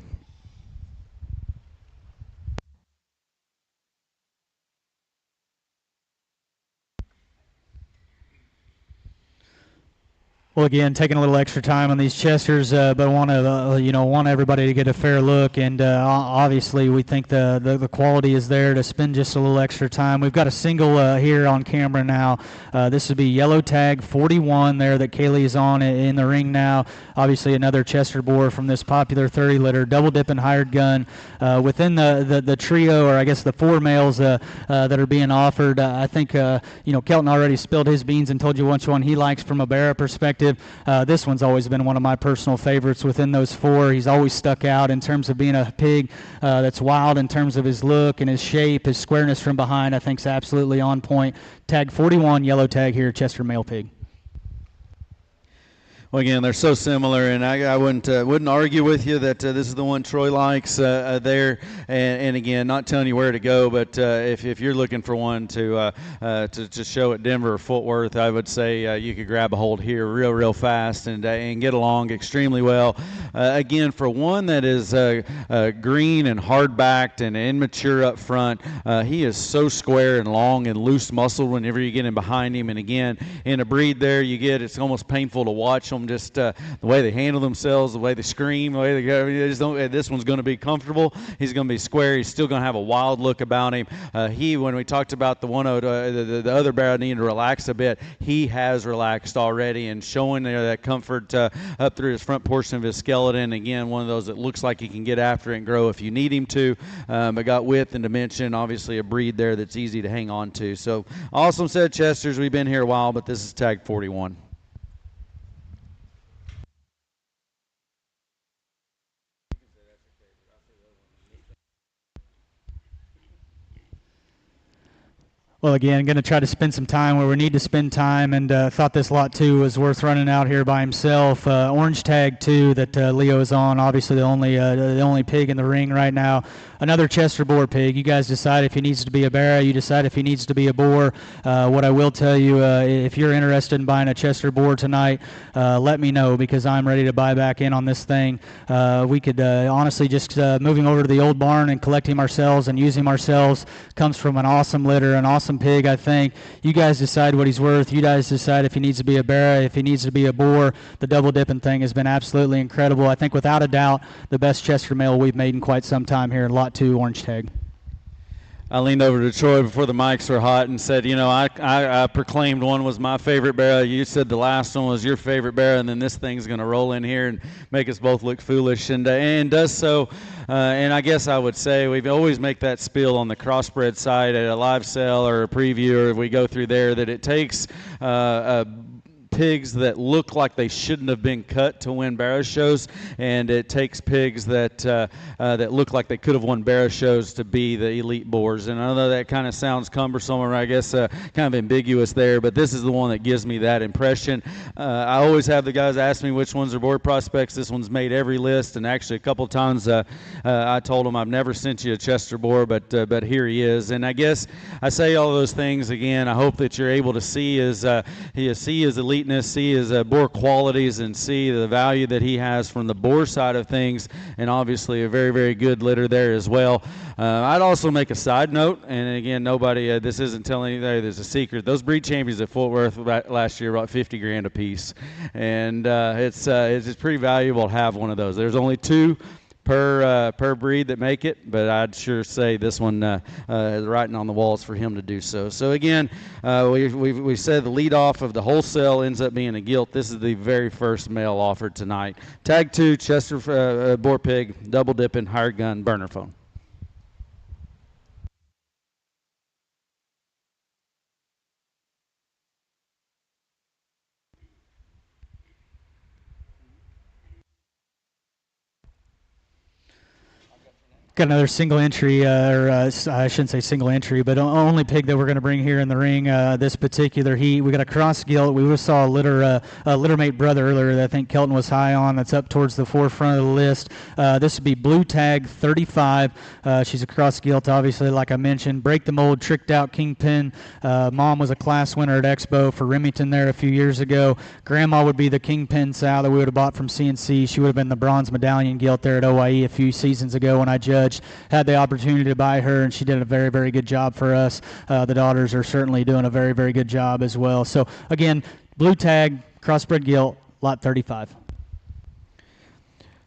Well, again, taking a little extra time on these Chesters, but want to, want everybody to get a fair look, and obviously we think the quality is there to spend just a little extra time. We've got a single here on camera now. This would be yellow tag 41 there that Kaylee is on in the ring now. Obviously another Chester boar from this popular 30 litter, double dipping hired gun. Within the trio, or I guess the 4 males that are being offered, I think Kelton already spilled his beans and told you which one he likes from a Barra perspective. This one's always been one of my personal favorites within those 4. He's always stuck out in terms of being a pig that's wild in terms of his look and his shape, his squareness from behind. I think is absolutely on point. Tag 41, yellow tag here, Chester male pig. Well, again, they're so similar, and I wouldn't argue with you that this is the one Troy likes there. And again, not telling you where to go, but if you're looking for one to show at Denver or Fort Worth, I would say you could grab a hold here real fast and get along extremely well. Again, for one that is green and hard-backed and immature up front, he is so square and long and loose-muscled whenever you get in behind him. And again, in a breed there, it's almost painful to watch them. Just the way they handle themselves, the way they scream, the way they go. This one's going to be comfortable. He's going to be square. He's still going to have a wild look about him. When we talked about the other barrel needing to relax a bit, he has relaxed already and showing that comfort up through his front portion of his skeleton. Again, one of those that looks like he can get after it and grow if you need him to, but got width and dimension. Obviously, a breed there that's easy to hang on to. So, awesome set of Chesters. We've been here a while, but this is tag 41. Well, again, going to try to spend some time where we need to spend time, and thought this lot 2 was worth running out here by himself. Orange tag 2 that Leo is on, obviously the only pig in the ring right now. Another Chester boar pig. You guys decide if he needs to be a Barra. You decide if he needs to be a boar. What I will tell you, if you're interested in buying a Chester boar tonight, let me know, because I'm ready to buy back in on this thing. We could honestly just moving over to the old barn and collect him ourselves and use him ourselves. Comes from an awesome litter, an awesome pig, I think. You guys decide what he's worth. You guys decide if he needs to be a Barra, if he needs to be a boar. The double dipping thing has been absolutely incredible. I think without a doubt the best Chester male we've made in quite some time here in lot 2, orange tag. I leaned over to Troy before the mics were hot and said, I proclaimed one was my favorite barrel. You said the last one was your favorite barrel, and then this thing's going to roll in here and make us both look foolish, and does so. And I guess I would say we always make that spiel on the crossbred side at a live sale or a preview, or if we go through there, that it takes pigs that look like they shouldn't have been cut to win barrow shows, and it takes pigs that look like they could have won barrow shows to be the elite boars. And I know that kind of sounds cumbersome, or I guess kind of ambiguous there, but this is the one that gives me that impression. I always have the guys ask me which ones are board prospects. This one's made every list, and actually a couple times I told them I've never sent you a Chester boar, but here he is. And I guess I say all those things again. I hope that you're able to see his elite, see his boar qualities, and see the value that he has from the boar side of things, and obviously a very, very good litter there as well. I'd also make a side note, and again, nobody, this isn't telling anybody there's a secret. Those breed champions at Fort Worth last year brought $50,000 a piece, and it's pretty valuable to have one of those. There's only 2 per breed that make it, but I'd sure say this one is writing on the walls for him to do so. So again, we said the lead off of the wholesale ends up being a gilt. This is the very first male offered tonight. Tag 2, Chester boar pig, double dipping, hired gun, burner phone. Got another single entry, I shouldn't say single entry, but only pig that we're going to bring here in the ring this particular heat. We got a cross gilt. We just saw a littermate brother earlier that I think Kelton was high on. That's up towards the forefront of the list. This would be blue tag 35. She's a cross gilt, obviously, like I mentioned. Break the mold, tricked out kingpin. Mom was a class winner at Expo for Remington there a few years ago. Grandma would be the kingpin sow that we would have bought from CNC. She would have been the bronze medallion gilt there at OIE a few seasons ago when I judged. Had the opportunity to buy her, and she did a very, very good job for us. The daughters are certainly doing a very, very good job as well. So again, blue tag, crossbred gilt, lot 35.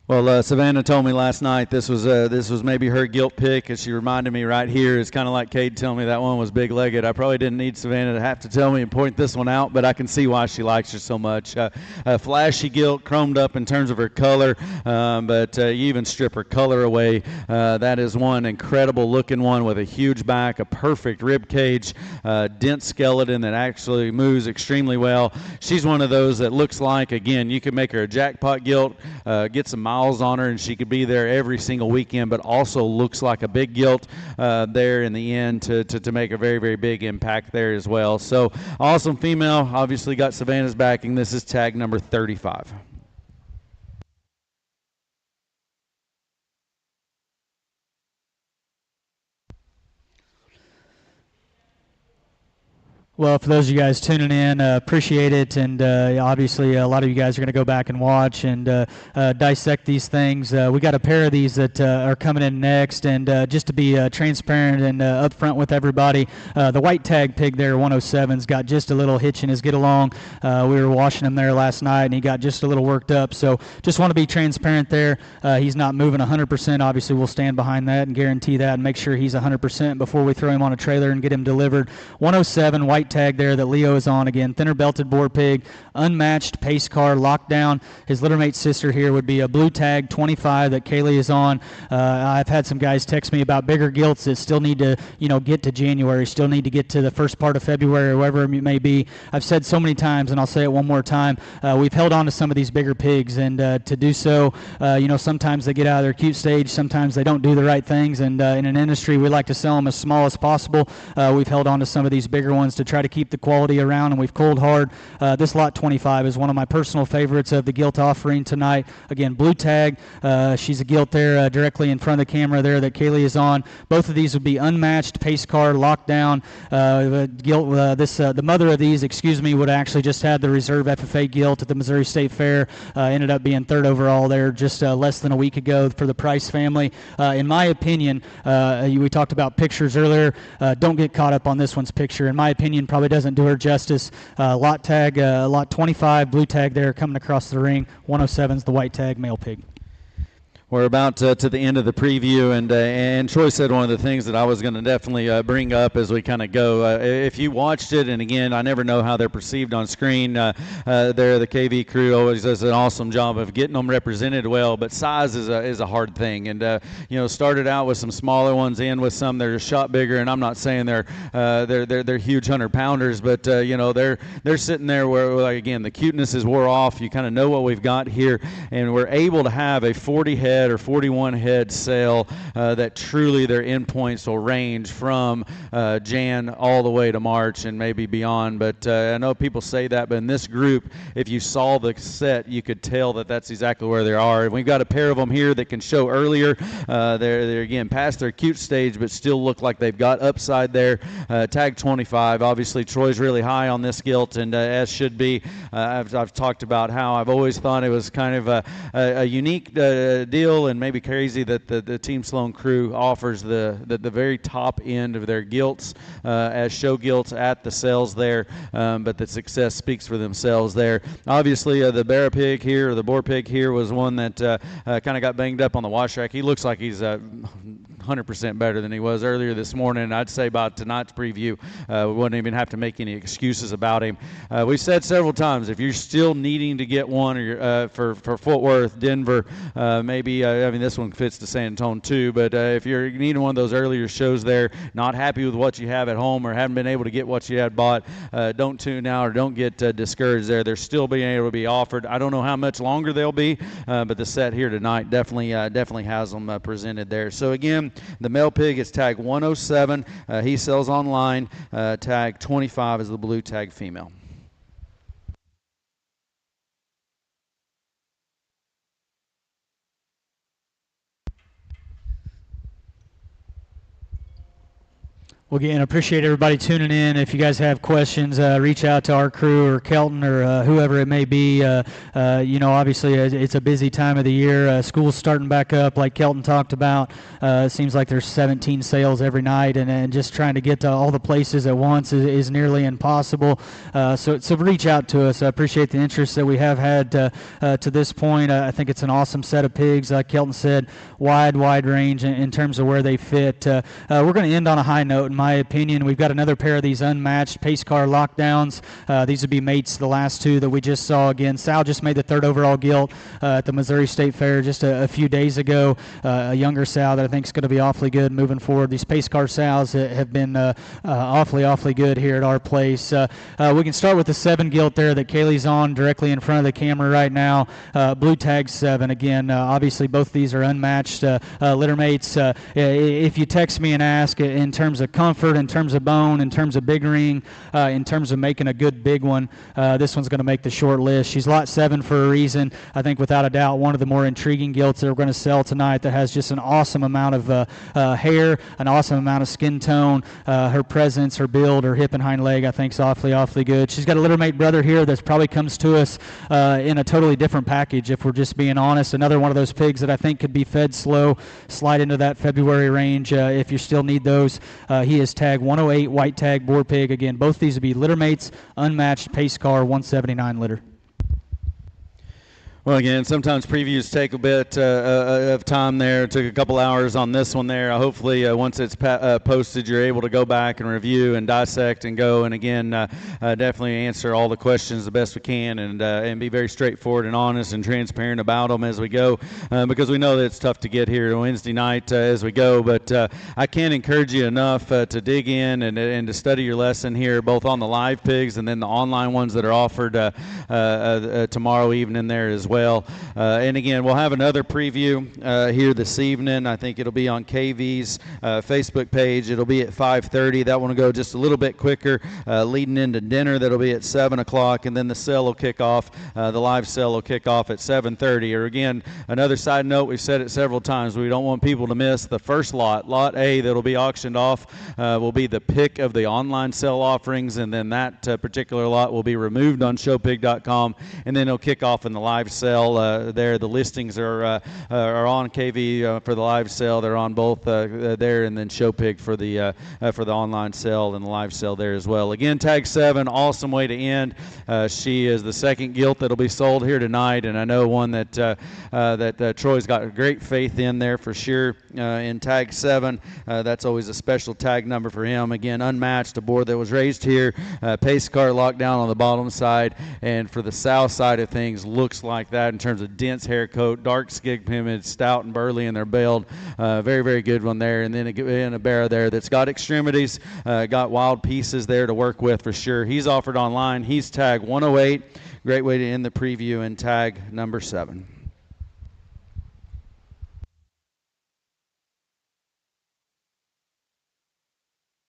Well, Savannah told me last night this was maybe her guilt pick, as she reminded me right here. It's kind of like Cade telling me that one was big-legged. I probably didn't need Savannah to have to tell me and point this one out, but I can see why she likes her so much. Flashy gilt, chromed up in terms of her color, but you even strip her color away. That is one incredible-looking one with a huge back, a perfect rib cage, dense skeleton that actually moves extremely well. She's one of those that looks like, again, you could make her a jackpot gilt, get some miles on her, and she could be there every single weekend, but also looks like a big gilt there in the end to make a very, very big impact there as well. So awesome female. Obviously got Savannah's backing. This is tag number 35. Well, for those of you guys tuning in, appreciate it, and obviously a lot of you guys are going to go back and watch and dissect these things. We got a pair of these that are coming in next, and just to be transparent and upfront with everybody, the white tag pig there, 107's got just a little hitch in his get along. We were washing him there last night, and he got just a little worked up, so just want to be transparent there. He's not moving 100%. Obviously, we'll stand behind that and guarantee that and make sure he's 100% before we throw him on a trailer and get him delivered. 107 white tag there that Leo is on. Again, thinner belted boar pig, unmatched pace car, lockdown. His littermate sister here would be a blue tag 25 that Kaylee is on. I've had some guys text me about bigger gilts that still need to, get to January, still need to get to the first part of February or wherever it may be. I've said so many times, and I'll say it one more time, we've held on to some of these bigger pigs, and to do so, sometimes they get out of their cute stage, sometimes they don't do the right things, and in an industry we like to sell them as small as possible. We've held on to some of these bigger ones to try to keep the quality around, and we've culled hard. This lot 25 is one of my personal favorites of the gilt offering tonight. Again, blue tag. She's a gilt there directly in front of the camera there that Kaylee is on. Both of these would be unmatched pace car, lockdown. Gilt. The mother of these, would actually just had the reserve FFA gilt at the Missouri State Fair. Ended up being third overall there just less than a week ago for the Price family. In my opinion, we talked about pictures earlier. Don't get caught up on this one's picture. In my opinion, probably doesn't do her justice. Lot tag, lot 25, blue tag there coming across the ring. 107's the white tag male pig. We're about to the end of the preview, and Troy said one of the things that I was going to definitely bring up as we kind of go. If you watched it, and again, I never know how they're perceived on screen. The KV crew always does an awesome job of getting them represented well, but size is a hard thing. And started out with some smaller ones, in with some that are shot bigger. And I'm not saying they're huge 100-pounders, but they're sitting there where, like, again, the cuteness is wore off. You kind of know what we've got here, and we're able to have a 40 head or 41 head sale that truly their endpoints will range from Jan all the way to March and maybe beyond. But I know people say that, but in this group, if you saw the set, you could tell that that's exactly where they are. And we've got a pair of them here that can show earlier. They're again past their cute stage, but still look like they've got upside there. Tag 25. Obviously, Troy's really high on this gilt, and as should be. I've talked about how I've always thought it was kind of a unique deal, and maybe crazy that the Team Sloan crew offers the very top end of their gilts as show gilts at the sales there, but the success speaks for themselves there. Obviously, the Barra pig here, or the boar pig here, was one that kind of got banged up on the wash rack. He looks like he's 100% better than he was earlier this morning. I'd say about tonight's preview, we wouldn't even have to make any excuses about him. We've said several times, if you're still needing to get one for Fort Worth, Denver, maybe this one fits to San Antonio too, but if you're needing one of those earlier shows there, not happy with what you have at home or haven't been able to get what you had bought, don't tune out or don't get discouraged there. They're still being able to be offered. I don't know how much longer they'll be, but the set here tonight definitely has them presented there. So again, the male pig is tag 107. He sells online. Tag 25 is the blue tag female. Well, again, appreciate everybody tuning in. If you guys have questions, reach out to our crew or Kelton or whoever it may be. Obviously it's a busy time of the year. School's starting back up, like Kelton talked about. It seems like there's 17 sales every night, and just trying to get to all the places at once is nearly impossible. So reach out to us. I appreciate the interest that we have had to this point. I think it's an awesome set of pigs. Like Kelton said, wide range in terms of where they fit. We're going to end on a high note, in my opinion. We've got another pair of these unmatched pace car lockdowns. These would be mates to the last two that we just saw. Again, Sal just made the third overall gilt at the Missouri State Fair just a few days ago. A younger sow that I think is going to be awfully good moving forward. These pace car sows have been awfully good here at our place. We can start with the 7 gilt there that Kaylee's on directly in front of the camera right now. Blue tag 7. Again, obviously both of these are unmatched litter mates. If you text me and ask in terms of comfort, in terms of bone, in terms of big ring, in terms of making a good big one, this one's going to make the short list. She's lot 7 for a reason. I think without a doubt one of the more intriguing gilts that we're going to sell tonight, that has just an awesome amount of hair, an awesome amount of skin tone. Her presence, her build, her hip and hind leg, I think is awfully good. She's got a litter mate brother here that probably comes to us in a totally different package, if we're just being honest. Another one of those pigs that I think could be fed slow, slide into that February range if you still need those. He is tag 108, white tag boar pig. Again, both these would be litter mates, unmatched pace car, 179 litter. Well, again, sometimes previews take a bit of time there. It took a couple hours on this one there. Hopefully, once it's posted, you're able to go back and review and dissect and go. And again, definitely answer all the questions the best we can and be very straightforward and honest and transparent about them as we go, because we know that it's tough to get here Wednesday night as we go. But I can't encourage you enough to dig in and to study your lesson here, both on the live pigs and then the online ones that are offered tomorrow evening there as well. And again, we'll have another preview here this evening. I think it'll be on KV's Facebook page. It'll be at 5:30. That one will go just a little bit quicker, leading into dinner. That'll be at 7 o'clock, and then the sale will kick off. The live sale will kick off at 7:30. Or again, another side note, we've said it several times, we don't want people to miss the first lot. Lot A that'll be auctioned off will be the pick of the online sale offerings, and then that particular lot will be removed on showpig.com, and then it'll kick off in the live sale there. The listings are on KV for the live sale. They're on both there, and then Showpig for the online sale and the live sale there as well. Again, tag 7, awesome way to end. She is the second gilt that'll be sold here tonight, and I know one that Troy's got great faith in there for sure. In tag 7, that's always a special tag number for him. Again, unmatched, a board that was raised here, pace car locked down on the bottom side, and for the south side of things, looks like that in terms of dense hair coat, dark skig plumage, stout and burly in their build. Very good one there. And then a bear there that's got extremities, got wild pieces there to work with for sure. He's offered online. He's tag 108. Great way to end the preview in tag number 7.